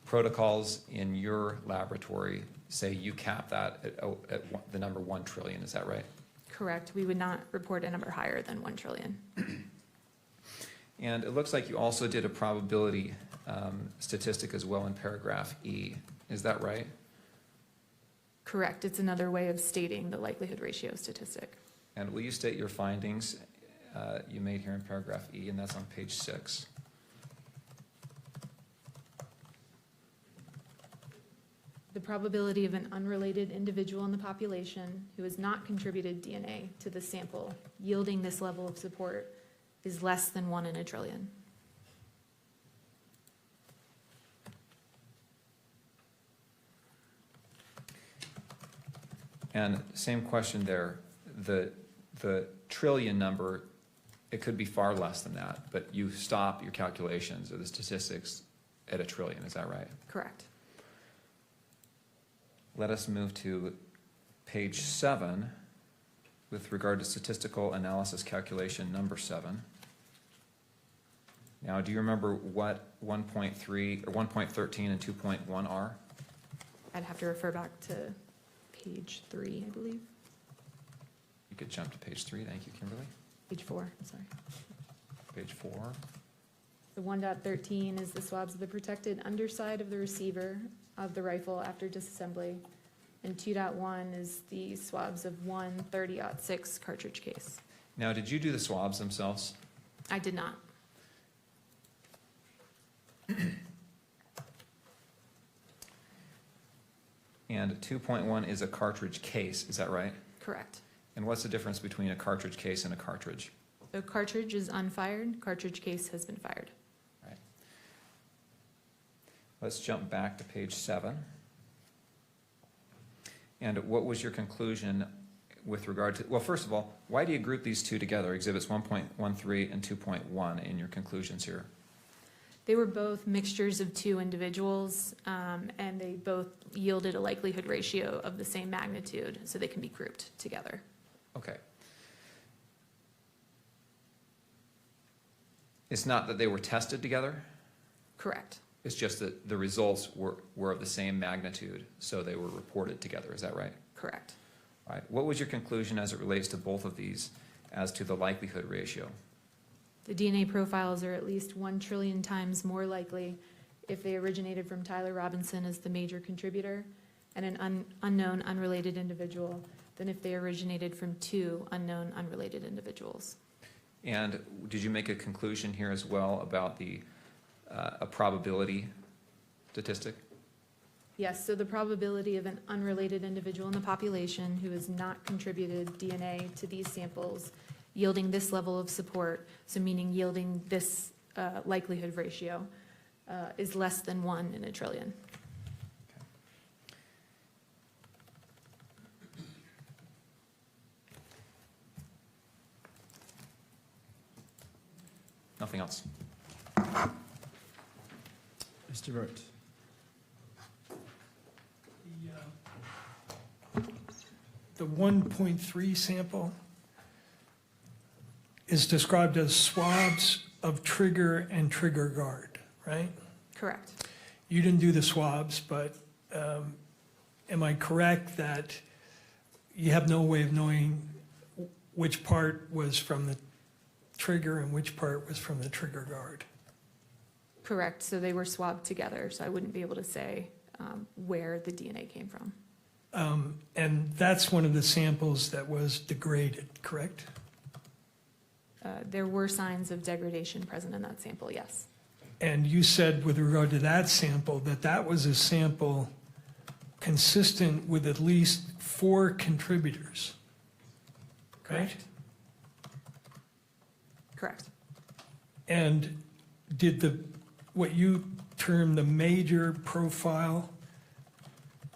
protocols in your laboratory say you cap that at the number 1 trillion. Is that right? Correct. We would not report a number higher than 1 trillion. And it looks like you also did a probability statistic as well in paragraph E. Is that right? Correct. It's another way of stating the likelihood ratio statistic. And will you state your findings you made here in paragraph E, and that's on page 6. The probability of an unrelated individual in the population who has not contributed DNA to the sample yielding this level of support is less than 1 in a trillion. And same question there. The trillion number, it could be far less than that, but you stop your calculations or the statistics at 1 trillion. Is that right? Correct. Let us move to page 7 with regard to statistical analysis calculation number 7. Now, do you remember what 1.3 or 1.13 and 2.1 are? I'd have to refer back to page 3, I believe. You could jump to page 3. Thank you, Kimberly. Page 4, sorry. Page 4. The 1.13 is the swabs of the protected underside of the receiver of the rifle after disassembly. And 2.1 is the swabs of one 30-06 cartridge case. Now, did you do the swabs themselves? I did not. And 2.1 is a cartridge case, is that right? Correct. And what's the difference between a cartridge case and a cartridge? The cartridge is unfired, cartridge case has been fired. Right. Let's jump back to page 7. And what was your conclusion with regard to, well, first of all, why do you group these two together, exhibits 1.13 and 2.1 in your conclusions here? They were both mixtures of two individuals, and they both yielded a likelihood ratio of the same magnitude, so they can be grouped together. Okay. It's not that they were tested together? Correct. It's just that the results were of the same magnitude, so they were reported together. Is that right? Correct. All right. What was your conclusion as it relates to both of these as to the likelihood ratio? The DNA profiles are at least 1 trillion times more likely if they originated from Tyler Robinson as the major contributor and an unknown unrelated individual than if they originated from 2 unknown unrelated individuals. And did you make a conclusion here as well about the a probability statistic? Yes, so the probability of an unrelated individual in the population who has not contributed DNA to these samples yielding this level of support, so meaning yielding this likelihood ratio, is less than 1 in a trillion. Nothing else. Mr. Burt. The 1.3 sample is described as swabs of trigger and trigger guard, right? Correct. You didn't do the swabs, but am I correct that you have no way of knowing which part was from the trigger and which part was from the trigger guard? Correct, so they were swabbed together, so I wouldn't be able to say where the DNA came from. And that's one of the samples that was degraded, correct? There were signs of degradation present in that sample, yes. And you said with regard to that sample, that that was a sample consistent with at least 4 contributors, correct? Correct. And did what you term the major profile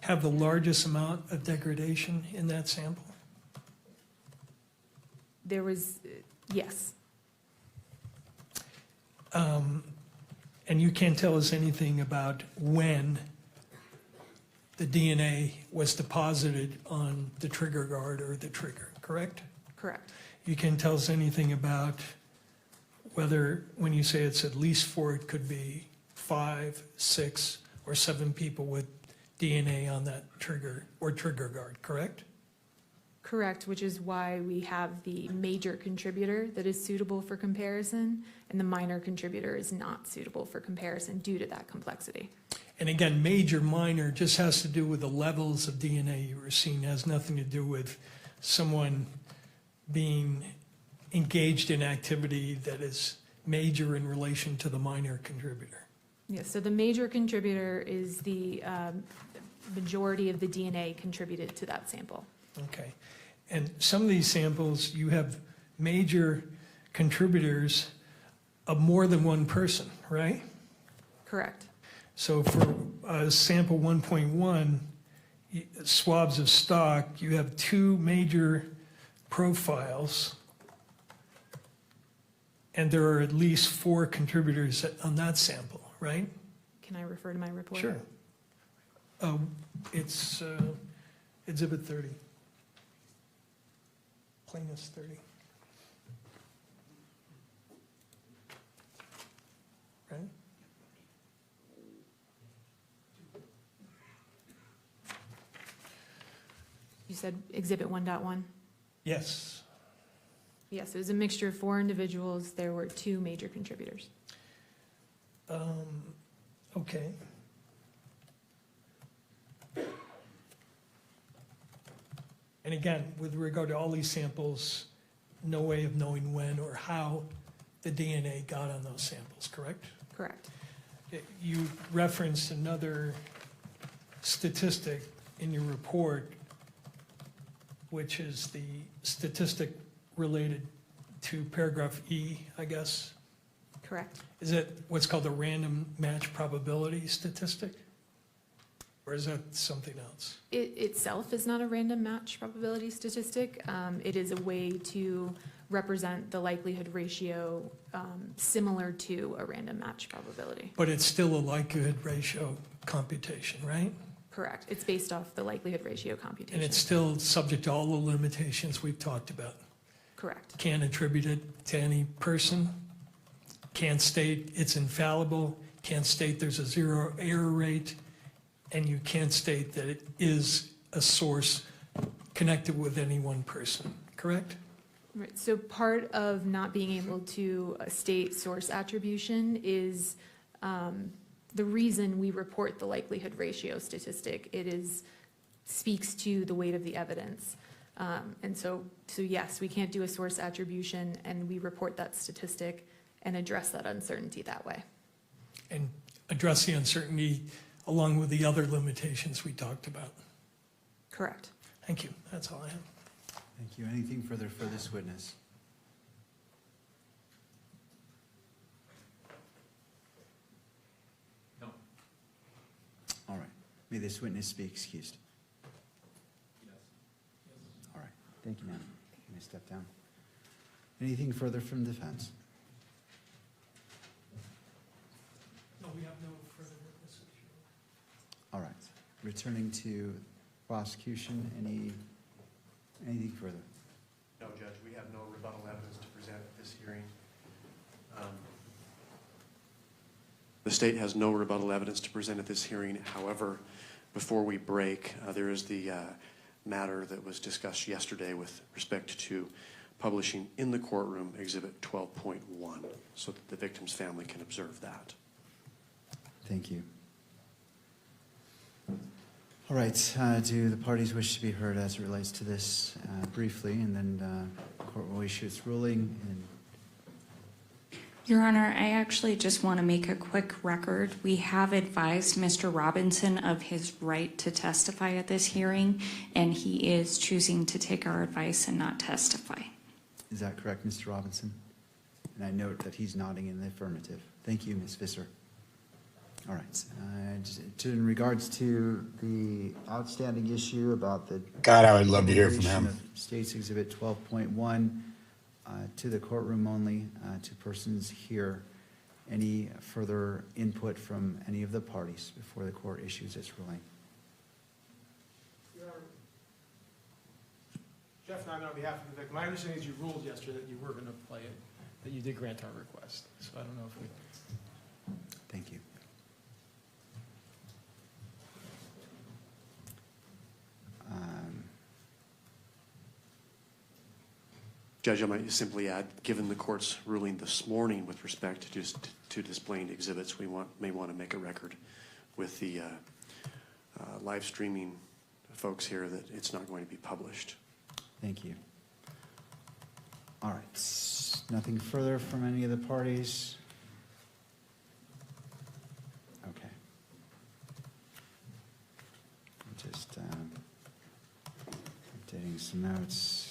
have the largest amount of degradation in that sample? There was, yes. And you can't tell us anything about when the DNA was deposited on the trigger guard or the trigger, correct? Correct. You can't tell us anything about whether, when you say it's at least 4, it could be 5, 6, or 7 people with DNA on that trigger or trigger guard, correct? Correct, which is why we have the major contributor that is suitable for comparison, and the minor contributor is not suitable for comparison due to that complexity. And again, major, minor just has to do with the levels of DNA you were seeing. It has nothing to do with someone being engaged in activity that is major in relation to the minor contributor. Yes, so the major contributor is the majority of the DNA contributed to that sample. Okay. And some of these samples, you have major contributors of more than one person, right? Correct. So for sample 1.1, swabs of stock, you have 2 major profiles, and there are at least 4 contributors on that sample, right? Can I refer to my report? Sure. It's Exhibit 30. Plaintiff's 30. Right? You said Exhibit 1.1? Yes. Yes, it was a mixture of 4 individuals. There were 2 major contributors. Okay. And again, with regard to all these samples, no way of knowing when or how the DNA got on those samples, correct? Correct. You referenced another statistic in your report, which is the statistic related to paragraph E, I guess. Correct. Is it what's called the random match probability statistic? Or is that something else? It itself is not a random match probability statistic. It is a way to represent the likelihood ratio similar to a random match probability. But it's still a likelihood ratio computation, right? Correct. It's based off the likelihood ratio computation. And it's still subject to all the limitations we've talked about. Correct. Can't attribute it to any person. Can't state it's infallible. Can't state there's a zero error rate. And you can't state that it is a source connected with any one person, correct? Right, so part of not being able to state source attribution is the reason we report the likelihood ratio statistic. It speaks to the weight of the evidence. And so yes, we can't do a source attribution, and we report that statistic and address that uncertainty that way. And address the uncertainty along with the other limitations we talked about. Correct. Thank you. That's all I have. Thank you. Anything further for this witness? No. All right. May this witness be excused. Yes. All right. Thank you, ma'am. You may step down. Anything further from defense? No, we have no further witnesses. All right. Returning to prosecution, anything further? No, Judge, we have no rebuttal evidence to present at this hearing. The state has no rebuttal evidence to present at this hearing. However, before we break, there is the matter that was discussed yesterday with respect to publishing in the courtroom Exhibit 12.1 so that the victim's family can observe that. Thank you. All right, do the parties wish to be heard as it relates to this briefly, and then the court will issue its ruling. And Your Honor, I actually just want to make a quick record. We have advised Mr. Robinson of his right to testify at this hearing, and he is choosing to take our advice and not testify. is that correct, Mr. Robinson? And I note that he's nodding in the affirmative. Thank you, Ms. Visser. All right. In regards to the outstanding issue about the God, I would love to hear from publication him. of State's Exhibit 12.1 to the courtroom only, to persons here. Any further input from any of the parties before the court issues its ruling? Your Honor, Jeff and I, on behalf of the victim, my understanding is you ruled yesterday that you were going to play it, that you did grant our request. So I don't know if we. Thank you. Judge, I might simply add, given the court's ruling this morning with respect to displaying exhibits, we may want to make a record with the live streaming folks here that it's not going to be published. Thank you. All right. Nothing further from any of the parties? Okay. I'm just updating some notes.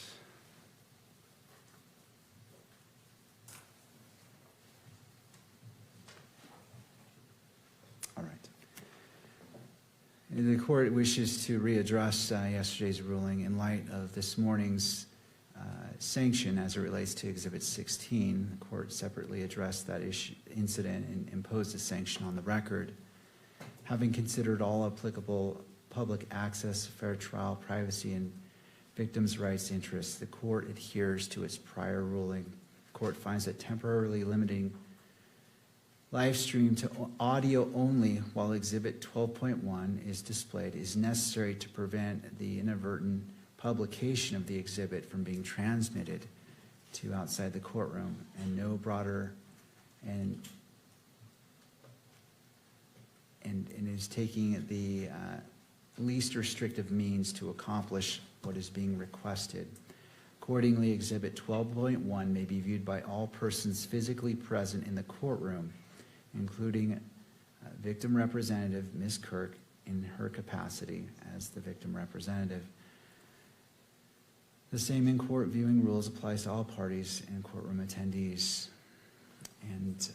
All right. The court wishes to readdress yesterday's ruling in light of this morning's sanction as it relates to Exhibit 16. The court separately addressed that incident and imposed a sanction on the record. Having considered all applicable public access, fair trial, privacy, and victims' rights interests, the court adheres to its prior ruling. The court finds that temporarily limiting live stream to audio only while Exhibit 12.1 is displayed is necessary to prevent the inadvertent publication of the exhibit from being transmitted to outside the courtroom, and no broader and is taking the least restrictive means to accomplish what is being requested. Accordingly, Exhibit 12.1 may be viewed by all persons physically present in the courtroom, including victim representative Ms. Kirk in her capacity as the victim representative. The same in-court viewing rules applies to all parties and courtroom attendees. And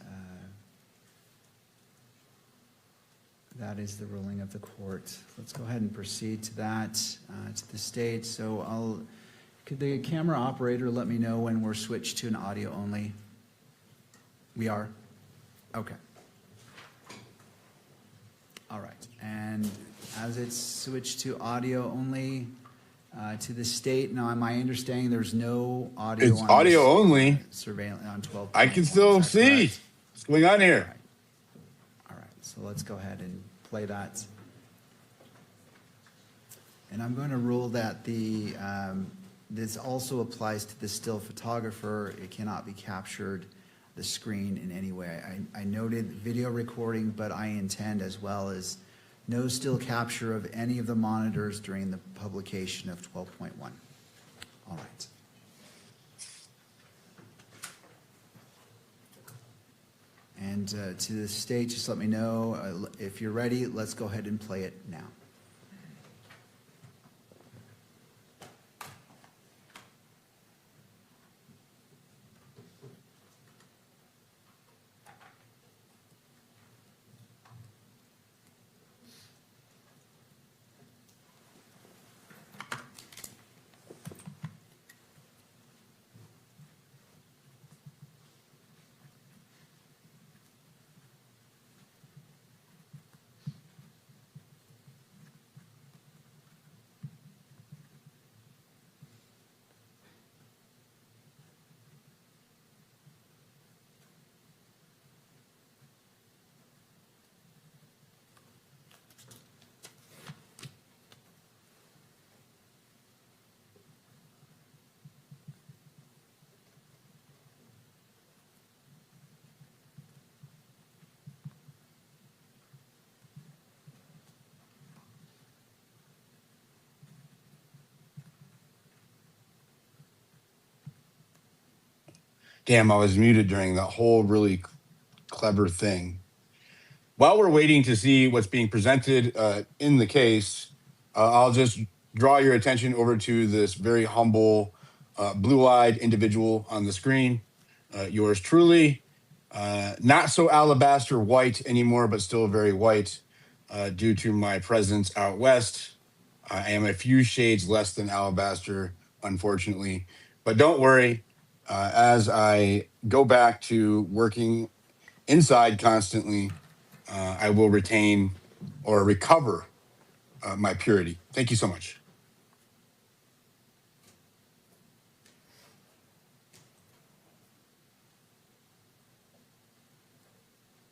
That is the ruling of the court. Let's go ahead and proceed to that, to the stage. So could the camera operator let me know when we're switched to an audio only? We are? Okay. All right. And as it's switched to audio only, to the state, now my understanding there's no audio It's on audio this, only. Surveillance on 12. I can still see what's going on here. All right, so let's go ahead and play that. And I'm going to rule that this also applies to the still photographer. It cannot be captured, the screen, in any way. I noted video recording, but I intend as well as no still capture of any of the monitors during the publication of 12.1. All right. And to the stage, just let me know if you're ready. Let's go ahead and play it now. Damn, I was muted during that whole really clever thing. While we're waiting to see what's being presented in the case, I'll just draw your attention over to this very humble, blue-eyed individual on the screen. Yours truly, not so alabaster white anymore, but still very white due to my presence out west. I am a few shades less than alabaster, unfortunately. But don't worry, as I go back to working inside constantly, I will retain or recover my purity. Thank you so much.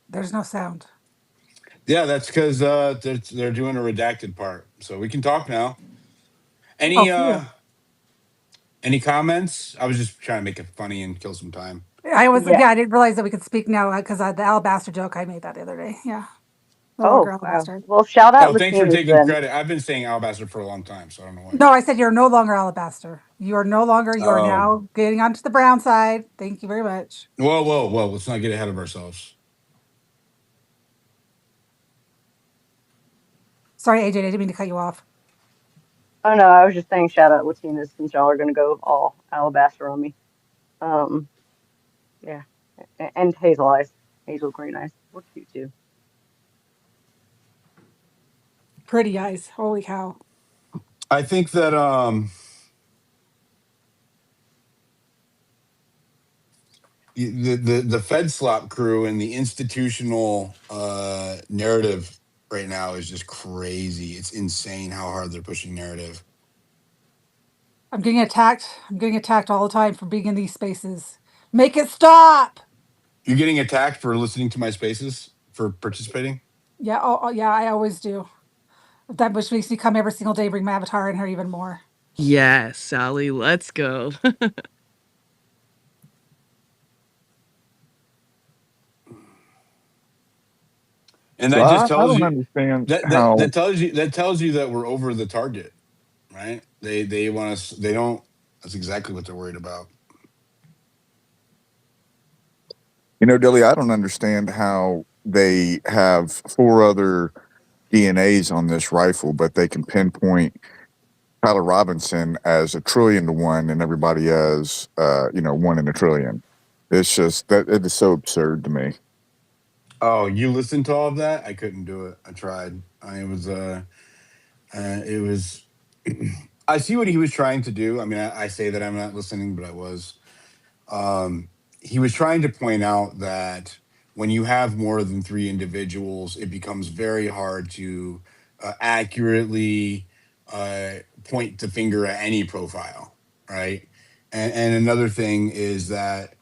There's no sound. Yeah, that's because they're doing a redacted part, so we can talk now. Any comments? I was just trying to make it funny and kill some time. I didn't realize that we could speak now because the alabaster joke, I made that the other day. Yeah. No Oh, longer wow. alabaster. Well, shout out Oh, thanks for Latinas taking then. credit. I've been saying alabaster for a long time, so I don't know why. No, I said you're no longer alabaster. You are no longer, you are now getting onto the brown side. Thank you very much. Whoa. Let's not get ahead of ourselves. Sorry, AJ, I didn't mean to cut you off. Oh, no, I was just saying shout out Latinas since y'all are going to go all alabaster on me. Yeah. And hazel eyes. Hazel green eyes. We're cute too. Pretty eyes. Holy cow. I think that the FEDSLOP crew and the institutional narrative right now is just crazy. It's insane how hard they're pushing narrative. I'm getting attacked. I'm getting attacked all the time for being in these spaces. Make it stop. You're getting attacked for listening to my spaces, for participating? Yeah. Oh, yeah, I always do. That which makes me come every single day, bring my avatar in here even more. Yes, Sally, let's go. And So that just I tells don't you understand that how, tells you that we're over the target, right? They want us. They don't. That's exactly what they're worried about. Dilly, I don't understand how they have 4 other DNAs on this rifle, but they can pinpoint Tyler Robinson as 1,000,000,000 to 1 and everybody as, 1 in 1,000,000,000. It's just that it is so absurd to me. Oh, you listened to all of that? I couldn't do it. I tried. It was. I see what he was trying to do. I mean, I say that I'm not listening, but I was. Um, he was trying to point out that when you have more than three individuals, it becomes very hard to accurately uh, point the finger at any profile, right? And another thing is that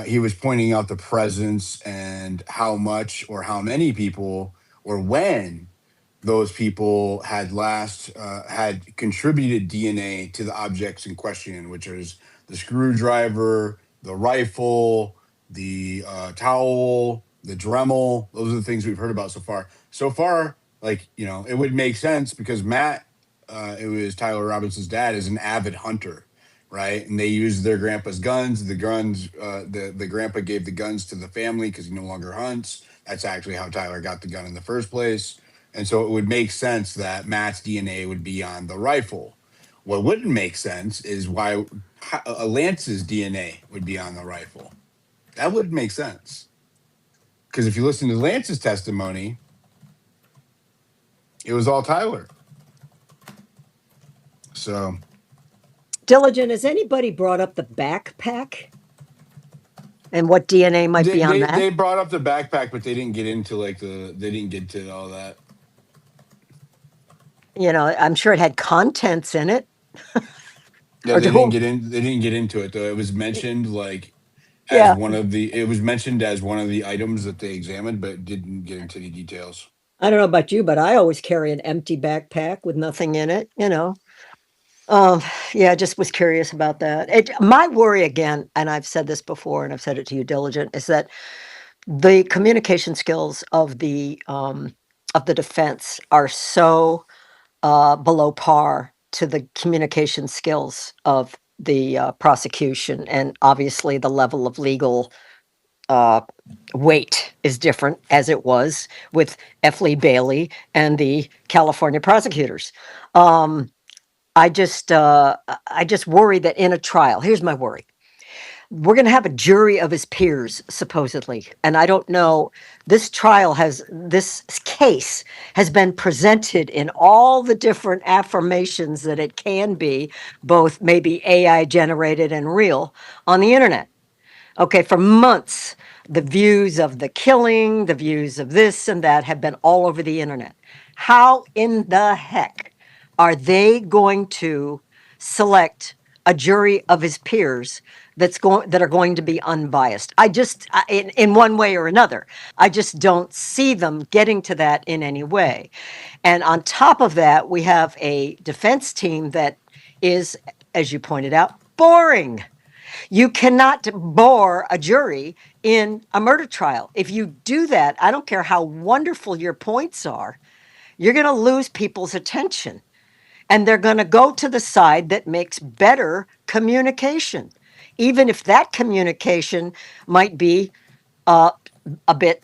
he was pointing out the presence and how much or how many people or when those people had contributed DNA to the objects in question, which is the screwdriver, the rifle, the towel, the Dremel. Those are the things we've heard about so far. So far, like it would make sense because Matt, it was Tyler Robinson's dad, is an avid hunter, right? And they used their grandpa's guns. The grandpa gave the guns to the family because he no longer hunts. That's actually how Tyler got the gun in the first place. And so it would make sense that Matt's DNA would be on the rifle. What wouldn't make sense is why Lance's DNA would be on the rifle. That wouldn't make sense. Because if you listen to Lance's testimony, it was all Tyler. So, Diligent, has anybody brought up the backpack and what DNA might be on that? They brought up the backpack, but they didn't get into all that. I'm sure it had contents in it. Yeah, they didn't get into it though. It was mentioned as one of the items that they examined, but didn't get into the details. I don't know about you, but I always carry an empty backpack with nothing in it, I just was curious about that. My worry again, and I've said this before and I've said it to you, Diligent, is that the communication skills of the defense are so below par to the communication skills of the prosecution, and obviously the level of legal weight is different, as it was with F. Lee Bailey and the California prosecutors. I just worry that in a trial, here's my worry. We're going to have a jury of his peers, supposedly. And I don't know, this case has been presented in all the different affirmations that it can be, both maybe AI generated and real, on the internet. Okay, for months, the views of the killing, the views of this and that have been all over the internet. How in the heck are they going to select a jury of his peers that are going to be unbiased? In one way or another, I just don't see them getting to that in any way. And on top of that, we have a defense team that is, as you pointed out, boring. You cannot bore a jury in a murder trial. If you do that, I don't care how wonderful your points are, you're going to lose people's attention. And they're going to go to the side that makes better communication, even if that communication might be a bit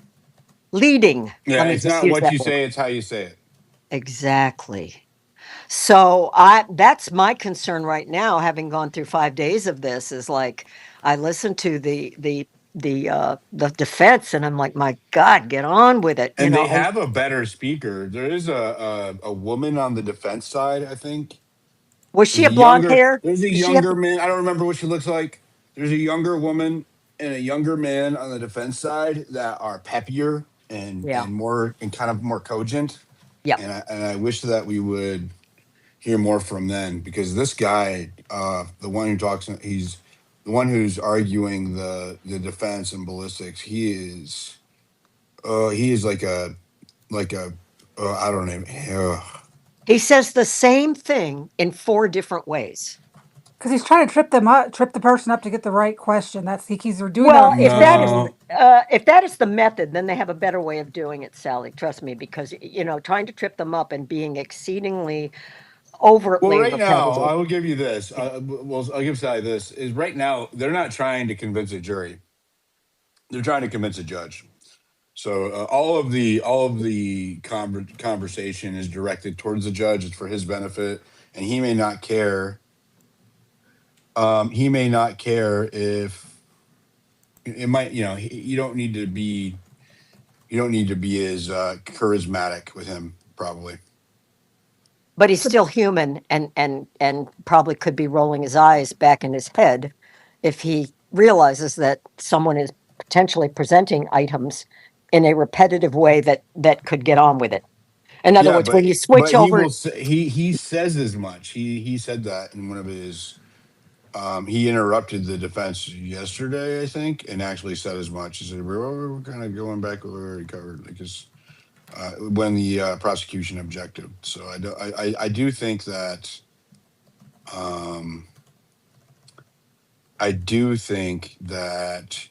leading. Yeah, it's not what you say, it's how you say it. Exactly. So that's my concern right now, having gone through 5 days of this, is like I listen to the defense and I'm like, my God, get on with it. And they have a better speaker. There is a woman on the defense side, I think. Was she a blonde hair? There's a younger man. I don't remember what she looks like. There's a younger woman and a younger man on the defense side that are peppier and more and kind of more cogent. Yeah. And I wish that we would hear more from them, because this guy, the one who talks, he's the one who's arguing the defense and ballistics. He is like a I don't know. He says the same thing in 4 different ways. Because he's trying to trip the person up to get the right question. He's doing well, that. If that is the method, then they have a better way of doing it, Sally. Trust me, because trying to trip them up and being exceedingly overtly. Well, right now, I will give you this. I'll give Sally this. Is right now they're not trying to convince a jury; they're trying to convince a judge. So all of the conversation is directed towards the judge. It's for his benefit, and he may not care. He may not care if it might. You don't need to be You don't need to be as charismatic with him, probably. But he's still human and probably could be rolling his eyes back in his head if he realizes that someone is potentially presenting items in a repetitive way that could get on with it. In other Yeah, words, when you switch but he over, will say, he says as much. He said that in one of his. He interrupted the defense yesterday, I think, and actually said as much. He said, "We're kind of going back what we already covered," because when the prosecution objected. So I do think that. I do think that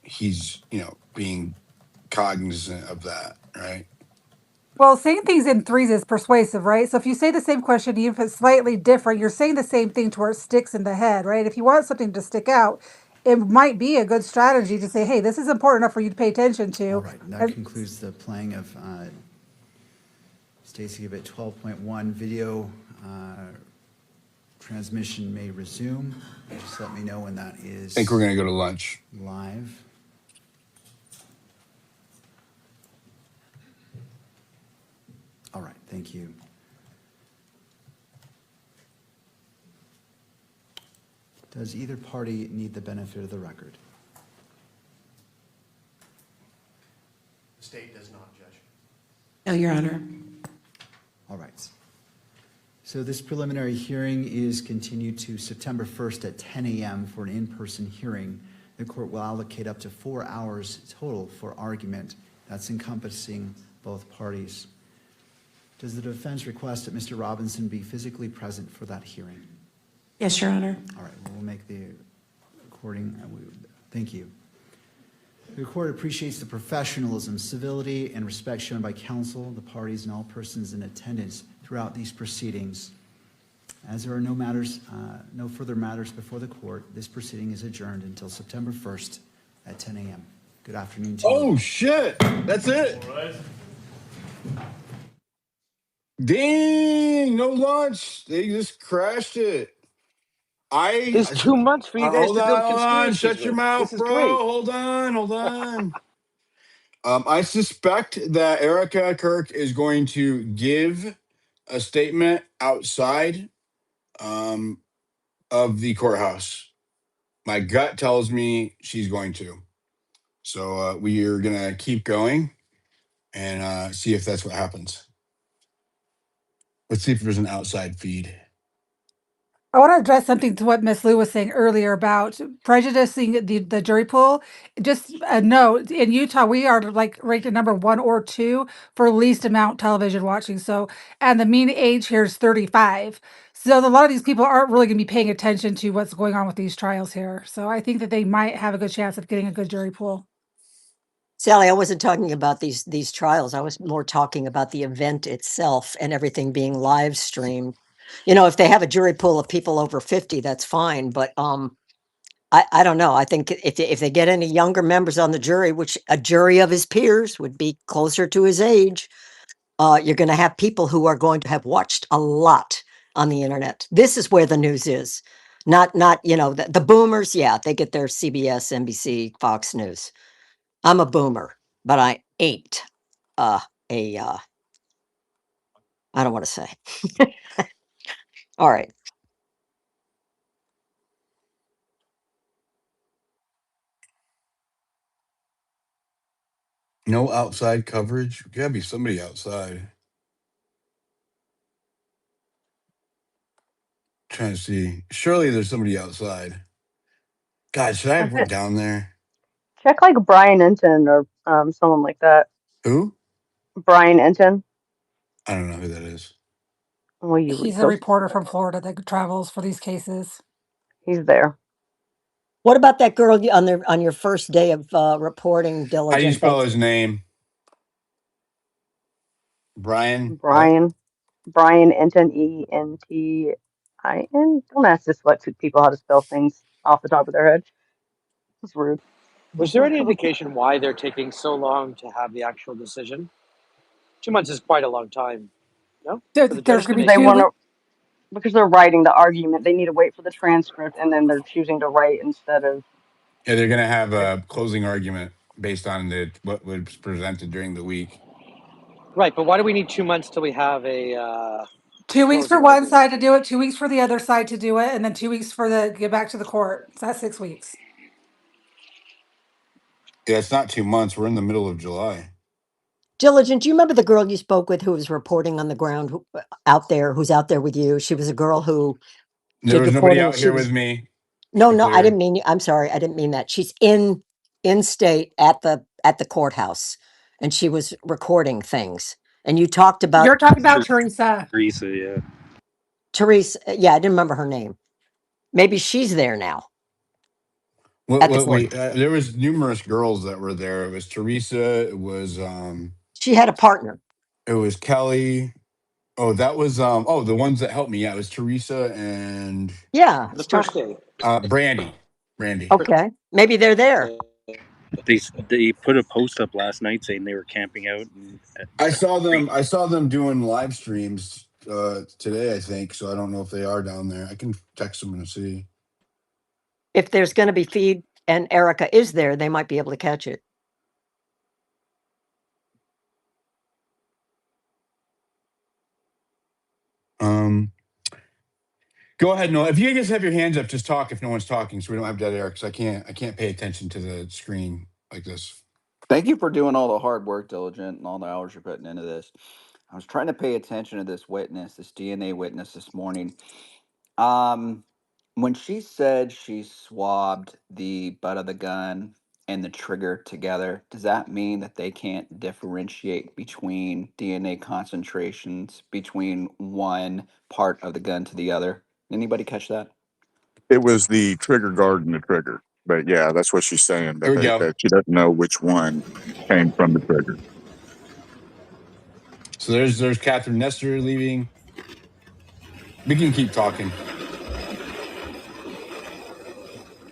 he's, being cognizant of that, right? Well, saying things in threes is persuasive, right? So if you say the same question, even if it's slightly different, you're saying the same thing to where it sticks in the head, right? If you want something to stick out, it might be a good strategy to say, hey, this is important enough for you to pay attention to. All right, and that concludes the playing of Stacy Gibbet 12.1 video. Transmission may resume. Just let me know when that is. I think we're going to go to lunch. Live. All right, thank you. Does either party need the benefit of the record? The state does not, Judge. No, Your Honor. All right. So this preliminary hearing is continued to September 1st at 10 a.m. for an in-person hearing. The court will allocate up to 4 hours total for argument. That's encompassing both parties. Does the defense request that Mr. Robinson be physically present for that hearing? Yes, Your Honor. All right, we'll make the recording. Thank you. The court appreciates the professionalism, civility, and respect shown by counsel, the parties, and all persons in attendance throughout these proceedings. As there are no further matters before the court, this proceeding is adjourned until September 1st at 10 a.m. Good afternoon to you. Oh, shit. That's it. All right. Dang, no lunch. They just crashed it. There's 2 months for you guys Hold to build on. conspiracies Shut your with. This mouth, is bro. great. Hold on. I suspect that Erica Kirk is going to give a statement outside of the courthouse. My gut tells me she's going to. So we are going to keep going and see if that's what happens. Let's see if there's an outside feed. I want to address something to what Miss Lou was saying earlier about prejudicing the jury pool. Just a note, in Utah, we are like ranked at number 1 or 2 for least amount television watching. So, and the mean age here is 35. So a lot of these people aren't really going to be paying attention to what's going on with these trials here. So I think that they might have a good chance of getting a good jury pool. Sally, I wasn't talking about these trials. I was more talking about the event itself and everything being live streamed. If they have a jury pool of people over 50, that's fine. But I don't know. I think if they get any younger members on the jury, which a jury of his peers would be closer to his age, you're going to have people who are going to have watched a lot on the internet. This is where the news is. Not the boomers. Yeah, they get their CBS, NBC, Fox News. I'm a boomer, but I ain't I don't want to say. All right. No outside coverage. Gotta be somebody outside. Trying to see. Surely there's somebody outside. God, should I have went down there? Check like Brian Enton or someone like that. Who? Brian Enton. I don't know who that is. Well, He's a reporter from Florida that travels for these cases. He's there. What about that girl on your first day of reporting How do you diligence? spell his name? Brian. Brian Enton, Entin. Don't ask dyslexic people how to spell things off the top of their head. It's rude. Was there any indication why they're taking so long to have the actual decision? 2 months is quite a long time. No? There's going to be two. Because they're writing the argument, they need to wait for the transcript, and then they're choosing to write instead of. Yeah, they're gonna have a closing argument based on what was presented during the week. Right, but why do we need 2 months till we have a 2 weeks for closing one argument? side to do it, 2 weeks for the other side to do it, and then 2 weeks for the get back to the court. So that's 6 weeks. Yeah, it's not 2 months. We're in the middle of July. Diligent, do you remember the girl you spoke with who was reporting on the ground who's out there with you? She was a girl who There did was nobody reporting. out here with me. No, Be no, I clear. didn't mean, I'm sorry, I didn't mean that. She's in state at the courthouse, and she was recording things. And you talked about You're talking about Teresa. Teresa, yeah. Teresa. Yeah, I didn't remember her name. Maybe she's there now at the court. There was numerous girls that were there. It was Teresa. It was She had a partner. it was Kelly. Oh, that was the ones that helped me. Yeah, it was Teresa and Yeah, The first day. Brandy. Okay, maybe they're there. They put a post up last night saying they were camping out. And, I saw them doing live streams today, I think. So I don't know if they are down there. I can text them and see. If there's going to be feed and Erica is there, they might be able to catch it. Go ahead, Noah. If you guys have your hands up, just talk if no one's talking, so we don't have dead air. Because I can't pay attention to the screen like this. Thank you for doing all the hard work, Diligent, and all the hours you're putting into this. I was trying to pay attention to this DNA witness this morning. When she said she swabbed the butt of the gun and the trigger together, does that mean that they can't differentiate between DNA concentrations between one part of the gun to the other? Anybody catch that? It was the trigger guard and the trigger. But yeah, that's what she's saying, Here we go. that she doesn't know which one came from the trigger. So there's Catherine Nestor leaving. We can keep talking.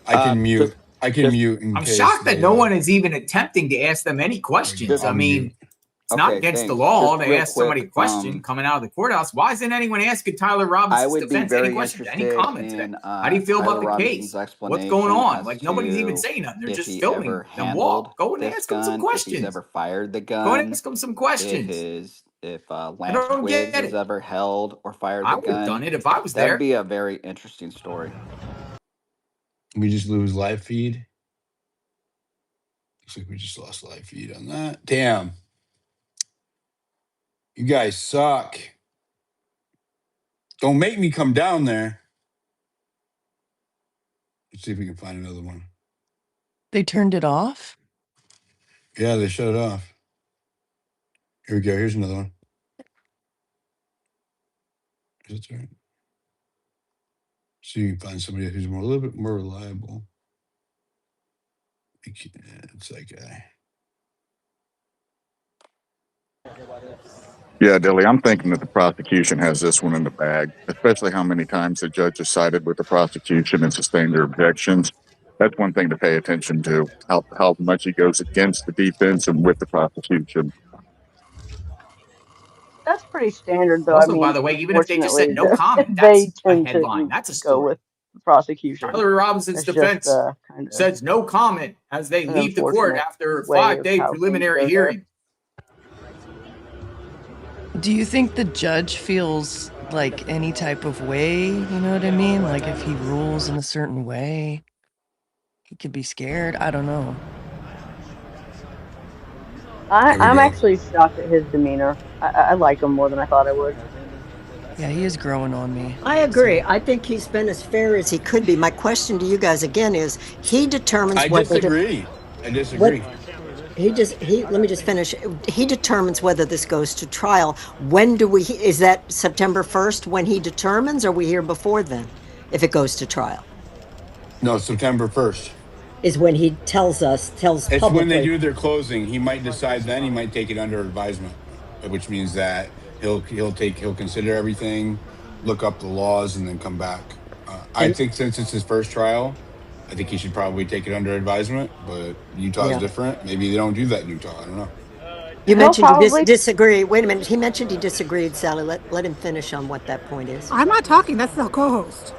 I can mute. I'm shocked that no one is even attempting to ask them any questions. I mean, it's not against the law to ask somebody a question coming out of the courthouse. Why isn't anyone asking Tyler Robinson's defense any questions, any comments? How do you feel about the case? What's going on? Like, nobody's even saying nothing. They're just filming them walk. Go and ask them some questions. If he's ever fired the gun. Go and ask them some questions. If Lance Wiggs has ever held or fired the gun. I would have done it if I was there. That'd be a very interesting story. We just lose live feed. Looks like we just lost live feed on that. Damn. You guys suck. Don't make me come down there. Let's see if we can find another one. They turned it off? Yeah, they shut it off. Here we go. Here's another one. Is it right? See if you can find somebody who's a little bit more reliable. It's that guy. Yeah, Dilly, I'm thinking that the prosecution has this one in the bag, especially how many times the judge has sided with the prosecution and sustained their objections. That's one thing to pay attention to, how much he goes against the defense and with the prosecution. That's pretty standard, though. Also, I mean, by the way, even if they just said no comment, they that's a tend headline. to That's a go story. with the prosecution. Tyler Robinson's It's defense just, says no comment as they an leave the court unfortunate after a way of 5-day how things preliminary go there. hearing. Do you think the judge feels like any type of way? You know what I mean? Like if he rules in a certain way, he could be scared. I don't know. I'm actually shocked at his demeanor. I like him more than I thought I would. Yeah, he is growing on me. I agree. I think he's been as fair as he could be. My question to you guys again is, he determines I whether disagree. I disagree. Let me just finish. He determines whether this goes to trial. When do is that September 1st when he determines, or are we here before then, if it goes to trial? No, September 1st. Is when he tells It's publicly. when they do their closing. He might decide then. He might take it under advisement, which means that he'll consider everything, look up the laws, and then come back. I think since it's his first trial, I think he should probably take it under advisement. But Utah's different. Maybe they don't do that in Utah. I don't know. You mentioned you disagree. Wait a minute. He mentioned he disagreed, Sally. Let him finish on what that point is. I'm not talking. That's the co-host.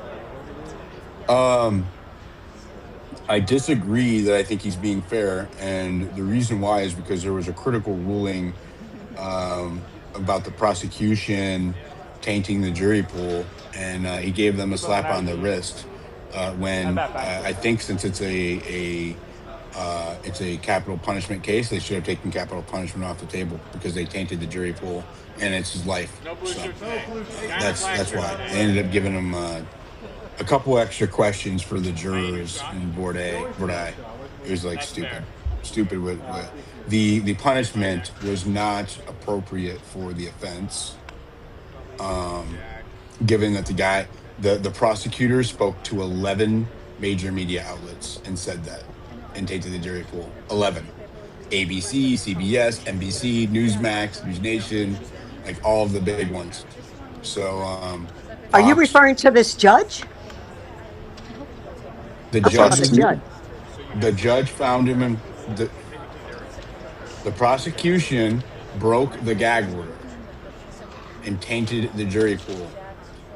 I disagree that I think he's being fair, and the reason why is because there was a critical ruling about the prosecution tainting the jury pool, and he gave them a slap on the wrist when I think since it's a capital punishment case, they should have taken capital punishment off the table because they tainted the jury pool, and it's his life. So that's why they ended up giving him a couple extra questions for the jurors in Board I. It was like stupid. With the punishment was not appropriate for the offense. Given that the prosecutor spoke to 11 major media outlets and said that and tainted the jury pool. 11. ABC, CBS, NBC, Newsmax, News Nation, like all of the big ones. So are you referring to this judge? The judge found him in the prosecution broke the gag order and tainted the jury pool.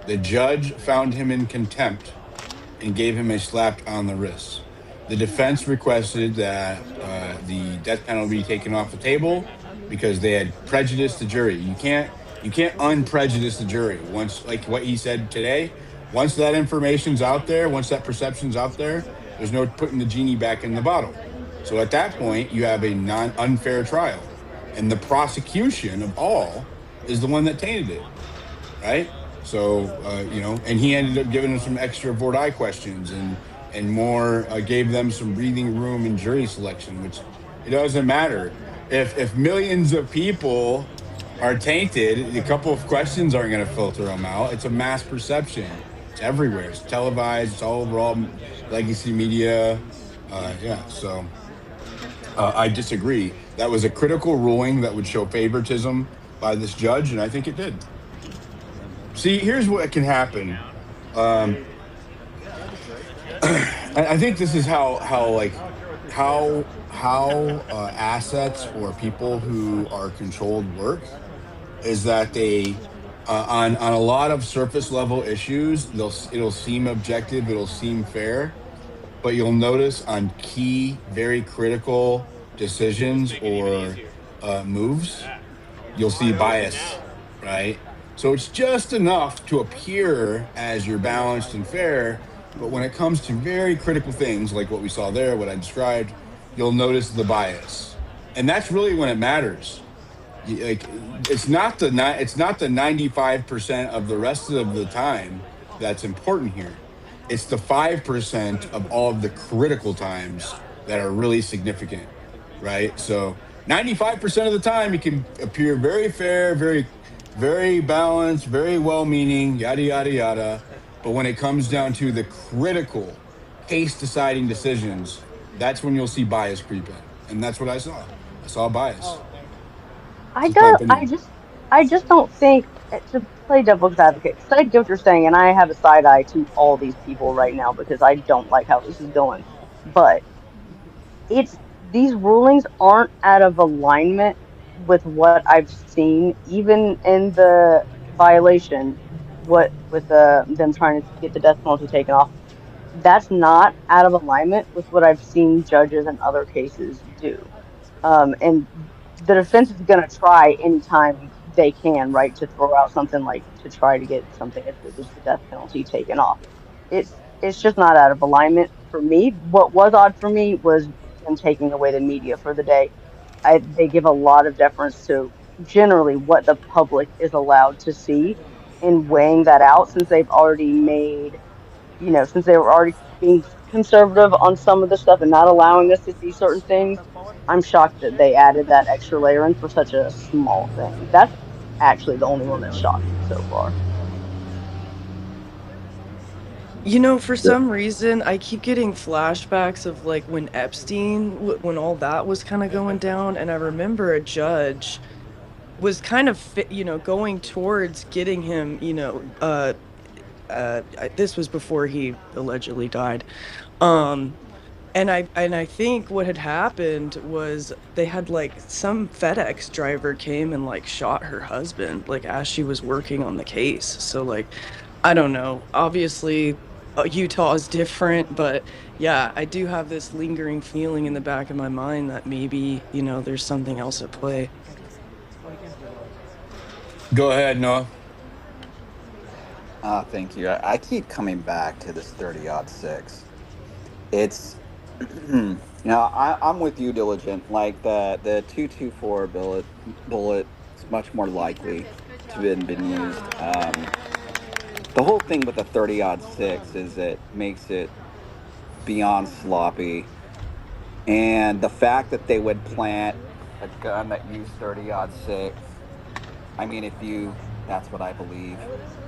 The judge found him in contempt and gave him a slap on the wrist. The defense requested that the death penalty be taken off the table because they had prejudiced the jury. You can't unprejudice the jury. Once, like what he said today, once that information's out there, once that perception's out there, there's no putting the genie back in the bottle. So at that point, you have a unfair trial. And the prosecution of all is the one that tainted it, right? So, and he ended up giving them some extra Board I questions and more, gave them some breathing room in jury selection, which it doesn't matter. If millions of people are tainted, a couple of questions aren't going to filter them out. It's a mass perception. It's everywhere. It's televised. It's all over all legacy media. So I disagree. That was a critical ruling that would show favoritism by this judge, and I think it did. See, here's what can happen. I think this is how assets or people who are controlled work, is that they on a lot of surface level issues, it'll seem objective, it'll seem fair, but you'll notice on key, very critical decisions or moves, you'll see bias, right? So it's just enough to appear as you're balanced and fair, but when it comes to very critical things like what we saw there, what I described, you'll notice the bias, and that's really when it matters. Like it's not the 95% of the rest of the time that's important here. It's the 5% of all of the critical times that are really significant, right? So 95% of the time you can appear very fair, very, very balanced, very well-meaning, yada, yada, yada. But when it comes down to the critical case-deciding decisions, that's when you'll see bias creep in. And that's what I saw. I saw bias. I just don't think, to play devil's advocate, because I get what you're saying, and I have a side eye to all these people right now because I don't like how this is going. But these rulings aren't out of alignment with what I've seen, even in the violation, with them trying to get the death penalty taken off. That's not out of alignment with what I've seen judges in other cases do. And the defense is going to try anytime they can, right, to throw out something like to try to get something as big as the death penalty taken off. It's just not out of alignment for me. What was odd for me was them taking away the media for the day. They give a lot of deference to generally what the public is allowed to see, and weighing that out since they've already made, since they were already being conservative on some of the stuff and not allowing us to see certain things. I'm shocked that they added that extra layer in for such a small thing. That's actually the only one that shocked me so far. For some reason, I keep getting flashbacks of like when Epstein, when all that was kind of going down, and I remember a judge was kind of, going towards getting him, this was before he allegedly died. And I think what had happened was they had like some FedEx driver came and like shot her husband, like as she was working on the case. So like, I don't know, obviously Utah is different, but yeah, I do have this lingering feeling in the back of my mind that maybe, you know, there's something else at play. Go ahead, Noah. Thank you. I keep coming back to this 30-06. It's, you know, I'm with you, Diligent. Like the 224 bullet is much more likely to have been used. The whole thing with the 30-06 is it makes it beyond sloppy. And the fact that they would plant a gun that used 30-06, I mean, that's what I believe.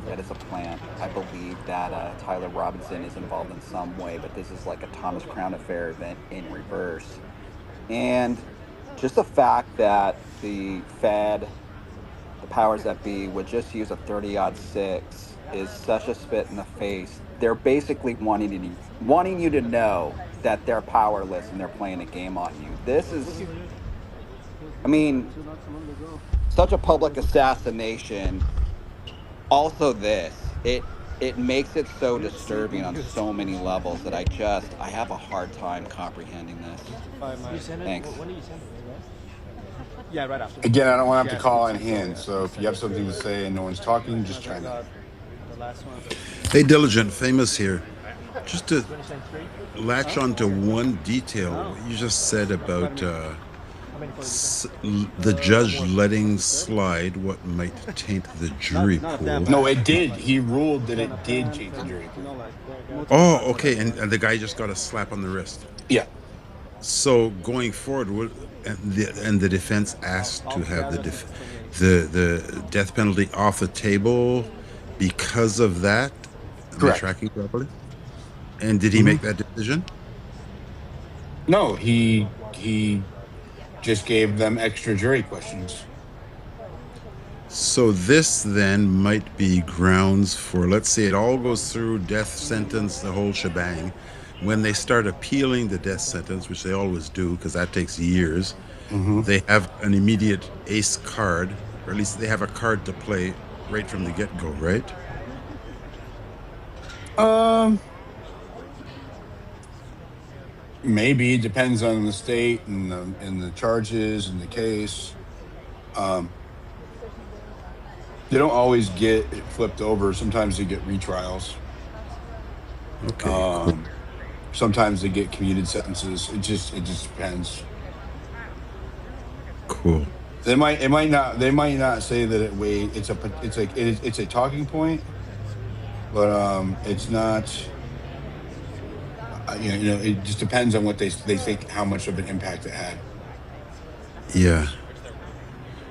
That is a plant. I believe that Tyler Robinson is involved in some way, but this is like a Thomas Crown Affair event in reverse. And just the fact that the powers that be, would just use a 30-06 is such a spit in the face. They're basically wanting you to know that they're powerless and they're playing a game on you. This is, I mean, such a public assassination. Also it makes it so disturbing on so many levels that I have a hard time comprehending this. Thanks. Yeah, right after. Again, I don't want to have to call on hand, so if you have something to say and no one's talking, just chime in. Hey, Diligent, Famous here. Just to latch on to one detail you just said about the judge letting slide what might taint the jury pool. No, it did. He ruled that it did taint the jury pool. Oh, okay, and the guy just got a slap on the wrist. Yeah. So going forward, and the defense asked to have the death penalty off the table because of that. Correct. Tracking properly. And did he make that decision? No, he just gave them extra jury questions. So this then might be grounds for, let's say it all goes through, death sentence, the whole shebang. When they start appealing the death sentence, which they always do because that takes years, they have an immediate ace card, or at least they have a card to play right from the get-go, right? Maybe it depends on the state and the charges and the case. They don't always get flipped over. Sometimes they get retrials. Okay. Sometimes they get commuted sentences. It just depends. Cool. They might not say that it's a talking point, but it's not. You know, it just depends on what they think, how much of an impact it had. Yeah.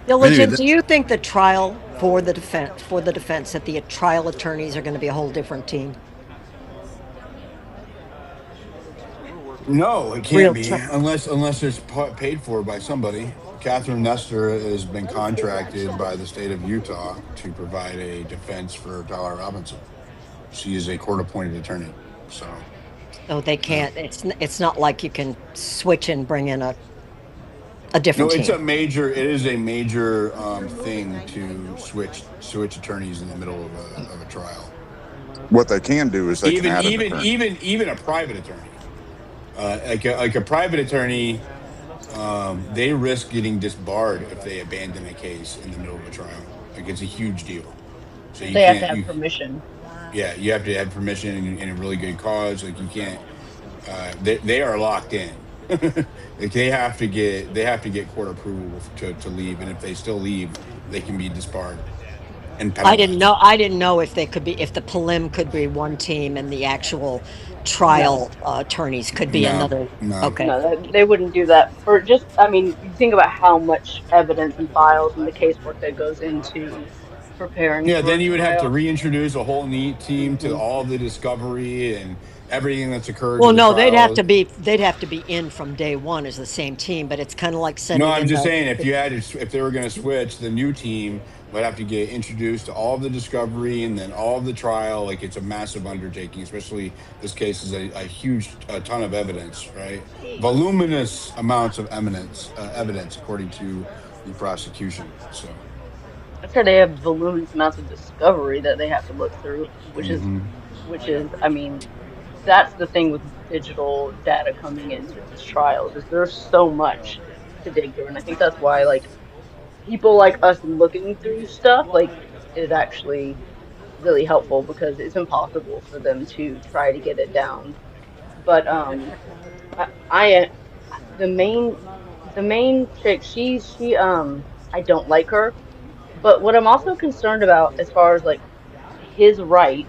Diligent, Anyway, do you think the trial for the defense that the trial attorneys are going to be a whole different team? No, it can't be unless it's paid for by somebody. Catherine Nestor has been contracted by the state of Utah to provide a defense for Tyler Robinson. She is a court-appointed attorney, so. So they can't. It's not like you can switch and bring in a different team. It is a major thing to switch attorneys in the middle of a trial. What they can do is they can add even a private attorney, like a private attorney, they risk getting disbarred if they abandon a case in the middle of a trial. Like, it's a huge deal. So they have to have permission. Yeah, you have to have permission and a really good cause. Like, you can't. They are locked in. Like, they have to get court approval to leave, and if they still leave, they can be disbarred and penalized. I didn't know if the prelim could be one team and the actual trial attorneys could be another. No. Okay. No, they wouldn't do that for just. I mean, you think about how much evidence and files and the casework that goes into preparing. Yeah, then you would have to reintroduce a whole team to all the discovery and everything that's occurred. Well, no, they'd have to be in from day one as the same team, but it's kind of like sending. No, I'm just saying if they were going to switch, the new team would have to get introduced to all of the discovery and then all of the trial. Like, it's a massive undertaking, especially this case is a ton of evidence, right? Voluminous amounts of evidence according to the prosecution. So. I'm sure they have voluminous amounts of discovery that they have to look through, which is which is, I mean, that's the thing with digital data coming into these trials is there's so much to dig through. And I think that's why like people like us looking through stuff like is actually really helpful because it's impossible for them to try to get it down. But I the main chick, I don't like her. But what I'm also concerned about as far as like his right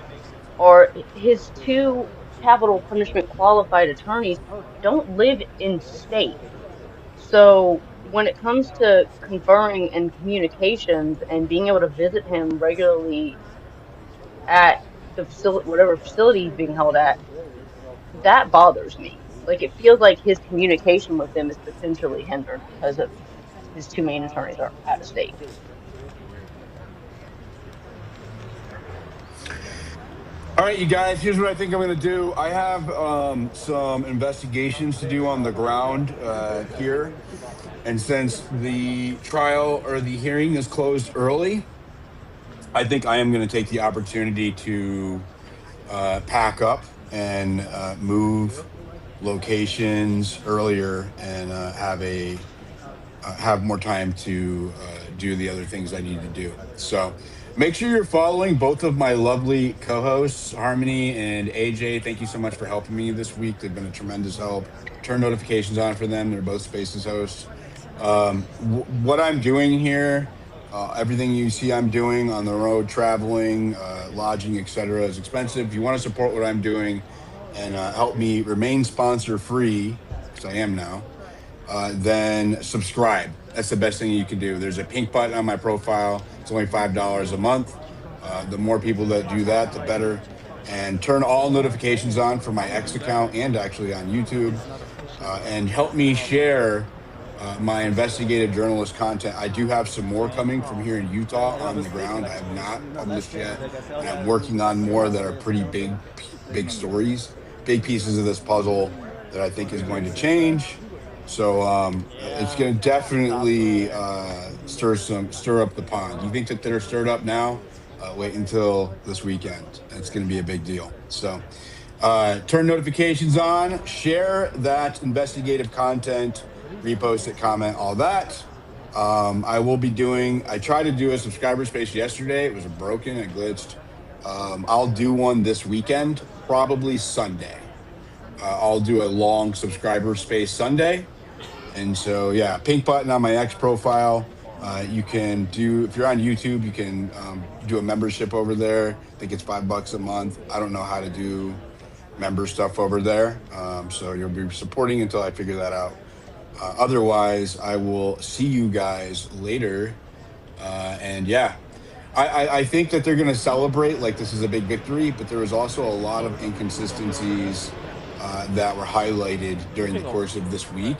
or his two capital punishment qualified attorneys don't live in state. So when it comes to conferring and communications and being able to visit him regularly at the facility, whatever facility he's being held at, that bothers me. Like it feels like his communication with them is potentially hindered because of his two main attorneys are out of state. All right, you guys, here's what I think I'm going to do. I have some investigations to do on the ground here. And since the trial or the hearing is closed early, I think I am going to take the opportunity to pack up and move locations earlier and have more time to do the other things I need to do. So make sure you're following both of my lovely co-hosts, Harmony and AJ. Thank you so much for helping me this week. They've been a tremendous help. Turn notifications on for them. They're both Spaces hosts. What I'm doing here, everything you see I'm doing on the road, traveling, lodging, etc., is expensive. If you want to support what I'm doing and help me remain sponsor free, because I am now, then subscribe. That's the best thing you can do. There's a pink button on my profile. It's only $5 a month. The more people that do that, the better. And turn all notifications on for my X account and actually on YouTube. And help me share my investigative journalist content. I do have some more coming from here in Utah on the ground. I have not published yet. And I'm working on more that are pretty big stories, big pieces of this puzzle that I think is going to change. So it's going to definitely stir up the pond. You think that they're stirred up now? Wait until this weekend. It's going to be a big deal. So turn notifications on, share that investigative content, repost it, comment, all that. I tried to do a subscriber space yesterday. It was broken. It glitched. I'll do one this weekend, probably Sunday. I'll do a long subscriber space Sunday. And so, yeah, pink button on my X profile. You can do, if you're on YouTube, you can do a membership over there. I think it's $5 a month. I don't know how to do member stuff over there. So you'll be supporting until I figure that out. Otherwise, I will see you guys later. And yeah, I think that they're going to celebrate like this is a big victory, but there was also a lot of inconsistencies that were highlighted during the course of this week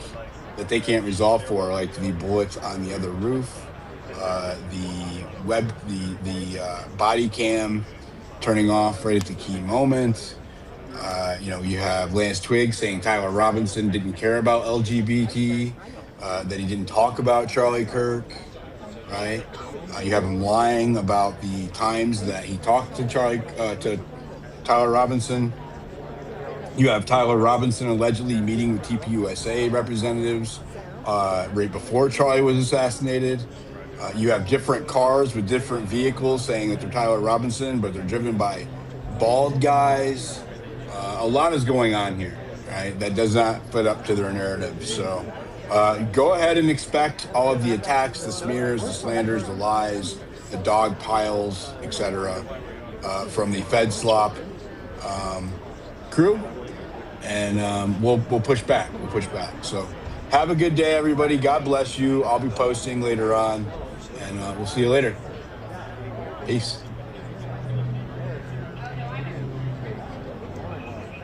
that they can't resolve for, like the bullets on the other roof, the body cam turning off right at the key moment. You have Lance Twigg saying Tyler Robinson didn't care about LGBT, that he didn't talk about Charlie Kirk, right? You have him lying about the times that he talked to Tyler Robinson. You have Tyler Robinson allegedly meeting with TPUSA representatives right before Charlie was assassinated. You have different cars with different vehicles saying that they're Tyler Robinson, but they're driven by bald guys. A lot is going on here, right? That does not fit up to their narrative. So go ahead and expect all of the attacks, the smears, the slanders, the lies, the dog piles, etc., from the FEDSLOP crew. And we'll push back. We'll push back. So have a good day, everybody. God bless you. I'll be posting later on, and we'll see you later. Peace.